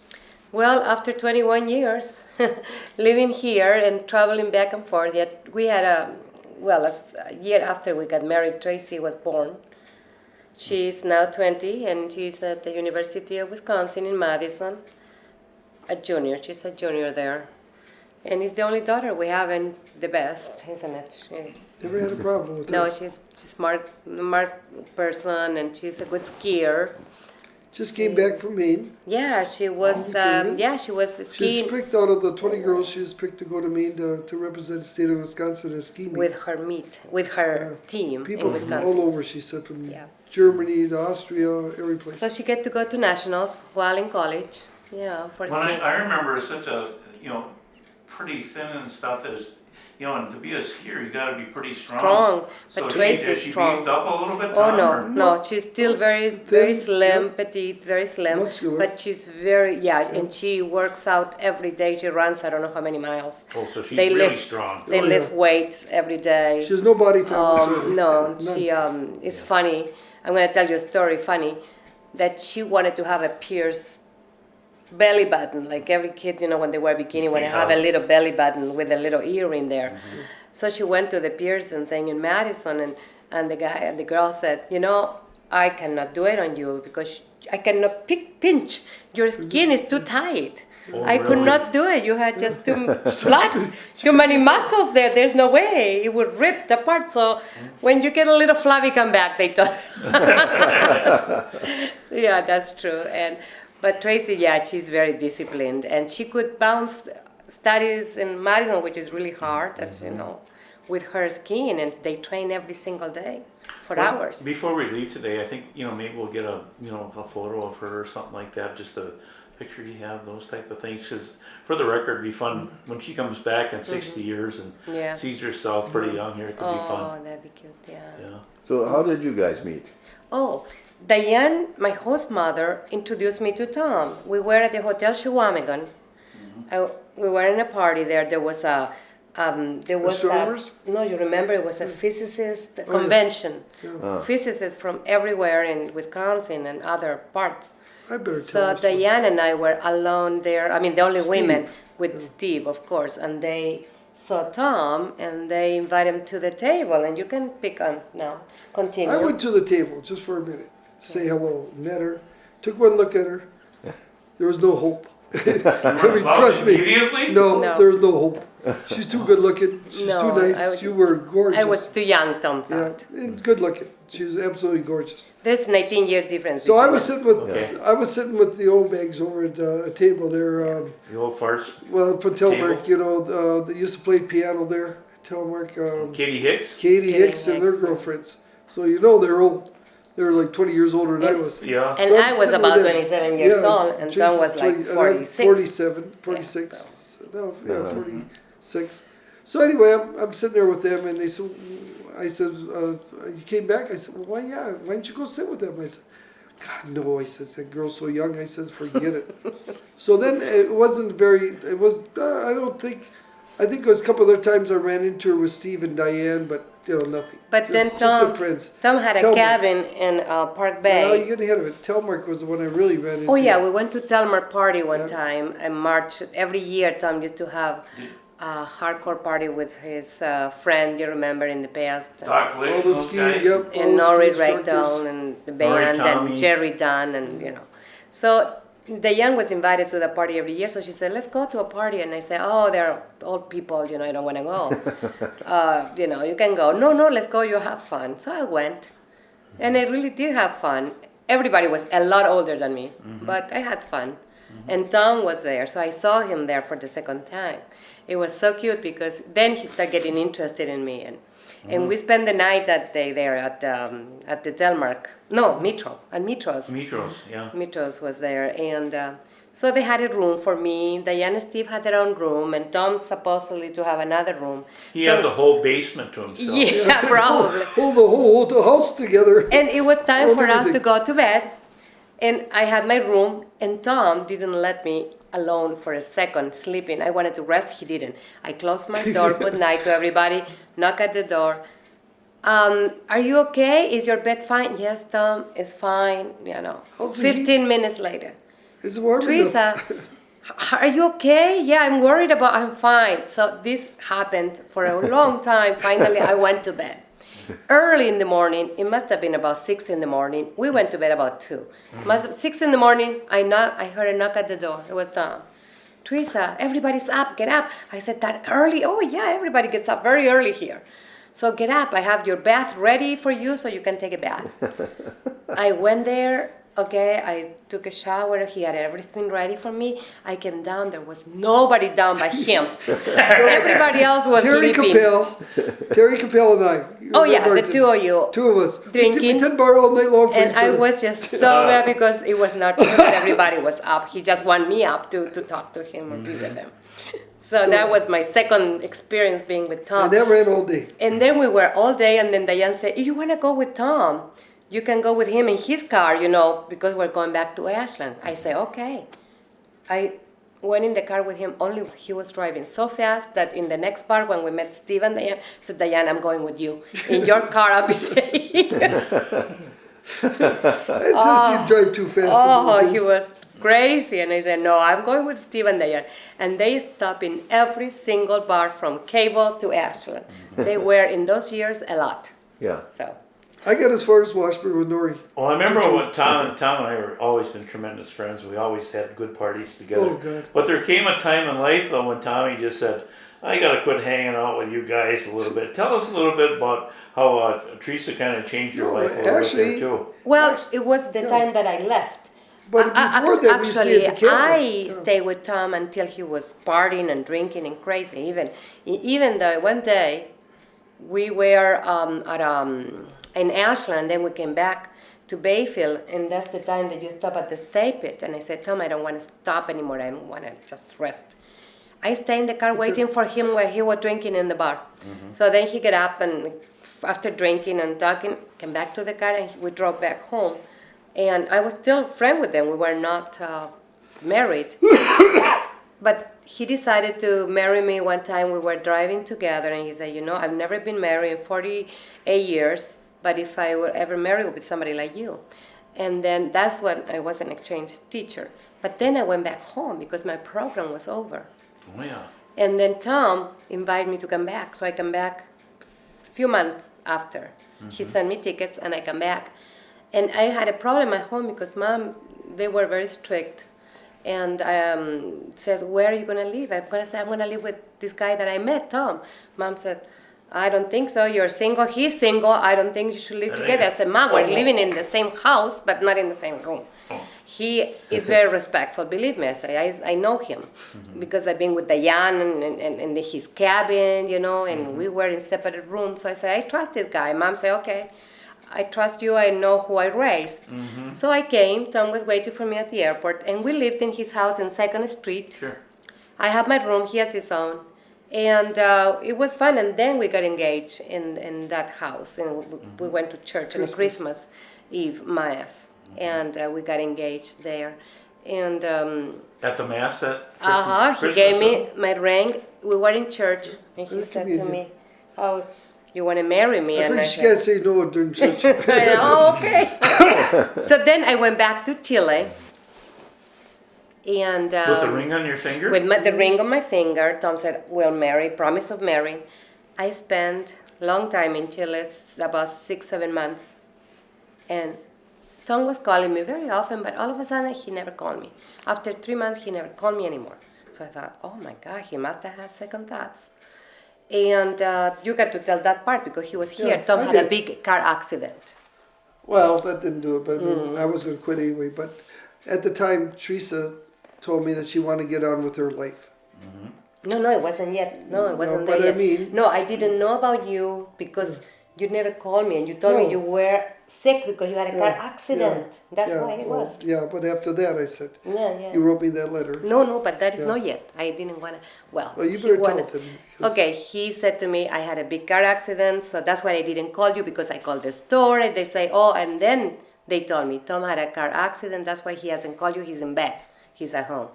Well, after 21 years living here and traveling back and forth, yet we had a year after we got married, Tracy was born. She's now 20, and she's at the University of Wisconsin in Madison, a junior. She's a junior there. And it's the only daughter we have, and the best, isn't it? Never had a problem with No, her. she's smart person, and she's a good skier. Just came back from Maine. Yeah, she was. German? She was She was skiing picked out of the 20 girls. She was picked to go to Maine to represent the state of Wisconsin as ski meet. with her team People in from Wisconsin. all over, she said, from Yeah. Germany to Austria, every place. So she get to go to nationals while in college. Yeah, for When skiing. I remember such a, pretty thin and stuff as, and to be a skier, you gotta be pretty strong. Strong, So but Tracy is is she strong. beefed up a little bit, Oh Tom, no, or- no, she's still very Thin, slim, yeah. petite, very slim. Muscular. But she's very and she works out every day. She runs I don't know how many miles. Oh, so she's They really lift strong. they Oh, lift yeah. weights every day. She has no body fat whatsoever. No, None. she it's funny. I'm gonna tell you a story funny that she wanted to have a pierced belly button, like every kid, when they wear bikini, want to have a little belly button with a little ear in there. So she went to the piercing thing in Madison, and the girl said, I cannot do it on you because I cannot pinch. Your skin is too tight. Oh, I could really? not do it. You had just too many muscles there. There's no way. It would rip apart. So when you get a little flabby, come back, they told. Yeah, that's true. But Tracy, she's very disciplined, and she could bounce studies in Madison, which is really hard, as you know, with her skiing, and they train every single day for Well, hours. Before we leave today, I think, maybe we'll get a photo of her or something like that, just a picture you have, those type of things, because for the record, it'd be fun when she comes back in 60 years and Yeah. sees herself pretty young here. It could be Oh, fun. that'd be cute, yeah. Yeah. So how did you guys meet? Oh, Diane, my host mother, introduced me to Tom. We were at the Hotel Shawamigan. We were in a party there. There was There was Astronomers? no, you remember it was a physicist convention. Yeah. Physicists from everywhere in Wisconsin and other parts. I better tell So this one. Diane and I were alone there. I mean, the only women Steve, with Steve, of course, and they saw Tom and they invited him to the table. And you can pick on now. Continue. I went to the table just for a minute, say hello, met her, took one look at her. There was no hope. I mean, Well, trust me. immediately? No, No. there's no hope. She's too good looking. She's No, too nice. I was- You were gorgeous. I was too young, Tom yeah, thought. and good looking. She was absolutely gorgeous. There's 19 years difference. So I between was us. sitting with Okay. I was sitting with the old bags over at a table there. The old farts. Well, from Telemark, Table? you know, they used to play piano there. Telemark, Katie Hicks? Katie Katie Hicks and their Hicks. girlfriends. So you know they're old. They were like 20 years older than I was. Yeah. And So I'm I was sitting about with them. 27 years Yeah, old, and she's Tom was like 20 and I'm 46. 47, 46. No, yeah, 46. So anyway, I'm sitting there with them, and they said, I said, you came back? I said, well, why, yeah, why didn't you go sit with them? I said, God, no. I said, that girl's so young. I said, forget it. So then it wasn't very, it was, I think it was a couple other times I ran into her with Steve and Diane, but, you know, nothing. But then just Tom, the friends. Tom had a Telemark. cabin in Park Bay. Well, you get ahead of it. Telmark was the one I really ran into. Oh yeah, we went to Telmar party one Yeah. time in March. Every year, Tom used to have a hardcore party with his friend. You remember in the past, Doc Lish, All the those skiing, guys? yep. and all the Nori ski instructors. Ragdown and the Nori, band Tommy. and Jerry Dunn and you know. So Diane was invited to the party every year. So she said, "Let's go to a party." And I said, "Oh, they're old people. You know, I don't want to go. You know, you can go. No, let's go. You have fun." So I went, and I really did have fun. Everybody was a lot older than me, but I had fun. And Tom was there, so I saw him there for the second time. It was so cute because then he started getting interested in me, and we spent the night that day there at the Delmark. No, Mitro, at Mitro's. Mitros, yeah. Mitros was there, and so they had a room for me. Diane and Steve had their own room, and Tom supposedly to have another room. He So- had the whole basement to himself. yeah, probably. Hold the whole house together. And it was time Hold for us everything. to go to bed. And I had my room, and Tom didn't let me alone for a second sleeping. I wanted to rest, he didn't. I closed my door, good night to everybody, knock at the door. Are you okay? Is your bed fine? Yes, Tom, it's fine. You know. How's the 15 minutes later. It's warm Teresa, are you okay? Yeah, I'm fine. So this happened for a long time. Finally, I went to bed. Early in the morning, it must have been about 6 in the morning. We went to bed about 2. 6 in the morning, I heard a knock at the door. It was Tom. Teresa, everybody's up, get up. I said, that early? Oh yeah, everybody gets up very early here. So get up, I have your bath ready for you so you can take a bath. I went there. Okay, I took a shower. He had everything ready for me. I came down. There was nobody down but him. Everybody else was Terry sleeping. Terry Capel and I. You Oh yeah, remember the two of you. Two of us. Drinking. We did bar all night long for And each I other. was just so mad because it was not true that everybody was up. He just wanted me up to talk to him or be with him. So that was my second experience being with Tom. And that ran all day. And then we were all day, and then Diane said, "You want to go with Tom? You can go with him in his car, you know, because we're going back to Ashland." I said, "Okay." I went in the car with him, only he was driving so fast that in the next part when we met Steve and Diane, I said, "Diane, I'm going with you. In your car, I'll be safe." I just didn't drive too fast. Oh, he was crazy. And I said, "No, I'm going with Steve and Diane." And they stopped in every single bar from Cable to Ashland. They were in those years a lot. Yeah. So. I got as far as Washburn with Nori. Well, I remember when Tom and I were always been tremendous friends. We always had good parties together. Oh, God. But there came a time in life, though, when Tommy just said, "I got to quit hanging out with you guys a little bit." Tell us a little bit about how Teresa kind of changed your No, life a little actually- bit there, too. Well, it was the Yeah. time that I left. But before that, we stayed at the camp. I Yeah. stayed with Tom until he was partying and drinking and crazy. Even though one day we were in Ashland, then we came back to Bayfield, and that's the time that you stop at the stay pit. And I said, "Tom, I don't want to stop anymore. I don't want to just rest." I stayed in the car waiting for him while he was drinking in the bar. So then he got up and after drinking and talking, came back to the car and we drove back home. And I was still friend with them. We were not married. But he decided to marry me one time. We were driving together, and he said, I've never been married in 48 years, but if I were ever married, it would be somebody like you. And then that's when I was an exchange teacher. But then I went back home because my program was over. Oh, yeah. And then Tom invited me to come back. So I come back a few months after. He sent me tickets, and I come back. And I had a problem at home because Mom, they were very strict. And said, where are you going to live? I'm going to say, I'm going to live with this guy that I met, Tom. Mom said, I don't think so. You're single. He's single. I don't think you should live together. I said, Mom, we're living in the same house, but not in the same room. He is very respectful. Believe me, I say, I know him because I've been with Diane and his cabin, and we were in separate rooms. So I said, I trust this guy. Mom said, okay. I trust you, I know who I raised. So I came, Tom was waiting for me at the airport, and we lived in his house in 2nd Street. Sure. I have my room, he has his own. And it was fun, and then we got engaged in that house. And we went to church on Christmas Eve Mass, and we got engaged there. And At the mass at he gave me my ring. We were in church, and he said to me, oh, you want to marry me? I And think she can't say no during church. oh, okay. So then I went back to Chile. And with the ring on your finger? with the ring on my finger, Tom said, we'll marry, promise of marrying. I spent a long time in Chile, about 6-7 months. And Tom was calling me very often, but all of a sudden he never called me. After 3 months, he never called me anymore. So I thought, oh my God, he must have had second thoughts. And you got to tell that part because he was here. Yeah, Tom I had a did. big car accident. Well, that didn't do it, but I mean, I was going to quit anyway. But at the time, Teresa told me that she wanted to get on with her life. No, it wasn't yet. No, it wasn't but there I yet. mean- No, I didn't know about you because you never called me and you told me No. you were sick because you had a car Yeah, accident. That's yeah, why it well, was. Yeah, but after that, I said, Yeah. you wrote me that letter. No, but that is Yeah. not yet. I didn't want to. Well, Well, you he better tell wanted- it then. because- Okay, he said to me, I had a big car accident, so that's why I didn't call you because I called the store and they say, oh, and then they told me, Tom had a car accident, that's why he hasn't called you, he's in bed, he's at home.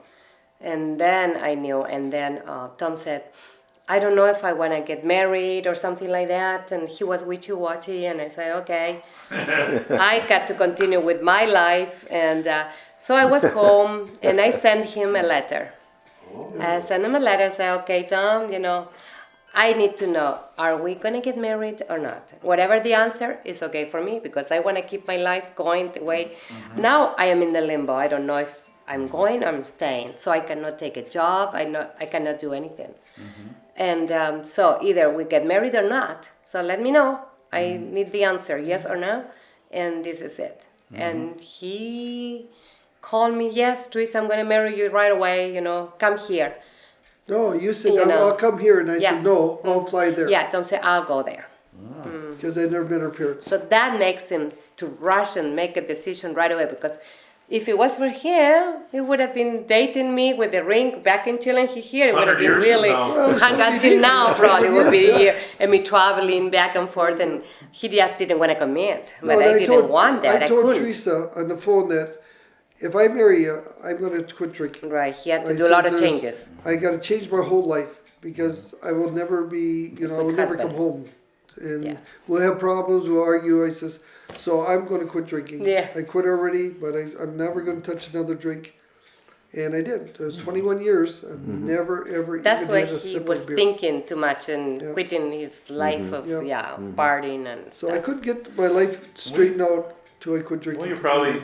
And then I knew, and then Tom said, I don't know if I want to get married or something like that, and he was wishy-washy, and I said, okay. I got to continue with my life, and so I was home, and I sent him a letter. I sent him a letter, say, okay, Tom, I need to know, are we going to get married or not? Whatever the answer is okay for me because I want to keep my life going the way. Now I am in the limbo. I don't know if I'm going or I'm staying. So I cannot take a job. I cannot do anything. And so either we get married or not. So let me know. I need the answer, yes or no. And this is it. And he called me, yes, Teresa, I'm going to marry you right away. Come here. No, you said, You know. I'll come here. And I Yeah. said, no, I'll fly there. Yeah, Tom said, I'll go there. Because I'd never met her parents. So that makes him to rush and make a decision right away because if it was for him, he would have been dating me with the ring back in Chile and he here. It would have 100 been years really from now. Well, hung so until we now did. probably would be Yes, here and me traveling back and forth and he just didn't want to commit. But No, and I didn't want that. I I told couldn't. Teresa on the phone that if I marry you, I'm going to quit drinking. Right, he had to I do a said lot of there's- changes. I got to change my whole life because I will never be, I will never husband. come home. And Yeah. we'll have problems, we'll argue. I says, so I'm going to quit drinking. Yeah. I quit already, but I'm never going to touch another drink. And I did. It was 21 years. I've never, ever That's even why had a he sip was of beer. thinking too much and Yeah. quitting his life of, Yeah. partying and So stuff. I couldn't get my life straightened out till I quit drinking. Well, you probably,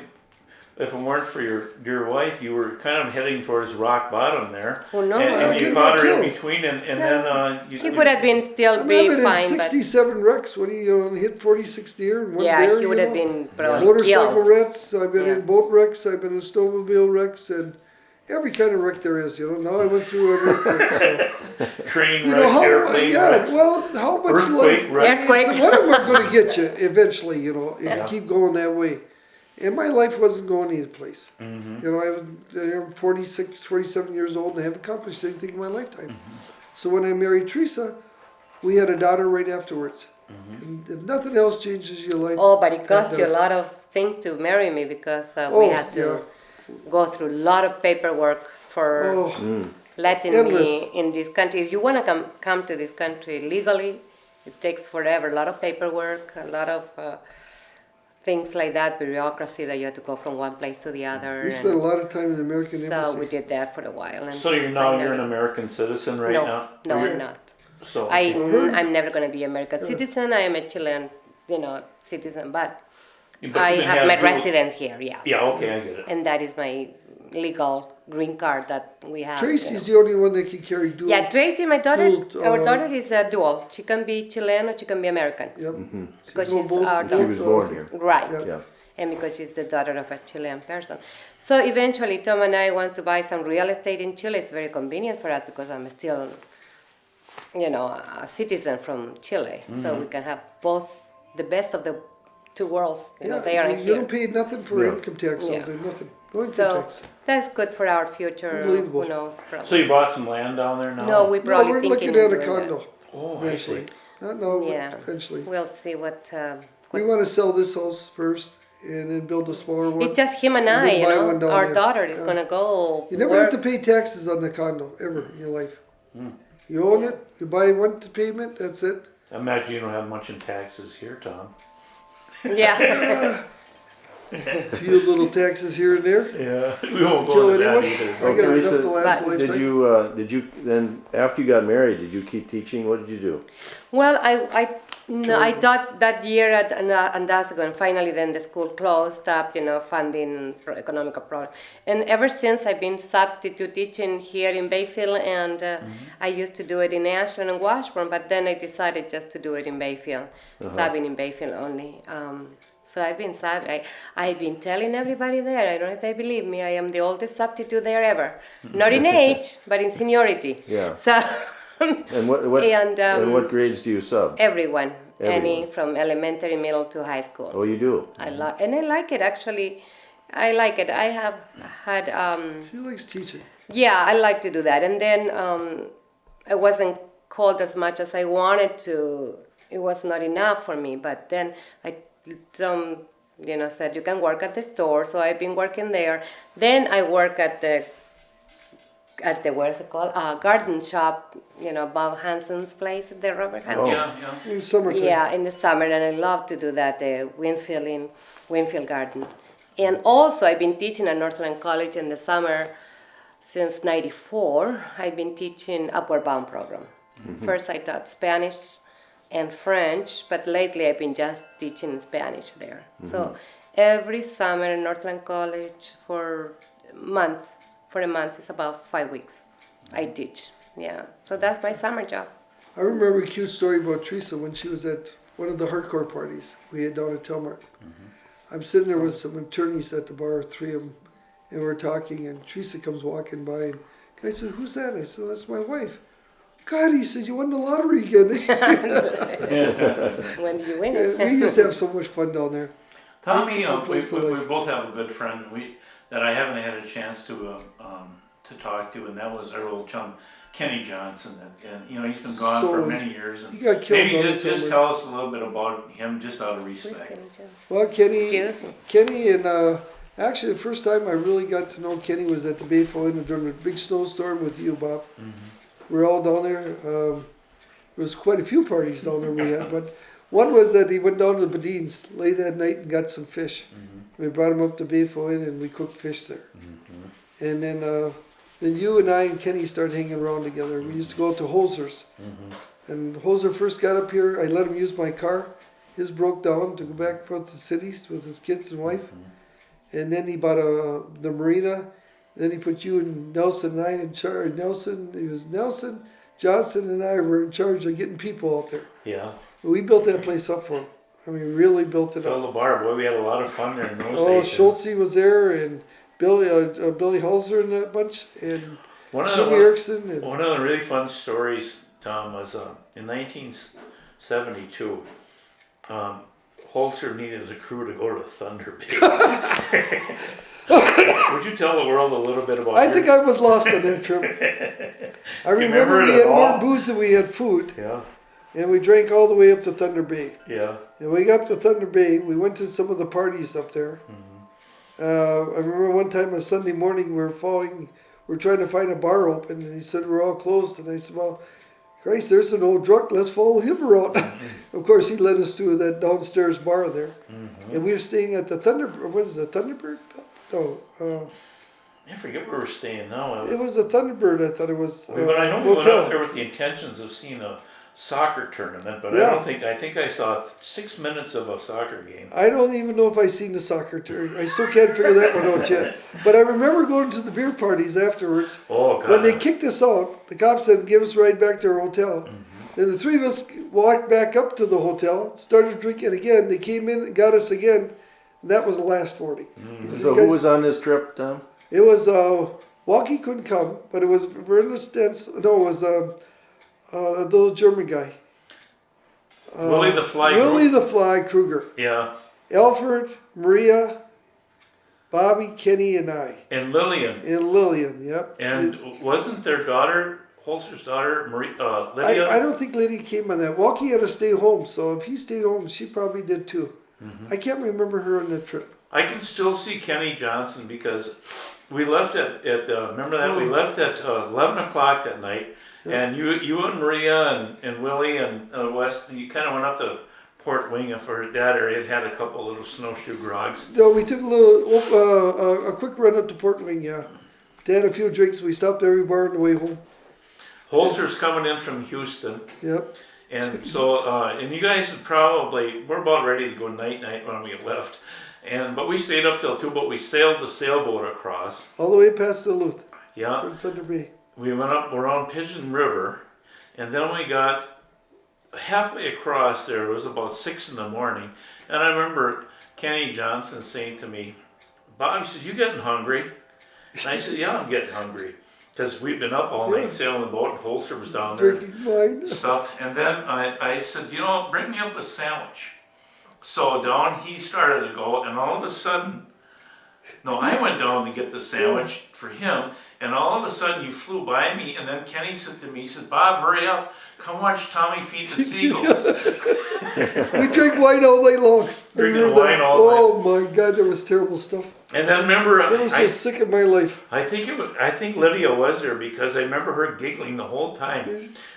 if it weren't for your dear wife, you were kind of heading towards rock bottom there. Well, no, and I you could've caught got her in killed. between, and No. then He would have been still I've be been in fine, but 67 wrecks. What do you hit 46 deer and one yeah, bear? he would you have know? been probably Motorcycle killed. wrecks. I've been Yeah. in boat wrecks. I've been in snowmobile wrecks and every kind of wreck there is. Now I went through an earthquake. So train you know wrecks, airplane yeah. wrecks, Well, how much earthquake life? wrecks. Earthquakes. One of them are going to get you eventually. If Yeah. you keep going that way. And my life wasn't going any place. Mm-hmm. I'm 46, 47 years old and I haven't accomplished anything in my lifetime. So when I married Teresa, we had a daughter right afterwards. And if nothing else changes your life. Oh, but it that cost you a does. lot of things to marry me because we Oh, had to go through a lot of paperwork for Oh, letting Endless. me in this country. If you want to come to this country legally, it takes forever. A lot of paperwork, a lot of things like that, bureaucracy that you have to go from one place to the other. We spent a lot of time in the American so Embassy. we did that for a while. And So you're an finally- American citizen right no, now? No, You're- I'm not. So I'm never going to be American citizen. I am a Chilean, citizen, but But I you can have my dual- residence here, yeah. Yeah, okay, I get it. And that is my legal green card that we have. Tracy's the only one that can carry dual. Yeah, Tracy, my daughter, dual, our daughter is a dual. She can be Chilean or she can be American. Yep. Because Go she's both- our both, She daughter. was born here. Right. Yeah. Yeah. And because she's the daughter of a Chilean person. So eventually, Tom and I want to buy some real estate in Chile. It's very convenient for us because I'm still, a citizen from Chile. So we can have both the best of the two worlds. Yeah, They are you here. don't pay nothing for Yeah. income tax Yeah. out there, nothing. No income So tax. that's good for our future. Unbelievable. Who knows? Probably. So you bought some land down there now? No, we No, probably we're thinking looking at of a doing that. condo Oh, I eventually. see. Not now, Yeah. but eventually. We'll see what. We want to sell this house first and then build a smaller one. It's just him and And I, then buy one down Our there. daughter is Yeah. gonna go. You never work. have to pay taxes on the condo ever in your life. You own it, you buy one payment, that's it. I imagine you don't have much in taxes here, Tom. Yeah. A few little taxes here and there. Yeah, we won't Kill go into that anyone. either. I got Teresa, enough to last a but- lifetime. Did you then after you got married? Did you keep teaching? What did you do? Well, I taught that year at Andazgo, and finally then the school closed up, funding economical problems. And ever since I've been substitute teaching here in Bayfield, and I used to do it in Ashland and Washburn, but then I decided just to do it in Bayfield, subbing in Bayfield only. So I've been I've been telling everybody there. I don't know if they believe me. I am the oldest substitute there ever, not in age, but in seniority. Yeah. So. And what And, what grades do you sub? Everyone, any Everyone. from elementary, middle to high school. Oh, you do. I like it actually. I like it. I have had She likes teaching. I like to do that. And then I wasn't called as much as I wanted to. It was not enough for me. But then said you can work at the store. So I've been working there. Then I work at the what is it called? Garden shop. Bob Hanson's place, the Robert Hanson. Yeah. In the summertime. Yeah, in the summer, and I love to do that, the Winfield Garden. And also, I've been teaching at Northland College in the summer since '94. I've been teaching Upward Bound program. First, I taught Spanish and French, but lately I've been just teaching Spanish there. So every summer in Northland College for a month, it's about 5 weeks. I teach. Yeah, so that's my summer job. I remember a cute story about Teresa when she was at one of the hardcore parties we had down at Telmark. I'm sitting there with some attorneys at the bar, three of them, and we're talking, and Teresa comes walking by, and the guy said, "Who's that?" I said, "That's my wife." God, he said, "You won the lottery again." When did you win Yeah, it? we used to have so much fun down there. Tommy, It's a place to we live. both have a good friend that I haven't had a chance to talk to, and that was our old chum, Kenny Johnson. And he's been gone So for many years. And he got killed maybe on the just Tilbury. tell us a little bit about him, just out of Who's respect. Kenny Johnson? Well, Excuse me. Kenny and actually the first time I really got to know Kenny was at the Bayfield Inn during the big snowstorm with you, Bob. We're all down there. There was quite a few parties down there we had, but one was that he went down to the Badines late that night and got some fish. We brought him up to Bayfield Inn and we cooked fish there. And then you and I and Kenny started hanging around together. We used to go out to Holzer's. And Holzer first got up here. I let him use my car. His broke down to go back to the cities with his kids and wife. And then he bought the marina. Then he put you and Nelson and I in charge. Nelson, Johnson and I were in charge of getting people out there. Yeah. We built that place up for him. I mean, really built it Fill up. the bar, boy, we had a lot of fun there in those Oh, days. Schultze was there, and Billy Halser and that bunch, and One of Jimmy the Erickson. And one of the really fun stories, Tom, was in 1972. Holster needed a crew to go to Thunder Bay. Would you tell the world a little bit about? I think I was lost on that trip. I remember remember we it had at more all? booze than we had food, Yeah, and we drank all the way up to Thunder Bay. yeah. And we got up to Thunder Bay. We went to some of the parties up there. I remember one time on Sunday morning we were we're trying to find a bar open, and he said we're all closed, and I said, well, Christ, there's an old drunk, let's follow him around. Of course, he led us to that downstairs bar there, and we were staying at the Thunderbird? No, I forget where we're staying now. it was the Thunderbird. I thought it was. But I know we went motel. out there with the intentions of seeing a soccer tournament, but Yeah. I think I saw 6 minutes of a soccer game. I don't even know if I seen the soccer tournament. I still can't figure that one out yet. But I remember going to the beer parties afterwards. Oh, God. When they kicked us out, the cops said, give us a ride back to our hotel. Then the three of us walked back up to the hotel, started drinking again. They came in and got us again, and that was the last morning. He said, So "You who guys-" was on this trip, Tom? It was, Walkie couldn't come, but it was Vernon Stentz. No, it was the little German guy. Willie the Fly. Willie the Fly Kruger. Yeah, Alfred, Maria, Bobby, Kenny, and I. and Lillian. And Lillian, yep. And wasn't their daughter, Holster's daughter, Lydia? I don't think Lydia came on that. Walkie had to stay home, so if he stayed home, she probably did too. I can't remember her on that trip. I can still see Kenny Johnson because we left at remember that? We left at 11 o'clock that night. And you and Maria and Willie and West, you kind of went up to Port Wing for that area. It had a couple little snowshoe grogs. No, we took a quick run up to Port Wing, yeah. They had a few drinks. We stopped at every bar on the way home. Holster's coming in from Houston. Yep. And so, and you guys we're about ready to go night-night when we left. But we stayed up till 2, but we sailed the sailboat across. All the way past Duluth. Yeah. Towards Thunder Bay. We went up around Pigeon River, and then we got halfway across there. It was about 6 in the morning, and I remember Kenny Johnson saying to me, "Bob," he said, "you getting hungry?" And I said, "Yeah, I'm getting hungry," because we'd been up all night sailing the boat, and Holster was down there Drinking wine. stuff. And then I said, bring me up a sandwich. So down he started to go, and all of a sudden, no, I went down to get the sandwich for him, and all of a sudden you flew by me, and then Kenny said to me, he said, "Bob, hurry up, come watch Tommy feed the seagulls." We drank wine all night long. I Drinking remember wine that. all Oh my God, that was terrible stuff. And then remember, I was so sick of my life. I think Lydia was there because I remember her giggling the whole time.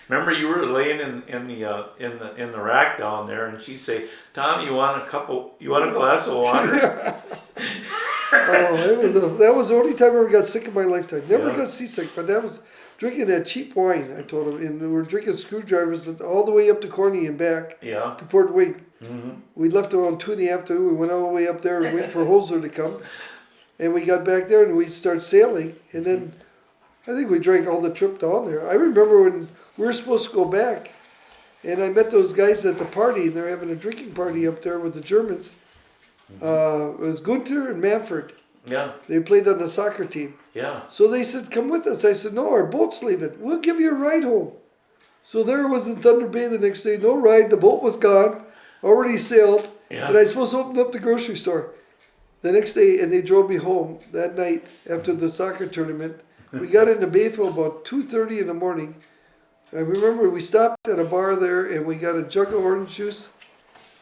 Remember, you were laying in the rack down there, and she'd say, "Tom, you want a glass of water?" Oh, that was the only time I ever got sick in my lifetime. Never got seasick, but that was drinking that cheap wine, I told him. And we were drinking screwdrivers all the way up to Corny and back Yeah. to Port Wing. Mm-hmm. We left around 2 in the afternoon. We went all the way up there and waited for Holzer to come. And we got back there and we started sailing. And then I think we drank all the trip down there. I remember when we were supposed to go back. And I met those guys at the party, and they're having a drinking party up there with the Germans. It was Gunther and Manfred. Yeah. They played on the soccer team. Yeah. So they said, "Come with us." I said, "No, our boat's leaving. We'll give you a ride home." So there I was in Thunder Bay the next day. No ride. The boat was gone. Already sailed. Yeah. And I was supposed to open up the grocery store. The next day, and they drove me home that night after the soccer tournament. We got into Bayfield about 2:30 in the morning. I remember we stopped at a bar there, and we got a jug of orange juice.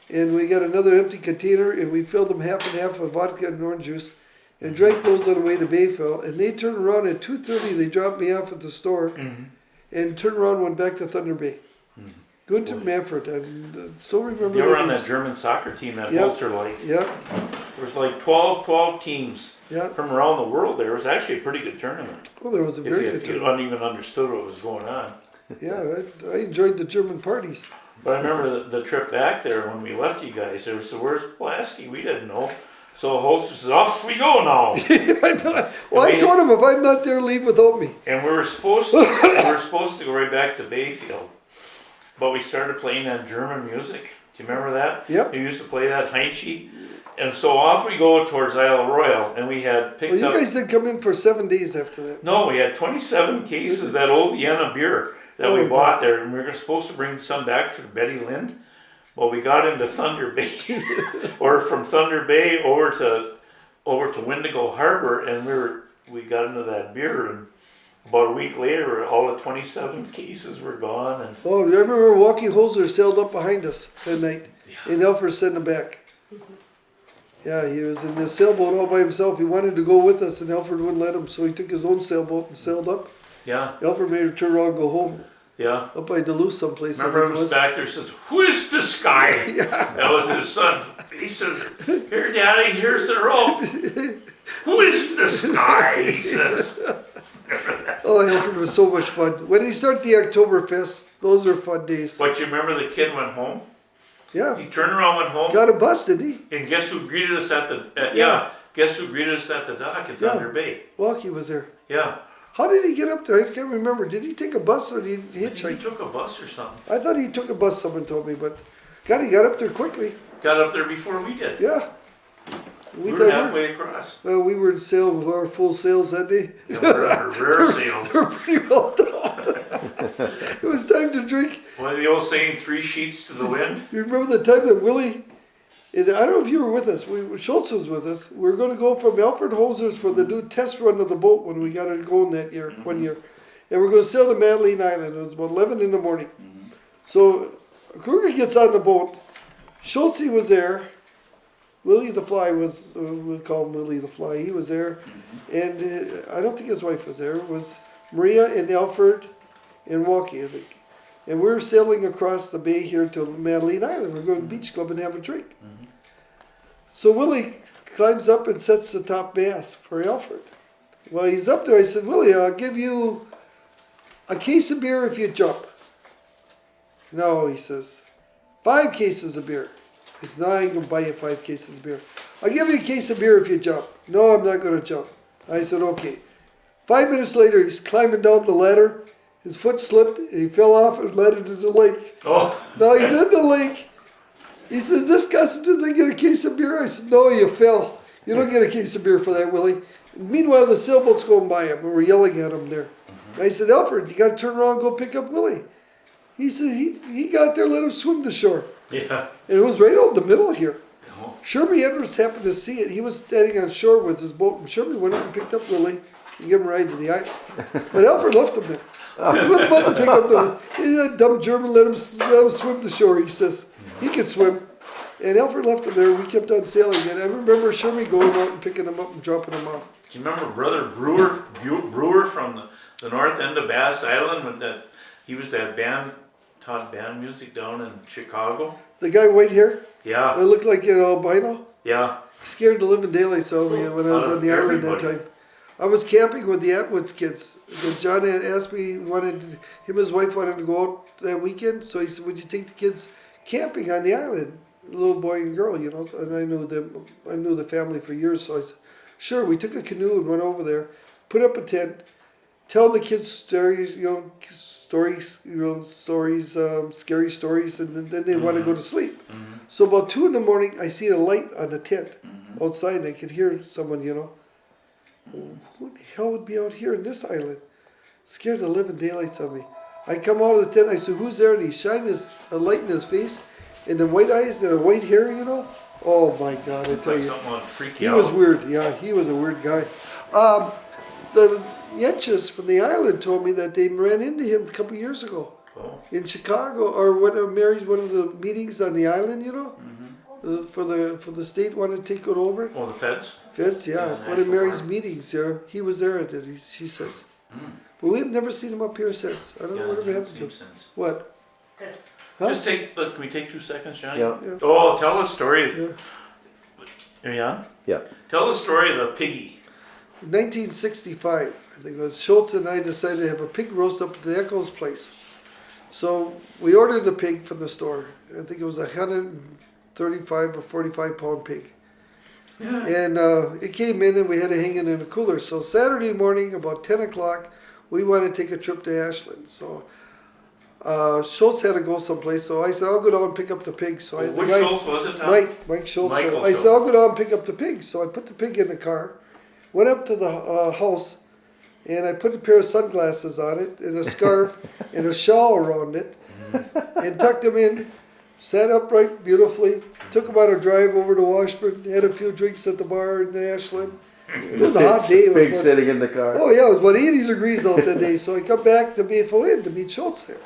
And we got another empty container, and we filled them half and half of vodka and orange juice, and drank those on the way to Bayfield. And they turned around at 2:30. They dropped me off at the store, and turned around and went back to Thunder Bay. Gunther Manfred, I still remember. They were their on that names. German soccer team that Yep. Holster liked. Yep, There was like 12 teams yep. from around the world there. It was actually a pretty good tournament. Well, there was a very good If you tournament. even understood what was going on. Yeah, I enjoyed the German parties. But I remember the trip back there when we left you guys. There was, "So where's Polaski?" We didn't know. So Holster says, "Off we go now." I told him if I'm not there, leave without me. And we were supposed to go right back to Bayfield, but we started playing that German music. Do you remember that? Yep. We used to play that Heinze. And so off we go towards Isle Royal, and we had picked Well, you up. guys did come in for 7 days after that. No, we had 27 cases of that old Vienna beer that we Oh, bought there, and we were supposed to bring some back for Betty Lind. Well, we got into Thunder Bay, or from Thunder Bay over to Wendigo Harbor, and we got into that beer, and about a week later, all the 27 cases were gone. And Oh, I remember Walkie Holzer sailed up behind us that night, and Elfer sent him back. Yeah, he was in the sailboat all by himself. He wanted to go with us, and Alfred wouldn't let him, so he took his own sailboat and sailed up. Yeah, Alfred made him turn around and go home, yeah. up by Duluth someplace. I Remember think he it was back there, says, "Who is this guy?" Yeah. That was his son. He says, "Here, Daddy, here's the rope." "Who is this guy?" he says. Oh, Alfred was so much fun. When he started the Oktoberfest, those were fun days. But you remember the kid went home? Yeah, He turned around, went home, got a bus, didn't he? and guess who greeted us at the, Yeah. guess who greeted us at the dock at Yeah. Thunder Bay? Walkie was there. Yeah. How did he get up there? I can't remember. Did he take a bus or did he I think he hitchhike? took a bus or something. I thought he took a bus, someone told me, but God, he got up there quickly. Got up there before we did. Yeah. We were thought halfway across. well, we were in sail with our full sails that day. Yeah, we're on our rare sails. We're pretty well done. It was time to drink. What are the old saying, 3 sheets to the wind? You remember the time that Willie, and I don't know if you were with us, Schultz was with us. We were going to go from Alfred Hoser's for the new test run of the boat when we got it going that year, one year. And we're going to sail to Madeline Island. It was about 11 in the morning. So Kruger gets on the boat. Schultz was there. Willie the Fly was, we'll call him Willie the Fly. He was there. And I don't think his wife was there. It was Maria and Alfred and Walkie, I think. And we're sailing across the bay here to Madeline Island. We're going to the beach club and have a drink. So Willie climbs up and sets the top mast for Alfred. Well, he's up there. I said, Willie, I'll give you a case of beer if you jump. No, he says, 5 cases of beer. I said, no, I ain't going to buy you 5 cases of beer. I'll give you a case of beer if you jump. No, I'm not going to jump. I said, okay. 5 minutes later, he's climbing down the ladder. His foot slipped, and he fell off and landed in the lake. Oh. Now he's in the lake. He says, this constitutes I get a case of beer? I said, no, you fell. You don't get a case of beer for that, Willie. And meanwhile, the sailboat's going by him, and we're yelling at him there. I said, Alfred, you got to turn around and go pick up Willie. He said, he got there, let him swim to shore. Yeah. And it was right out in the middle here. Oh. Shermy Edwards happened to see it. He was standing on shore with his boat, and Shermy went out and picked up Willie and gave him a ride to the island. But Alfred left him there. He was about to pick up that dumb German, let him swim to shore, he says. He could swim. And Alfred left him there. We kept on sailing. And I remember Shermy going out and picking him up and dropping him off. Do you remember Brother Brewer from the north end of Bass Island? When he was that band, taught band music down in Chicago? The guy with white hair? Yeah. That looked like an albino? Yeah. He scared the living daylights out of me when I was on the island that time. I was camping with the Atwoods kids. Because John had asked me, him and his wife wanted to go out that weekend, so he said, would you take the kids camping on the island? A little boy and girl, you know, and I knew them. I knew the family for years, so I said, sure. We took a canoe and went over there, put up a tent, tell the kids stories, scary stories, and then they want to go to sleep. So about 2 a.m, I see a light on the tent outside, and I could hear someone, who the hell would be out here in this island? Scared the living daylights out of me. I come out of the tent, I said, who's there? And he shined a light in his face, and the white eyes and the white hair, Oh my God, I tell Like you. something would freak He you was out. weird, yeah, he was a weird guy. The Yenches from the island told me that they ran into him a couple of years ago Oh. in Chicago, or when I married one of the meetings on the island, for the state wanted to take it over. Oh, the feds? Feds, yeah. Yeah, One of National Mary's Park. meetings there. He was there at it, she says. But we've never seen him up here since. I don't know whatever happened to him. Sense. What? Chris. Huh? Just can we take 2 seconds, Johnny? Yeah. Yeah. Oh, tell the story. Yeah. Are you on? Yeah. Tell the story of the piggy. In 1965, I think it was, Schultz and I decided to have a pig roast up at the Echo's place. So we ordered a pig from the store. I think it was 135 or 45 pound pig. And it came in and we had to hang it in a cooler. So Saturday morning, about 10 o'clock, we wanted to take a trip to Ashland. So Schultz had to go someplace. So I said, I'll go down and pick up the pig. So I, Which the guys, Schultz was it, Tom? Mike Schultz. Michael So I said, Schultz. I'll go down and pick up the pig. So I put the pig in the car, went up to the house, and I put a pair of sunglasses on it, and a scarf, and a shawl around it, and tucked him in, sat upright beautifully, took him on a drive over to Washburn, had a few drinks at the bar in Ashland. It was a hot day. It was Pig about- sitting in the car. Oh yeah, it was about 80 degrees out that day. So I come back to Bayfield Inn to meet Schultz there.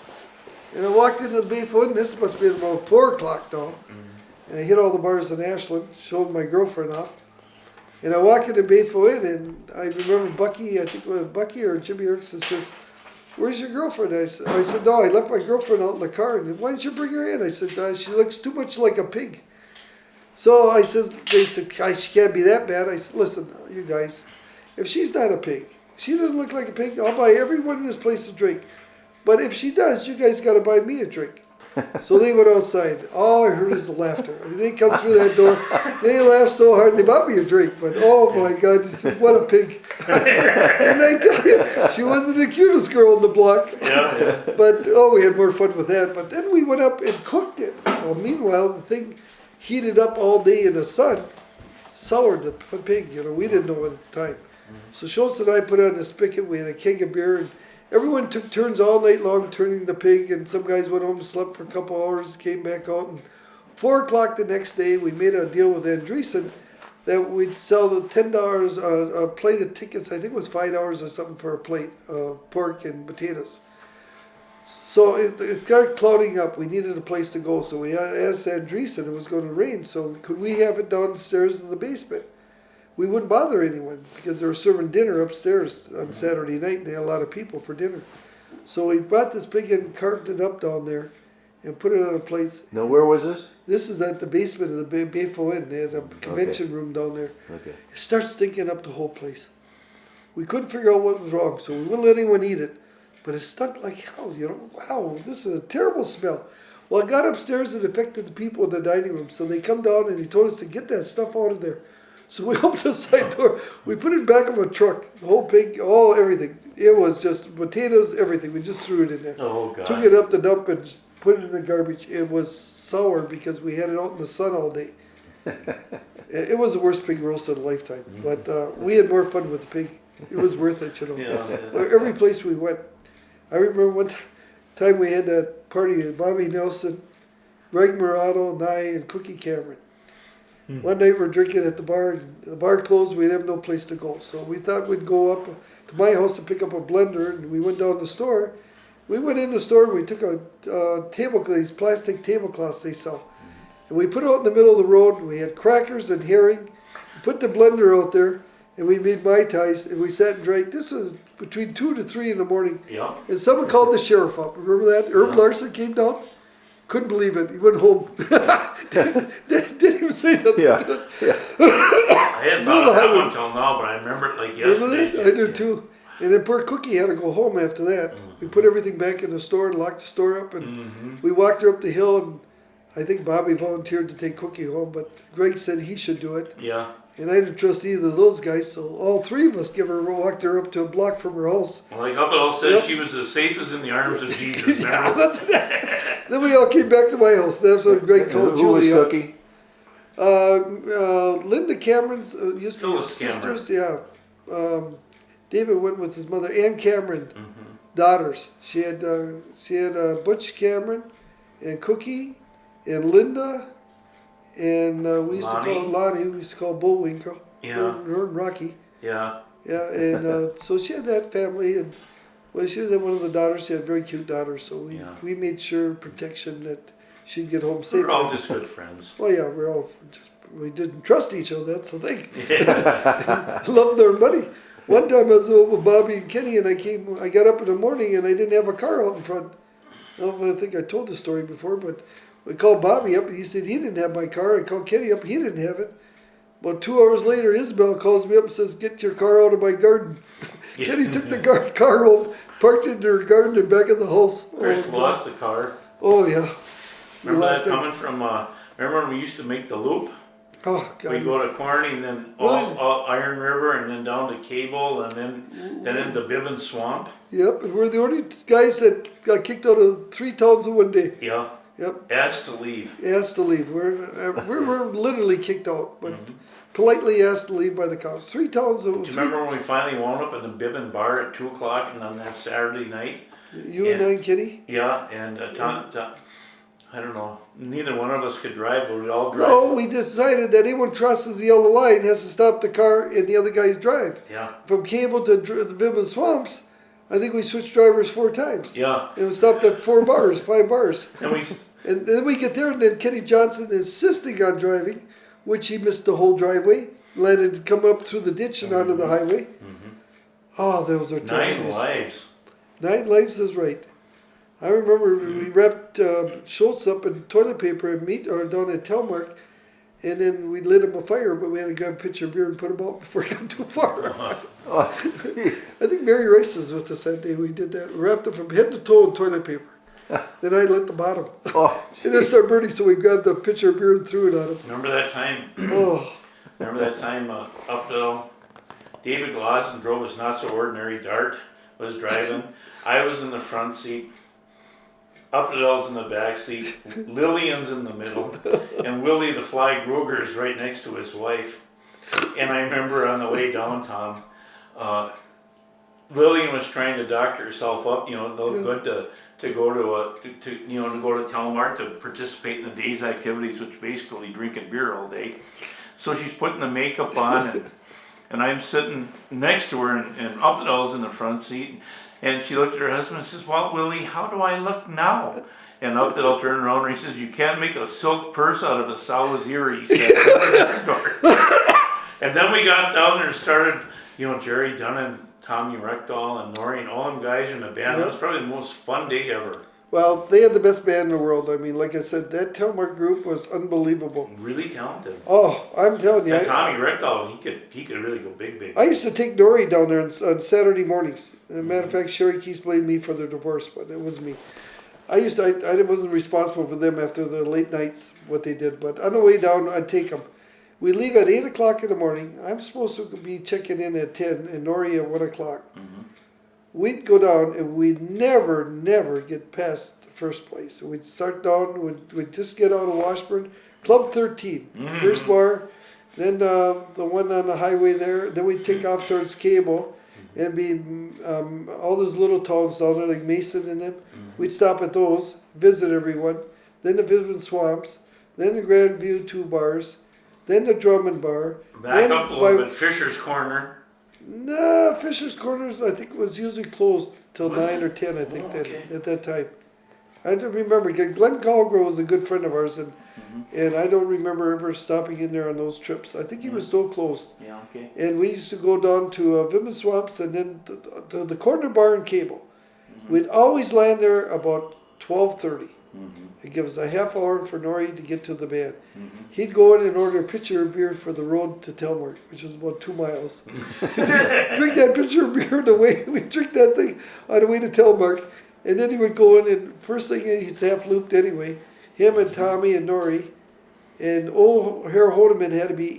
And I walked into the Bayfield Inn, this must be about 4 o'clock now. and I hit all the bars in Ashland, showed my girlfriend off. And I walk into Bayfield Inn, and I remember Bucky, I think it was Bucky or Jimmy Erickson says, "Where's your girlfriend?" I said, "No, I left my girlfriend out in the car." And why didn't you bring her in? I said, "She looks too much like a pig." So I said, they said, "She can't be that bad." I said, "Listen, you guys, if she's not a pig, she doesn't look like a pig, I'll buy everyone in this place a drink. But if she does, you guys got to buy me a drink." So they went outside. All I heard is the laughter. I mean, they come through that door. They laughed so hard. They bought me a drink, but oh my God, this is, what a pig! And I tell you, she wasn't the cutest girl on the block. Yeah. But oh, we had more fun with that. But then we went up and cooked it. Well, meanwhile, the thing heated up all day in the sun, soured the pig. You know, we didn't know it at the time. So Schultz and I put on a spigot. We had a keg of beer, and everyone took turns all night long turning the pig, and some guys went home and slept for a couple hours, came back out, and 4 o'clock the next day we made a deal with Andreessen that we'd sell the $10 a plate of tickets. I think it was $5 or something for a plate of pork and potatoes. So it got clouding up. We needed a place to go, so we asked Andreessen. It was going to rain, so could we have it downstairs in the basement? We wouldn't bother anyone because they were serving dinner upstairs on Saturday night, and they had a lot of people for dinner. So we brought this pig and carved it up down there and put it on a plate. Now, where was this? This is at the basement of the Bayfield Inn. They had a convention room down there. Okay. It starts stinking up the whole place. We couldn't figure out what was wrong, so we wouldn't let anyone eat it. But it stunk like hell, you know. Wow, this is a terrible smell. Well, it got upstairs and affected the people in the dining room, so they come down and he told us to get that stuff out of there. So we opened the side door. We put it back of a truck. The whole pig, everything. It was just potatoes, everything. We just threw it in there. Oh, God. Took it up the dump and put it in the garbage. It was sour because we had it out in the sun all day. It was the worst pig roast of a lifetime. But we had more fun with the pig. It was worth it, you know. Yeah. Every place we went. I remember one time we had that party at Bobby Nelson, Greg Murado, and I, and Cookie Cameron. One night we're drinking at the bar, and the bar closed, we'd have no place to go. So we thought we'd go up to my house to pick up a blender, and we went down the store. We went in the store and we took a these plastic tablecloths they sell. And we put it out in the middle of the road, and we had crackers and herring. We put the blender out there, and we made Mai Tais, and we sat and drank. This was between 2 to 3 in the morning. Yeah. And someone called the sheriff up. Remember that? Irv Larson came down. Couldn't believe it. He went home. didn't even say nothing to us. Yeah. I hadn't thought of that one till now, but I remember it like yesterday. Remember that? I do too. And then poor Cookie had to go home after that. We put everything back in the store and locked the store up, and we walked her up the hill, and I think Bobby volunteered to take Cookie home, but Greg said he should do it. Yeah. And I didn't trust either of those guys, so all three of us walked her up to a block from her house. Well, like Hubbell says, she was as safe as in the arms of Jesus. Yeah, that's that. Then we all came back to my house. That's what Greg called Who was Julie. Cookie? Linda Cameron's used to be Phyllis sisters. Yeah. David went with his mother, Ann Cameron, daughters. She had Butch Cameron, and Cookie, and Linda, and we used to call Lonnie. We used to call Bullwinkle. Yeah. Her and Rocky. Yeah. Yeah, and so she had that family, and well, she was one of the daughters. She had very cute daughters, so we made sure protection that she'd get home We safe. were all just good friends. Well, yeah, we didn't trust each other. That's the thing. Loved their money. One time I was over with Bobby and Kenny, and I got up in the morning and I didn't have a car out in front. I think I told the story before, but we called Bobby up and he said he didn't have my car. I called Kenny up, he didn't have it. About 2 hours later, Isabel calls me up and says, "Get your car out of my garden." Kenny took the car home, parked it in her garden and back in the house. Chris lost the car. Oh, yeah. Remember that coming from, remember when we used to make the loop? Oh, God. We'd go to Corny and then all Iron River and then down to Cable and then into Bibbin Swamp. Yep, and we're the only guys that got kicked out of 3 towns in one day. Yeah. Yep. Asked to leave. Asked to leave. We're literally kicked out, but politely asked to leave by the cops. 3 towns. Do you remember when we finally wound up in the Bibbin bar at 2 o'clock and on that Saturday night? You and I and Kenny? Yeah, and I don't know. Neither one of us could drive, but we all drive. No, we decided that anyone crosses the yellow line has to stop the car in the other guy's drive. Yeah. From Cable to the Bibbin Swamps, I think we switched drivers 4 times. Yeah. And we stopped at 5 bars. And And then we get there, and then Kenny Johnson insisting on driving, which he missed the whole driveway, landed coming up through the ditch and onto the highway. Oh, those are terrible 9 days. lives. 9 lives is right. I remember we wrapped Schultz up in toilet paper and meat or down at Telmark, and then we lit him a fire, but we had to grab a pitcher of beer and put him out before it got too far. Oh, I think Mary Rice was with us that day. We did that. We wrapped him from head to toe in toilet paper. Then I lit the bottom. oh, And it started burning, so we grabbed a pitcher of beer and threw it on him. Remember that time? Oh, Remember that time Updale? David Glosson drove his not so ordinary Dart. Was driving. I was in the front seat. Updale's in the back seat. Lillian's in the middle, and Willie the Fly Gruger's right next to his wife. And I remember on the way down, Tom, Lillian was trying to doctor herself up. You know, no good to go to go to Telemark to participate in the day's activities, which basically drinking beer all day. So she's putting the makeup on, and I'm sitting next to her, and Updale's in the front seat, and she looked at her husband and says, "Well, Willie, how do I look now?" And Updale turned around and he says, "You can't make a silk purse out of a sow's ear," he said. Remember that story? And then we got down there and started, Jerry Dunn, Tommy Reckdahl, and Norrie, and all them guys in the band. That was probably the most fun day ever. well, they had the best band in the world. I mean, like I said, that Telmark group was unbelievable. Really talented. Oh, I'm telling you. And Tommy Reckdahl, he could really go big. I used to take Norrie down there on Saturday mornings. As a matter of fact, Sherry keeps blaming me for their divorce, but it was me. I wasn't responsible for them after the late nights, what they did. But on the way down, I'd take them. We leave at 8 o'clock in the morning. I'm supposed to be checking in at 10 and Norrie at 1 o'clock. We'd go down and we'd never get past the first place. We'd start down, we'd just get out of Washburn. Club 13, first bar. Then the one on the highway there. Then we'd take off towards Cable. And be all those little towns down there like Mason and them. We'd stop at those, visit everyone. Then the Vivian Swamps. Then the Grandview 2 bars. Then the Drummond bar. Back up a little bit, Fisher's Corner. Nah, Fisher's Corners I think was usually closed till 9 or 10 I think at that time. I don't remember. Glenn Colgrove was a good friend of ours and I don't remember ever stopping in there on those trips. I think he was still closed. Yeah, okay. And we used to go down to Vivian Swamps and then to the corner bar in Cable. We'd always land there about 12:30. It'd give us a half hour for Norrie to get to the band. He'd go in and order a pitcher of beer for the road to Telmark, which was about 2 miles. Drink that pitcher of beer on the way. We'd drink that thing on the way to Telmark. And then he would go in and first thing he's half looped anyway. Him and Tommy and Norrie. And old Herr Hodeman had to be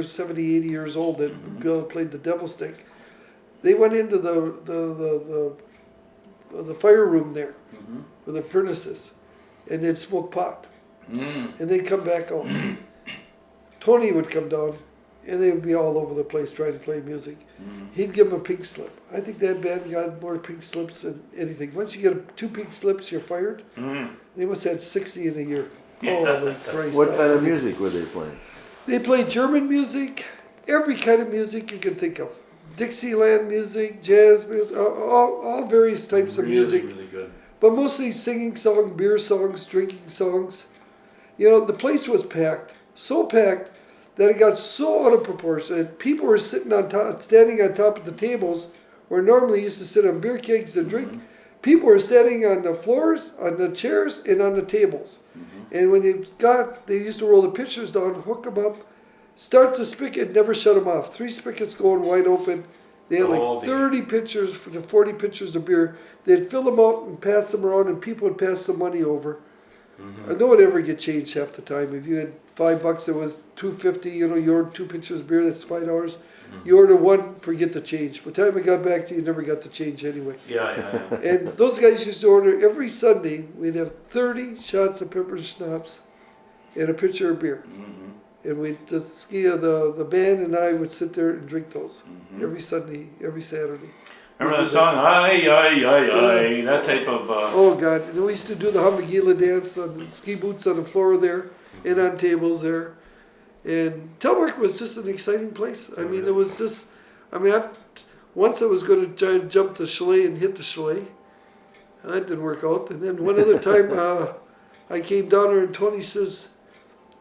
70, 80 years old and Bill played the devil stick. They went into the fire room there with the furnaces and they'd smoke pot. And they'd come back out. Tony would come down and they would be all over the place trying to play music. He'd give them a pink slip. I think that band got more pink slips than anything. Once you get 2 pink slips, you're fired. They must have had 60 in a year. Holy Christ. what kind of music were they playing? They played German music, every kind of music you can think of. Dixieland music, jazz music, all various types of music. Really good. But mostly singing songs, beer songs, drinking songs. The place was packed, so packed that it got so out of proportion that people were standing on top of the tables where normally used to sit on beer kegs and drink. People were standing on the floors, on the chairs, and on the tables. And when they used to roll the pitchers down, hook them up, start the spigot, never shut them off. 3 spigots going wide open. They had like 30 pitchers to 40 pitchers of beer. They'd fill them out and pass them around, and people would pass some money over. And no one ever get changed half the time. If you had $5, it was $2.50. You ordered 2 pitchers of beer, that's $5. You order 1, forget the change. By the time it got back to you, you never got the change anyway. Yeah. And those guys used to order every Sunday. We'd have 30 shots of pepper schnapps and a pitcher of beer. And the band and I would sit there and drink those every Sunday, every Saturday. Remember that song? Aye, that type of... Oh, God. And we used to do the Hamagila dance on the ski boots on the floor there and on tables there. And Telmark was just an exciting place. I mean, it was just... once I was going to try to jump the chalet and hit the chalet. That didn't work out. And then one other time, I came down there and Tony says,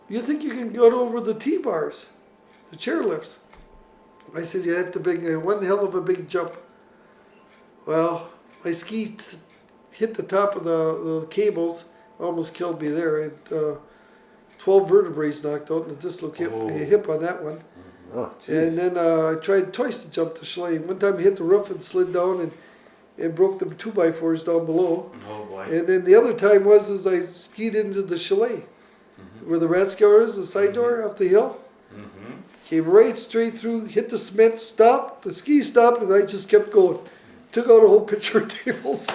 "You think you can get over the T-bars, the chairlifts?" I said, "You have to big one hell of a big jump." Well, my ski hit the top of the cables, almost killed me there. I had 12 vertebrae knocked out and dislocated my hip on that one. Oh, And then I tried twice to jump the chalet. One time I hit the roof and slid down and broke the 2x4s down below. Oh boy. And then the other time was I skied into the chalet, where the rat scour is, the side door off the hill. Came right straight through, hit the cement, stopped, the ski stopped, and I just kept going. Took out a whole pitcher of tables.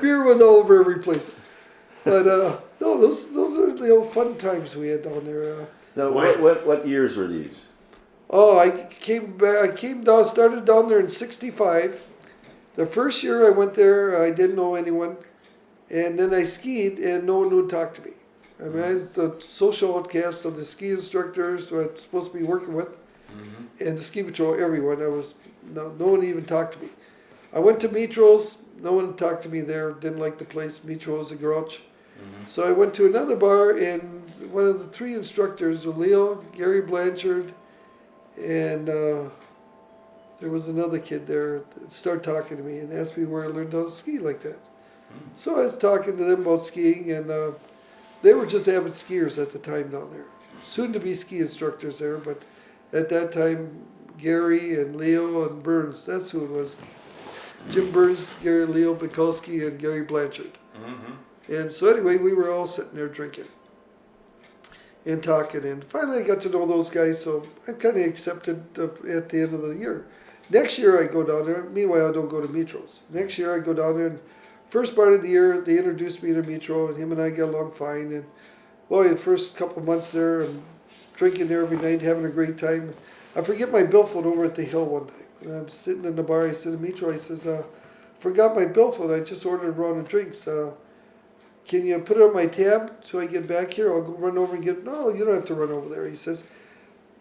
Beer was all over every place. But no, those are the old fun times we had down there. Now, Wait. what years were these? Oh, I came down, started down there in '65. The first year I went there, I didn't know anyone. And then I skied and no one would talk to me. I mean, I was the social outcast of the ski instructors who I was supposed to be working with. And the ski patrol, everyone. No one even talked to me. I went to Mitros, no one talked to me there, didn't like the place. Mitro was a grouch. So I went to another bar, and one of the three instructors were Leo, Gary Blanchard, and there was another kid there that started talking to me and asked me where I learned how to ski like that. So I was talking to them about skiing, and they were just avid skiers at the time down there. Soon to be ski instructors there, but at that time, Gary and Leo and Burns, that's who it was. Jim Burns, Gary Leo Bukowski, and Gary Blanchard. And so anyway, we were all sitting there drinking and talking, and finally I got to know those guys, so I kind of accepted at the end of the year. Next year I go down there, meanwhile I don't go to Mitros. Next year I go down there, and first part of the year they introduced me to Mitro, and him and I got along fine, and boy, the first couple months there, I'm drinking there every night, having a great time. I forget my billfold over at the hill one time. And I'm sitting in the bar, I said to Mitro, I says, forgot my billfold, I just ordered a round of drinks. Can you put it on my tab so I get back here? I'll go run over and get. No, you don't have to run over there. He says.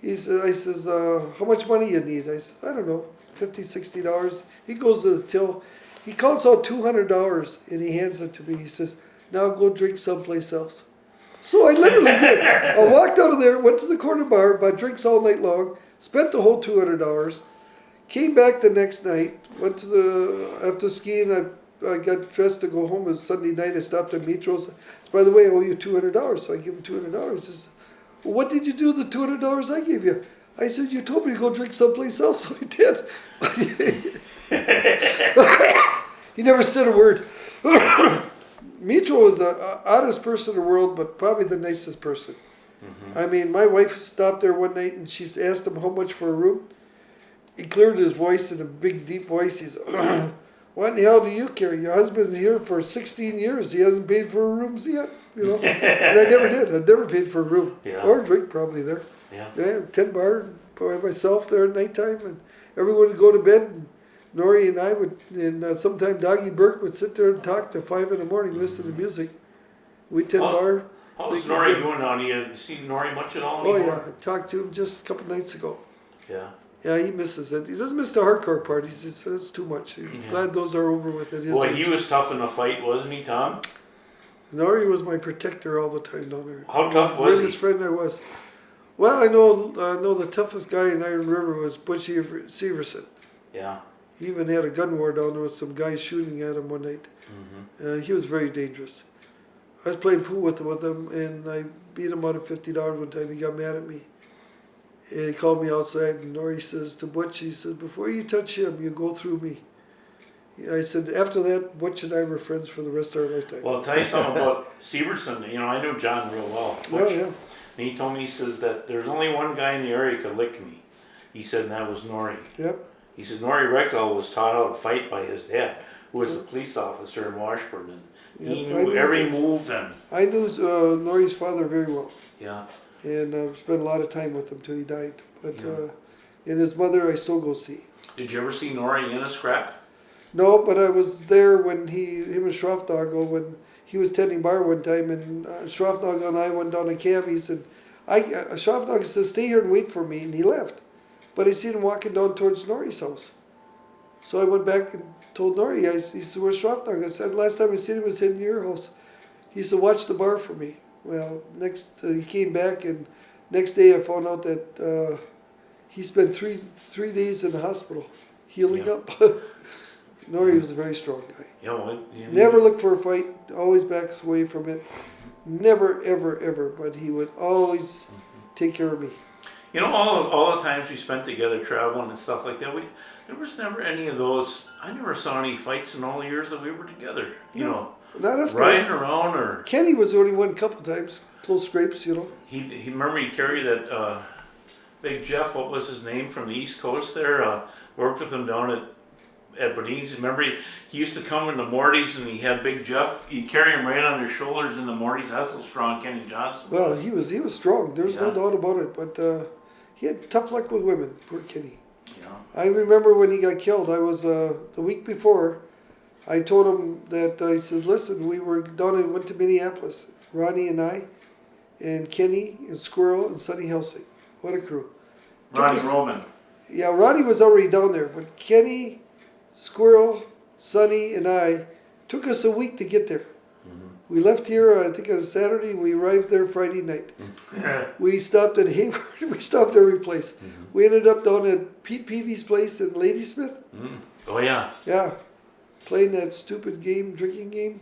I says, how much money you need? I said, I don't know, $50, $60. He goes to the till. He calls out $200 and he hands it to me. He says, now go drink someplace else. So I literally did. I walked out of there, went to the corner bar, bought drinks all night long, spent the whole $200, came back the next night, went to after skiing, I got dressed to go home. It was Sunday night. I stopped at Mitros. By the way, I owe you $200. So I give him $200. He says, well, what did you do with the $200 I gave you? I said, you told me to go drink someplace else. So I did. He never said a word. Mitro was the oddest person in the world, but probably the nicest person. I mean, my wife stopped there one night and she asked him how much for a room. He cleared his voice in a big, deep voice. He said, what in the hell do you care? Your husband's here for 16 years. He hasn't paid for rooms yet, you know. And I never did. I never paid for a room. Yeah. Or a drink probably there. Yeah. Yeah, 10 bar by myself there at nighttime. And everyone would go to bed. And Nori and I would, and sometime Doggy Burke would sit there and talk till 5 in the morning, listen to music. We 10 bar. How's Nori doing now? You see Nori much at all Oh anymore? yeah, I talked to him just a couple nights ago. Yeah. Yeah, he misses it. He doesn't miss the hardcore part. He says that's too much. He's glad those are over with at his Boy, age. he was tough in the fight, wasn't he, Tom? Nori was my protector all the time down there. How tough was Greatest he? friend I was. Well, I know the toughest guy in Iron River was Butch Severson. Yeah. He even had a gun war down there with some guys shooting at him one night. He was very dangerous. I was playing pool with him, and I beat him out of $50 one time. He got mad at me. And he called me outside, and Nori says to Butch, he says, before you touch him, you go through me. I said, after that, Butch and I were friends for the rest of our lifetime. Well, I'll tell you something about Severson. You know, I knew John real well. Oh, yeah. And he told me, he says that there's only one guy in the area who could lick me. He said, and that was Nori. Yep. He said Nori Rexall was taught how to fight by his dad, who was a police officer in Washburn. And he Yep, I knew knew every that. move. And I knew Nori's father very well. yeah. And spent a lot of time with him till he died. But and his mother I still go see. Did you ever see Nori in a scrap? No, but I was there when him and Schroffnagel, when he was tending bar one time, and Schroffnagel and I went down to cabbies, and Schroffnagel said, stay here and wait for me, and he left. But I seen him walking down towards Nori's house. So I went back and told Nori, he said, where's Schroffnagel? I said, last time I seen him was in your house. He said, watch the bar for me. Well, he came back, and next day I found out that he spent three days in the hospital healing Yeah. up. Norrie was a very strong guy. Yeah, well, Never looked for a fight, always backs away from it. Never, ever, ever, but he would always take care of me. You know, all the times we spent together traveling and stuff like that, there was never any of those. I never saw any fights in all the years that we were together. You know, Not us riding guys. around or Kenny was the only one a couple times, close scrapes, you know. he remember he carried that Big Jeff. What was his name from the East Coast there? Worked with him down at Bernese. Remember he used to come in the Mortys and he had Big Jeff. He'd carry him right on his shoulders in the Mortys. That's how strong Kenny Johnson. Well, he was strong. There's no Yeah. doubt about it. But he had tough luck with women. Poor Kenny. Yeah. I remember when he got killed. I was the week before. I told him that I said, "Listen, we were down and went to Minneapolis. Ronnie and I, and Kenny and Squirrel and Sonny Helsing. What a crew." Ronnie Roman. Yeah, Ronnie was already down there, but Kenny, Squirrel, Sonny, and I took us a week to get there. We left here, I think on Saturday. We arrived there Friday night. We stopped at Hayward. We stopped every place. We ended up down at Pete Peavy's place in Ladysmith. Oh yeah. Yeah, playing that stupid game, drinking game.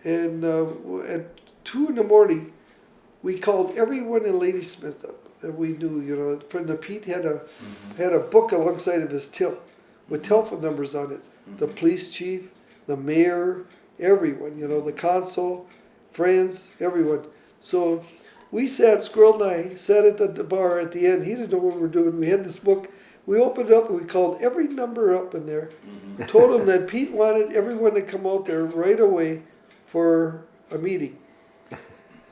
And at 2 in the morning, we called everyone in Ladysmith up that we knew. You know, friend of Pete had a book alongside of his till with telephone numbers on it. The police chief, the mayor, everyone. You know, the consul, friends, everyone. So we Squirrel and I sat at the bar at the end. He didn't know what we were doing. We had this book. We opened it up and we called every number up in there. Told him that Pete wanted everyone to come out there right away for a meeting.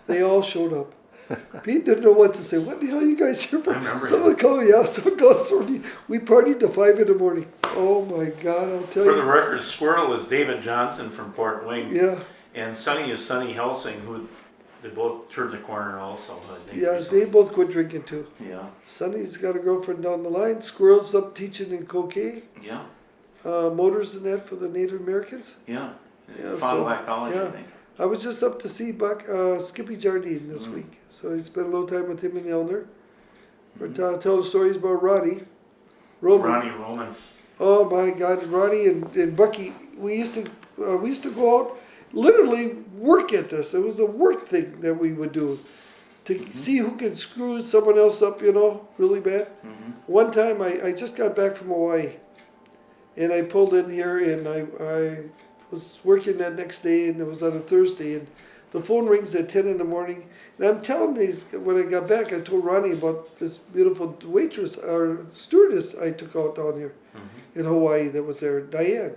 They all showed up. Pete didn't know what to say. What the hell are you guys here for? I remember Someone called me out. Someone called us for me. We partied till 5 in the morning. Oh my God, I'll tell For the you. record, Squirrel is David Johnson from Port Wing. Yeah, And Sonny is Sonny Helsing, who they both turned the corner also. I think, yeah, or something. they both quit drinking too. Yeah. Sonny's got a girlfriend down the line. Squirrel's up teaching in Coquet, Yeah. motors and that for the Native Americans. Yeah. Yeah, Fond so, du Lac College, yeah. I think. I was just up to see Skippy Jardine this week, so I spent a little time with him and Elner. We're telling stories about Ronnie. Ronnie Roman. Oh my God, Ronnie and Bucky. We used to go out, literally work at this. It was a work thing that we would do to see who could screw someone else up, you know, really bad. One time I just got back from Hawaii, and I pulled in here, and I was working that next day, and it was on a Thursday, and the phone rings at 10 in the morning, and I'm telling these, when I got back, I told Ronnie about this beautiful waitress, or stewardess I took out down here in Hawaii that was there, Diane.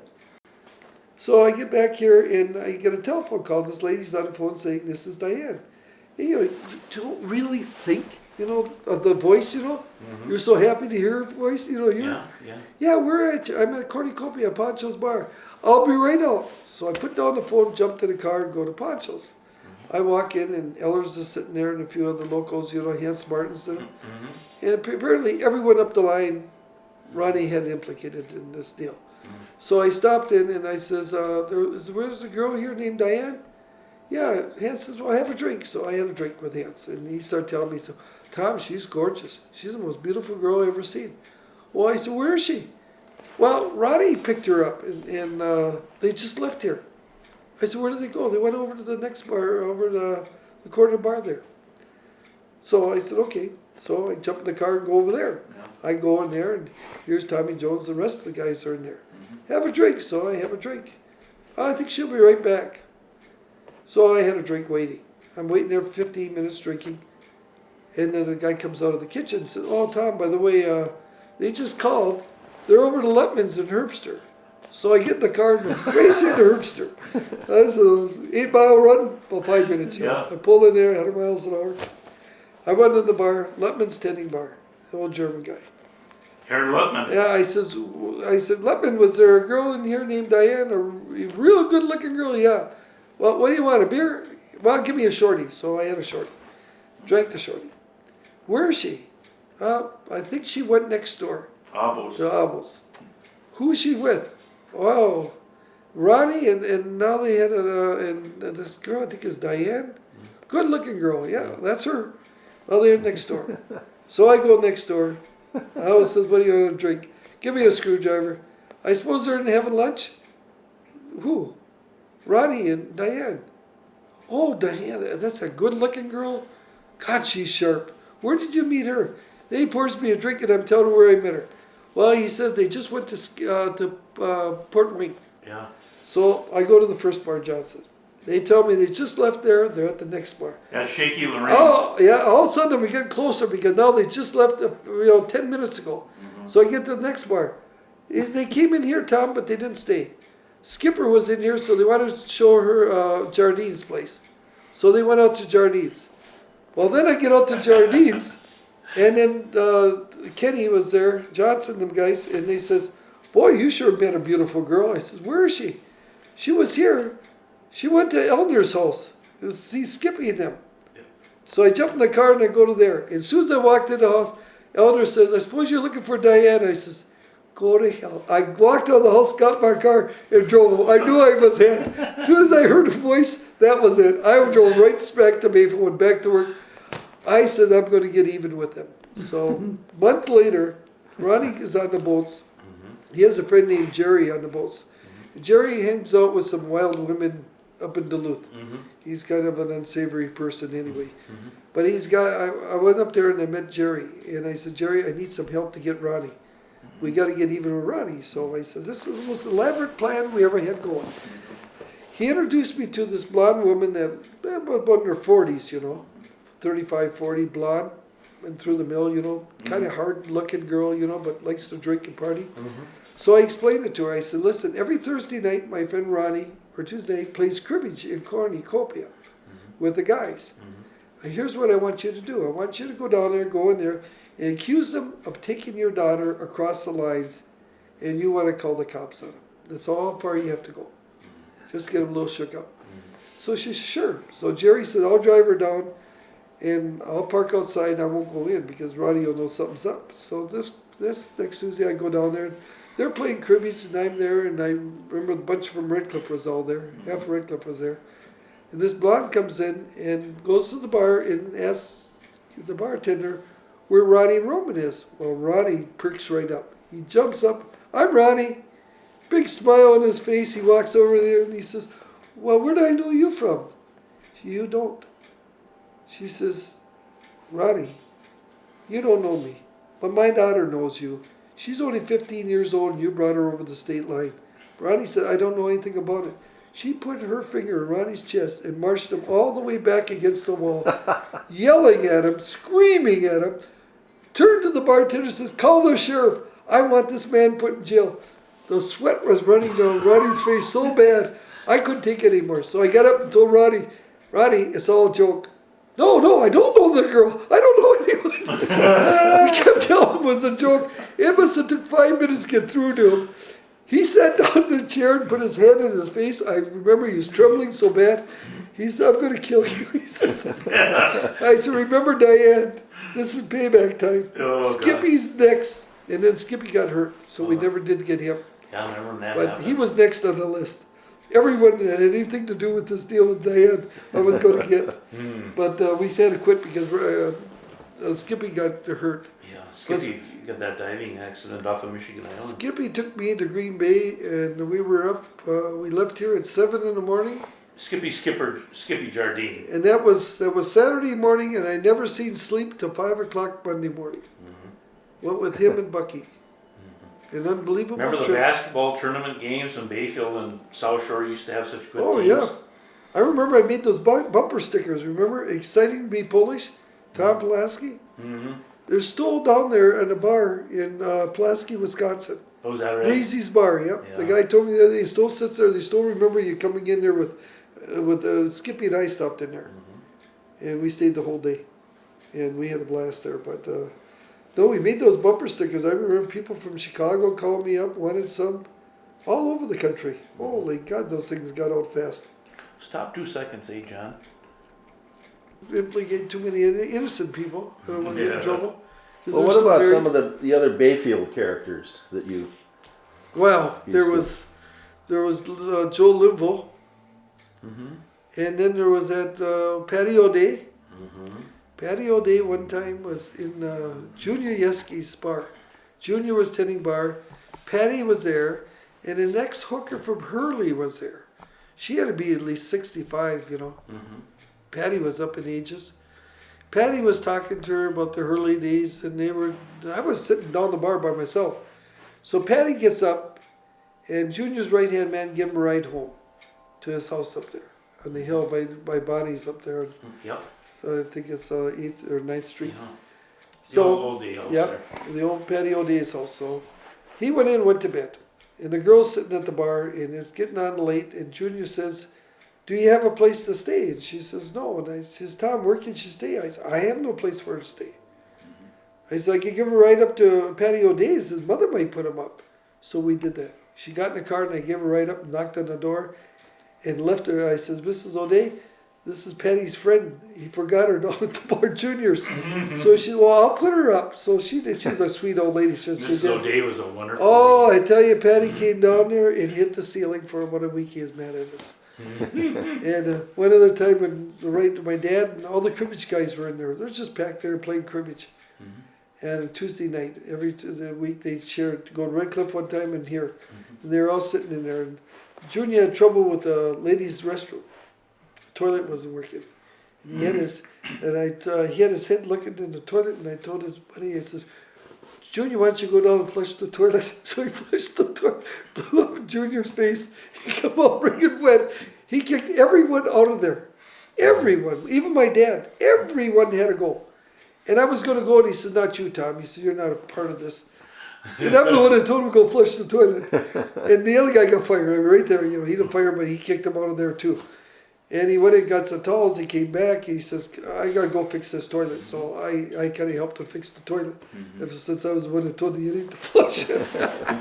So I get back here, and I get a telephone call. This lady's on the phone saying, "This is Diane." And, you know, you don't really think, you know, of the voice, you know? You're so happy to hear her voice, you know, yeah, I'm at Cornucopia, Pancho's bar. I'll be right out. So I put down the phone, jump to the car, and go to Pancho's. I walk in, and Ellers is sitting there, and a few other locals, you know, Hans Martinson. And apparently everyone up the line, Ronnie had implicated in this deal. So I stopped in, and I says, where's the girl here named Diane? Yeah, Hans says, well, have a drink. So I had a drink with Hans, and he started telling me, so, Tom, she's gorgeous. She's the most beautiful girl I've ever seen. Well, I said, where is she? Well, Ronnie picked her up, and they just left here. I said, where did they go? They went over to the next bar, over the corner bar there. So I said, okay. So I jump in the car and go over there. I go in there, and here's Tommy Jones. The rest of the guys are in there. Have a drink. So I have a drink. I think she'll be right back. So I had a drink waiting. I'm waiting there for 15 minutes drinking. And then the guy comes out of the kitchen and says, oh, Tom, by the way, they just called. They're over to Letman's in Herbster. So I get in the car and I'm racing to Herbster. That's an 8-mile run, about 5 minutes. Yeah. I pull in there, 100 miles an hour. I run in the bar, Letman's tending bar, the old German guy. Herr Lutman. Yeah, I said, Letman, was there a girl in here named Diane? A real good looking girl? Yeah. Well, what do you want, a beer? Well, give me a shorty. So I had a shorty. Drank the shorty. Where is she? I think she went next door Abos. to Abos. Who is she with? Well, Ronnie, and now they had and this girl, I think is Diane. Good looking girl, yeah, that's her. Well, they're next door. So I go next door. I always says, what do you want to drink? Give me a screwdriver. I suppose they're in having lunch? Who? Ronnie and Diane. Oh, Diane, that's a good looking girl? God, she's sharp. Where did you meet her? He pours me a drink and I'm telling her where I met her. Well, he says they just went to Port Wing. Yeah. So I go to the first bar, Johnson's. They tell me they just left there. They're at the next bar. Yeah, Shaky Lorraine. Oh, yeah. All of a sudden we get closer because now they just left, 10 minutes ago. So I get to the next bar. They came in here, Tom, but they didn't stay. Skipper was in here, so they wanted to show her Jardine's place. So they went out to Jardine's. Well, then I get out to Jardine's, and then Kenny was there, Johnson, them guys, and they says, boy, you sure met a beautiful girl. I says, where is she? She was here. She went to Elner's house. It was see Skippy and them. Yeah. So I jump in the car and I go to there. And as soon as I walked in the house, Elner says, I suppose you're looking for Diane. I says, go to hell. I walked out of the house, got my car, and drove home. I knew I was it. As soon as I heard her voice, that was it. I drove right back to Bayfield, went back to work. I said, I'm going to get even with them. So a month later, Ronnie is on the boats. He has a friend named Jerry on the boats. Jerry hangs out with some wild women up in Duluth. He's kind of an unsavory person anyway. But I went up there and I met Jerry. And I said, Jerry, I need some help to get Ronnie. We got to get even with Ronnie. So I said, this was the most elaborate plan we ever had going. He introduced me to this blonde woman that about in her 40s, 35, 40, blonde, and through the mill, kind of hard-looking girl, but likes to drink and party. So I explained it to her. I said, listen, every Thursday night, my friend Ronnie, or Tuesday, plays cribbage in Cornucopia with the guys. And here's what I want you to do. I want you to go in there, and accuse them of taking your daughter across the lines, and you want to call the cops on them. That's all how far you have to go. Just get them a little shook up. So she said, sure. So Jerry said, I'll drive her down, and I'll park outside. I won't go in because Ronnie will know something's up. So this next Tuesday, I go down there. They're playing cribbage, and I'm there, and I remember a bunch from Redcliffe was all there. Half of Redcliffe was there. And this blonde comes in and goes to the bar and asks the bartender where Ronnie Roman is. Well, Ronnie perks right up. He jumps up. I'm Ronnie. Big smile on his face. He walks over there and he says, well, where do I know you from? You don't. She says, Ronnie, you don't know me, but my daughter knows you. She's only 15 years old and you brought her over the state line. Ronnie said, I don't know anything about it. She put her finger in Ronnie's chest and marched him all the way back against the wall, yelling at him, screaming at him. Turned to the bartender and says, call the sheriff. I want this man put in jail. The sweat was running down Ronnie's face so bad, I couldn't take it anymore. So I got up and told Ronnie, it's all a joke. No, I don't know the girl. I don't know anyone. So we kept telling him it was a joke. It must have took 5 minutes to get through to him. He sat down in the chair and put his hand in his face. I remember he was trembling so bad. He said, I'm going to kill you. He says, I said, remember Diane, this is payback time. Oh, Skippy's next. And then Skippy got hurt, so we never did get him. Yeah, I remember when that But happened. he was next on the list. Everyone that had anything to do with this deal with Diane, I was going to get. But we had to quit because Skippy got hurt. Yeah, Skippy got that diving accident off of Michigan Island. Skippy took me to Green Bay, and we were up. We left here at 7 in the morning, Skippy Jardine. and that was Saturday morning, and I never seen sleep till 5 o'clock Monday morning. What with him and Bucky, an unbelievable Remember the trip. basketball tournament games when Bayfield and South Shore used to have such good Oh teams? yeah, I remember I made those bumper stickers. Remember, exciting to be Polish, Tom Polaski. They're still down there at a bar in Pulaski, Wisconsin. Oh, is that right? Breezy's Bar, yep. Yeah. The guy told me that he still sits there. They still remember you coming in there with Skippy and I stopped in there, and we stayed the whole day, and we had a blast there. But no, we made those bumper stickers. I remember people from Chicago called me up, wanted some, all over the country. Holy God, those things got out fast. Stop 2 seconds, John. Implicate too many innocent people. I don't want to get in Yeah. trouble. 'Cause Well, they're what still about married. some of the other Bayfield characters that you? Well, there Used to. was There was Joe Limvo. Mm-hmm. And then there was that Patty O'Day. Mm-hmm. Patty O'Day one time was in Junior Yeski's bar. Junior was tending bar. Patty was there. And the next hooker from Hurley was there. She had to be at least 65, you know. Mm-hmm. Patty was up in ages. Patty was talking to her about the Hurley days, and I was sitting down the bar by myself. So Patty gets up, and Junior's right-hand man gave him a ride home to his house up there on the hill by Bonnie's up there. Yep. I think it's 8th or 9th Street. Yeah. So, the old day house there. the old Patty O'Day's house. So he went in and went to bed. And the girl's sitting at the bar, and it's getting on late, and Junior says, "Do you have a place to stay?" And she says, "No." And I says, "Tom, where can she stay?" I said, "I have no place for her to stay." I said, "I could give her a ride up to Patty O'Day's. His mother might put him up." So we did that. She got in the car, and I gave her a ride up and knocked on the door and left her. I says, "Mrs. O'Day, this is Patty's friend. He forgot her down at the bar, Junior's." So she, "Well, I'll put her up." So she did. She's a sweet old lady. She Mrs. did. O'Day was a wonderful Oh, I tell you, Patty came down there and hit the ceiling for about a week. He was mad at us. And one other time when my dad and all the cribbage guys were in there. They're just packed there playing cribbage. And Tuesday night, every Tuesday week, they shared to go to Red Cliff one time and here. And they were all sitting in there. And Junior had trouble with the ladies' restroom. The toilet wasn't working. And he had his head looking in the toilet, and I told his buddy, I said, "Junior, why don't you go down and flush the toilet?" So he flushed the toilet, blew up in Junior's face. He come out bringing wet. He kicked everyone out of there. Everyone, even my dad. Everyone had to go. And I was going to go, and he said, "Not you, Tom." He said, "You're not a part of this." And I'm the one that told him to go flush the toilet. And the other guy got fired right there. You know, he didn't fire him, but he kicked him out of there too. And he went and got some towels. He came back. He says, "I got to go fix this toilet." So I kind of helped him fix the toilet. Ever since I was the one that told the idiot to flush it.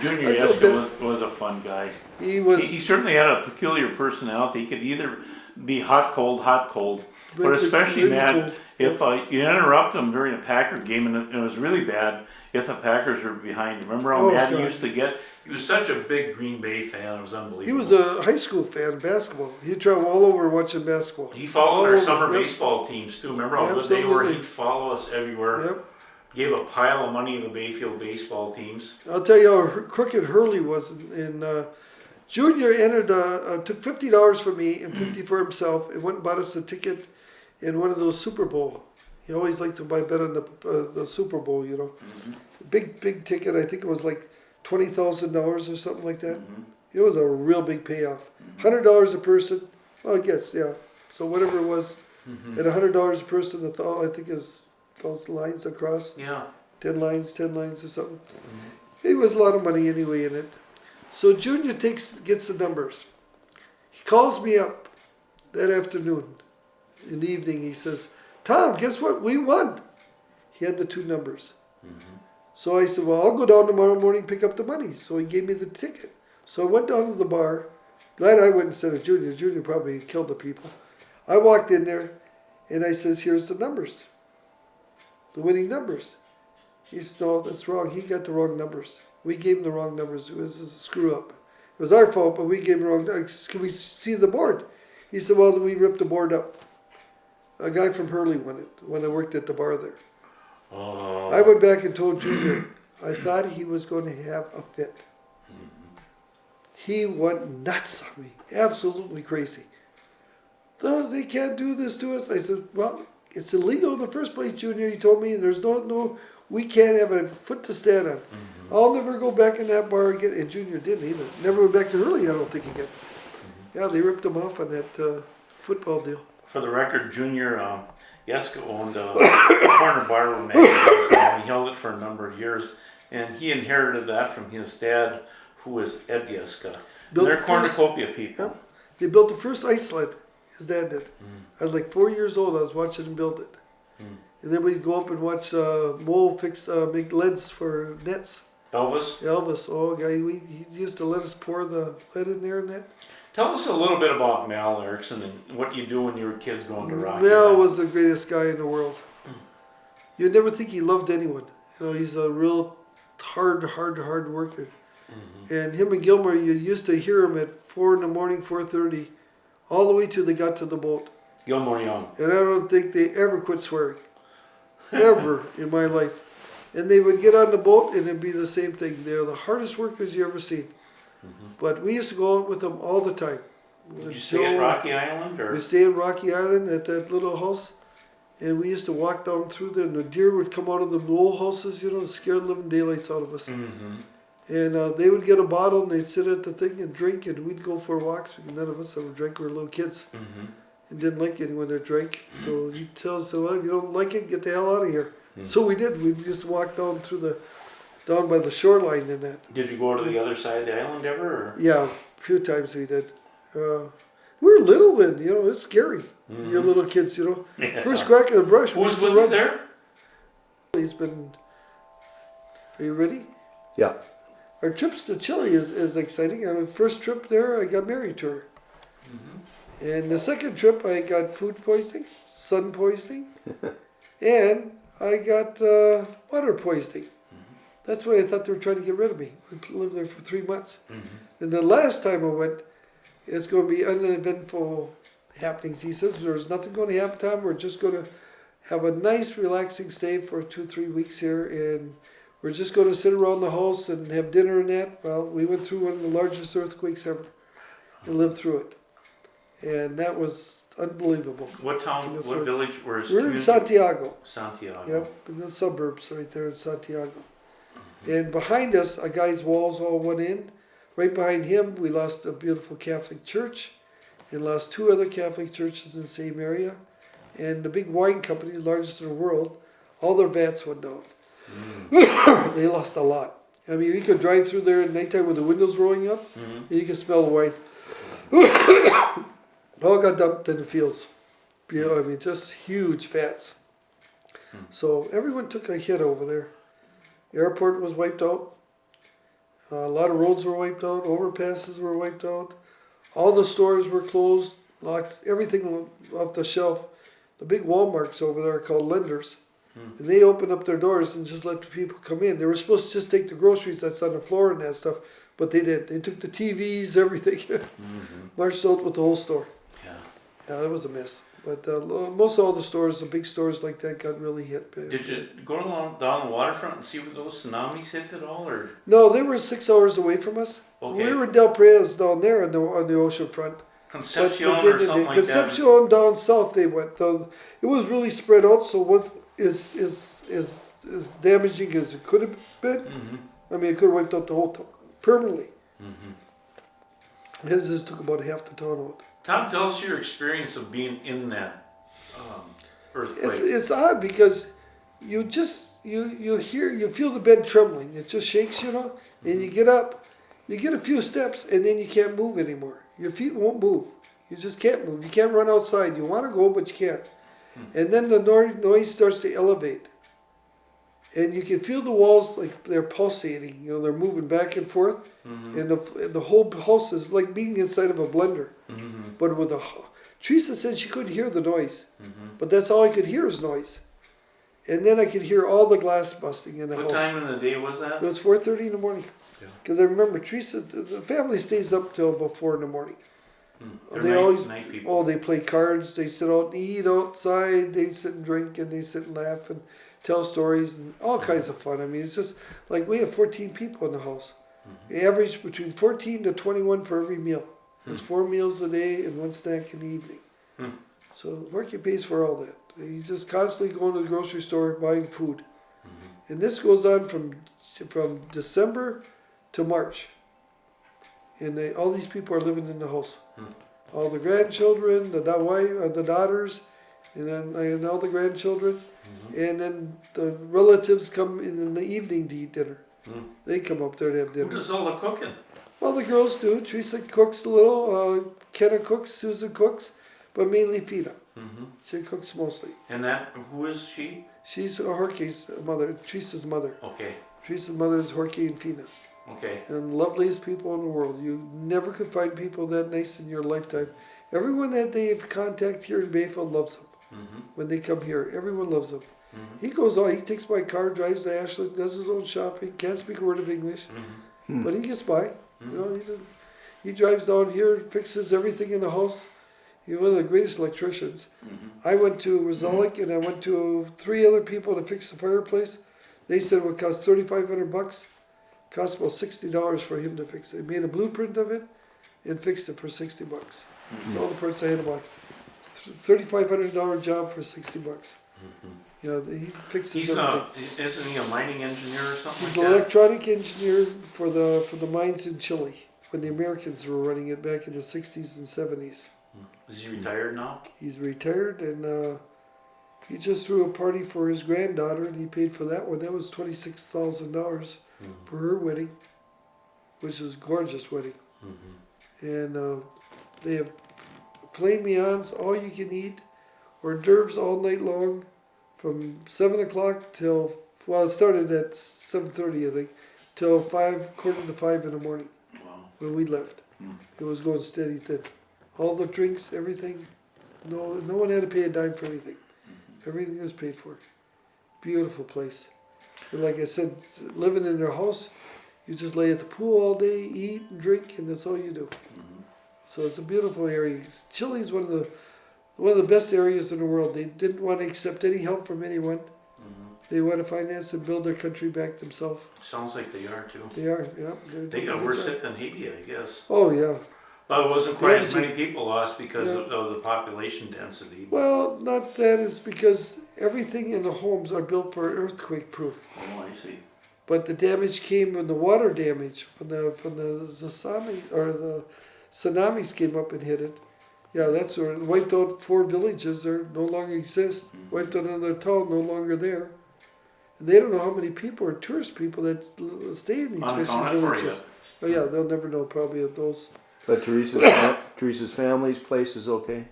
Junior I felt Yeska was a fun guy. He was. He certainly had a peculiar personality. He could either be hot, cold, but Really- especially really mad cold. if you interrupt him during a Packer game, and it was really bad if the Packers were behind. Remember how Oh, mad he God. used to get? He was such a big Green Bay fan. It was unbelievable. He was a high school fan of basketball. He'd travel all over watching basketball. He followed All our over, summer yep. baseball teams too. Remember how good they were? Absolutely. He'd follow us everywhere. Yep. Gave a pile of money to the Bayfield baseball teams. I'll tell you how crooked Hurley was. Junior entered, took $50 from me and $50 for himself, and went and bought us a ticket in one of those Super Bowl. He always liked to buy bet on the Super Bowl, you know. Big ticket. I think it was like $20,000 or something like that. It was a real big payoff. $100 a person. Well, I guess, yeah. So whatever it was, at $100 a person, I think it's those lines across. Yeah. 10 lines or something. It was a lot of money anyway in it. So Junior gets the numbers. He calls me up that afternoon. In the evening, he says, "Tom, guess what? We won." He had the two numbers. So I said, "Well, I'll go down tomorrow morning and pick up the money." So he gave me the ticket. So I went down to the bar. Glad I went instead of Junior. Junior probably killed the people. I walked in there, and I says, "Here's the numbers. The winning numbers." He said, "No, that's wrong. He got the wrong numbers. We gave him the wrong numbers. It was a screw up. It was our fault, but we gave him the wrong numbers. Can we see the board?" He said, "Well, we ripped the board up. A guy from Hurley won it when I worked at the bar there." Oh. I went back and told Junior, I thought he was going to have a fit. He went nuts on me. Absolutely crazy. "No, they can't do this to us." I said, "Well, it's illegal in the first place, Junior." He told me, and there's no, we can't have a foot to stand on. I'll never go back in that bar again. And Junior didn't either. Never went back to Hurley, I don't think, again. Yeah, they ripped him off on that football deal. For the record, Junior Yeska owned a corner bar with magazines, and he held it for a number of years. And he inherited that from his dad, who was Ed Yeska. Built They're the first- cornucopia people. Yep. They built the first ice sled. His dad did. I was like 4 years old. I was watching him build it. And then we'd go up and watch Mo make leads for nets. Elvis, Elvis, he used to let us pour the lead in there and that. tell us a little bit about Mal Erickson and what you do when you were kids going to Rocky. Mel was the greatest guy in the world. You'd never think he loved anyone. You know, he's a real hard worker. And him and Gilmore, you used to hear him at 4 in the morning, 4:30, all the way till they got to the boat. Gilmore Young. And I don't think they ever quit swearing, ever in my life. And they would get on the boat and it'd be the same thing. They're the hardest workers you ever seen. But we used to go out with them all the time. Did you stay at Rocky Island or? We stayed in Rocky Island at that little house. And we used to walk down through there, and the deer would come out of the old houses, you know, and scare the living daylights out of us. And they would get a bottle, and they'd sit at the thing and drink, and we'd go for walks, because none of us ever drank. We were little kids. And didn't like anyone that drank. So he'd tell us, well, if you don't like it, get the hell out of here. So we did. We used to walk down down by the shoreline and that. Did you go to the other side of the island ever? Or? Yeah, a few times we did. We were little then, you know, it's scary. You're little kids, you know. Yeah. First crack in the brush. Who we was used to with you run. there? He's been. Are you ready? Yeah. Our trips to Chile is exciting. On the first trip there, I got married to her. And the second trip, I got food poisoning, sun poisoning, and I got water poisoning. That's when I thought they were trying to get rid of me. I lived there for 3 months. And the last time I went, it's going to be uneventful happenings. He says, there's nothing going to happen, Tom. We're just going to have a nice, relaxing stay for 2-3 weeks here, and we're just going to sit around the house and have dinner and that. Well, we went through one of the largest earthquakes ever and lived through it. And that was unbelievable. What town, what village, where is We're in Santiago. Santiago. Yep, in the suburbs right there in Santiago. And behind us, a guy's walls all went in. Right behind him, we lost a beautiful Catholic church and lost 2 other Catholic churches in the same area. And the big wine company, the largest in the world, all their vats went down. They lost a lot. I mean, you could drive through there at nighttime with the windows rolling up, and you could smell the wine. All got dumped in the fields. You know, I mean, just huge vats. So everyone took a hit over there. The airport was wiped out. A lot of roads were wiped out. Overpasses were wiped out. All the stores were closed. Locked everything off the shelf. The big Walmarts over there are called lenders. And they opened up their doors and just let the people come in. They were supposed to just take the groceries that's on the floor and that stuff, but they didn't. They took the TVs, everything. Marched out with the whole store. Yeah, that was a mess. But most of all the stores, the big stores like that, got really hit. Did you go down the waterfront and see where those tsunamis hit at all, or? No, they were 6 hours away from us. Okay. We were in Del Prez down there on the ocean front. Concepcion But or something like Concepcion down south they went. It was really spread out, so it was as damaging as it could have been. I mean, it could have wiped out the whole town permanently. His just took about half the town out. Tom, tell us your experience of being in that earthquake. It's odd because you feel the bed trembling. It just shakes, you know, and you get up, you get a few steps, and then you can't move anymore. Your feet won't move. You just can't move. You can't run outside. You want to go, but you can't. And then the noise starts to elevate. And you can feel the walls like they're pulsating. You know, they're moving back and forth. And the whole house is like being inside of a blender. But with Teresa said she couldn't hear the noise. But that's all I could hear is noise. And then I could hear all the glass busting in the house. What time in the day was that? It was 4:30 in the morning. Because I remember Teresa, the family stays up till about 4 in the morning. Night people. They play cards, they sit out and eat outside, they sit and drink and they sit and laugh and tell stories and all kinds of fun. I mean, it's just like we have 14 people in the house. Average between 14 to 21 for every meal. There's 4 meals a day and 1 snack in the evening. So working pays for all that. He's just constantly going to the grocery store buying food. And this goes on from December to March. And all these people are living in the house. All the grandchildren, the daughters, and then all the grandchildren. And then the relatives come in the evening to eat dinner. They come up there to have dinner. Who does all the cooking? Well, the girls do. Teresa cooks a little. Kenna cooks. Susan cooks. But mainly Fina. She cooks mostly. And who is she? She's Jorge's mother. Teresa's mother. Okay. Teresa's mother is Jorge and Fina. Okay. And loveliest people in the world. You never could find people that nice in your lifetime. Everyone that they have contact here in Bayfield loves them. When they come here, everyone loves them. He goes out, he takes my car, drives to Ashland, does his own shopping, can't speak a word of English. but he gets by. You know, he drives down here, fixes everything in the house. He's one of the greatest electricians. I went to Rosalic and I went to 3 other people to fix the fireplace. They said it would cost $3,500. Cost about $60 for him to fix it. They made a blueprint of it and fixed it for $60. That's all the parts I had to buy. $3,500 job for $60. You know, he fixes everything. Isn't he a mining engineer or something He's like an that? electronic engineer for the mines in Chile when the Americans were running it back in the 60s and 70s. Is he retired now? He's retired and he just threw a party for his granddaughter and he paid for that one. That was $26,000 for her wedding, which was a gorgeous wedding. And they have filet mignons, all you can eat, hors d'oeuvres all night long, from 7 o'clock till, well, it started at 7:30, I think, till 5:45 in the morning Wow. when we left. It was going steady then. All the drinks, everything, no one had to pay a dime for anything. Everything was paid for. Beautiful place. And like I said, living in their house, you just lay at the pool all day, eat and drink, and that's all you do. So it's a beautiful area. Chile is one of the best areas in the world. They didn't want to accept any help from anyone. They want to finance and build their country back themselves. Sounds like they are too. They are, yeah. They got worse hit than Haiti, I guess. Oh yeah. But it wasn't quite as Yeah, many people lost because Yeah. of the population density. Well, not that. It's because everything in the homes are built for earthquake proof. Oh, I see. But the damage came when the water damage from the tsunamis came up and hit it. Yeah, that's where it wiped out 4 villages that no longer exist. Wiped out another town, no longer there. And they don't know how many people are tourist people that stay in these fishing Unaccounted for villages. Oh yeah, they'll never know probably of those. But Teresa's family's place is okay?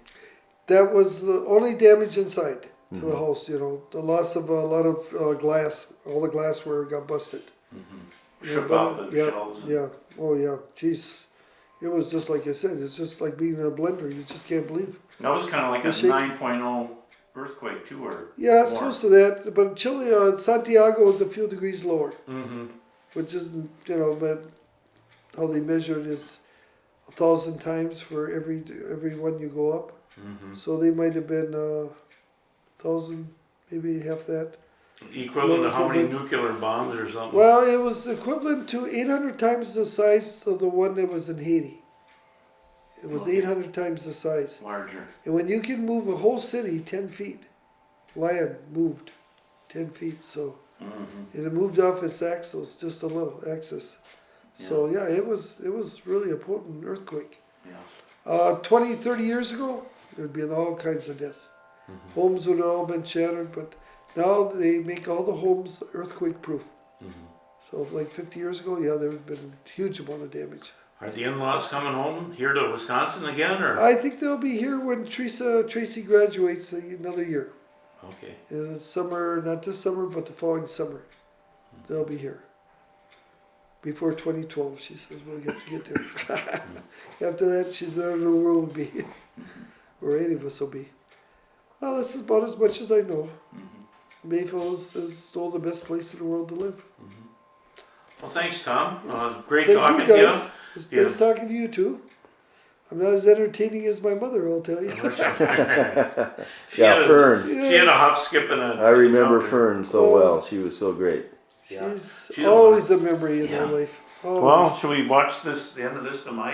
That was the only damage inside to the house. You know, the loss of a lot of glass. All the glassware got busted. Shook but off the yeah, shelves. yeah. Oh yeah. Jeez. It was just like I said. It's just like being in a blender. You just can't believe. That was kind of like a It's shaky. 9.0 earthquake too, or Yeah, it's more. close to that. But Chile, Santiago was a few degrees lower, Mm-hmm. which isn't, you know, but how they measure it is 1,000 times for every one you go up. So they might have been 1,000, maybe half that. Equivalent to how many equivalent. nuclear bombs or something? Well, it was equivalent to 800 times the size of the one that was in Haiti. It was 800 times the size. Larger. And when you can move a whole city 10 feet, land moved 10 feet, so. And it moved off its axis, just a little axis. So yeah, it was really a potent earthquake. Yeah. 20, 30 years ago, there would been all kinds of deaths. Homes would have all been shattered, but now they make all the homes earthquake proof. So like 50 years ago, yeah, there would have been a huge amount of damage. Are the in-laws coming home here to Wisconsin again, or? I think they'll be here when Tracy graduates another year. Okay. In the summer, not this summer, but the following summer. They'll be here. Before 2012, she says, we'll get to get there. After that, she's there, the world will be. Or any of us will be. Well, that's about as much as I know. Bayfield is still the best place in the world to live. Well, thanks, Tom. Great Thank talking you to guys. It's nice talking to you too. I'm not as entertaining as my mother, I'll tell you. She had a- Fern. She had a hop, skip, and a. I remember jump. Fern so well. She was so great. Yeah. She's She's always a memory in Yeah. my life. Well, Always. should we watch the end of this demise?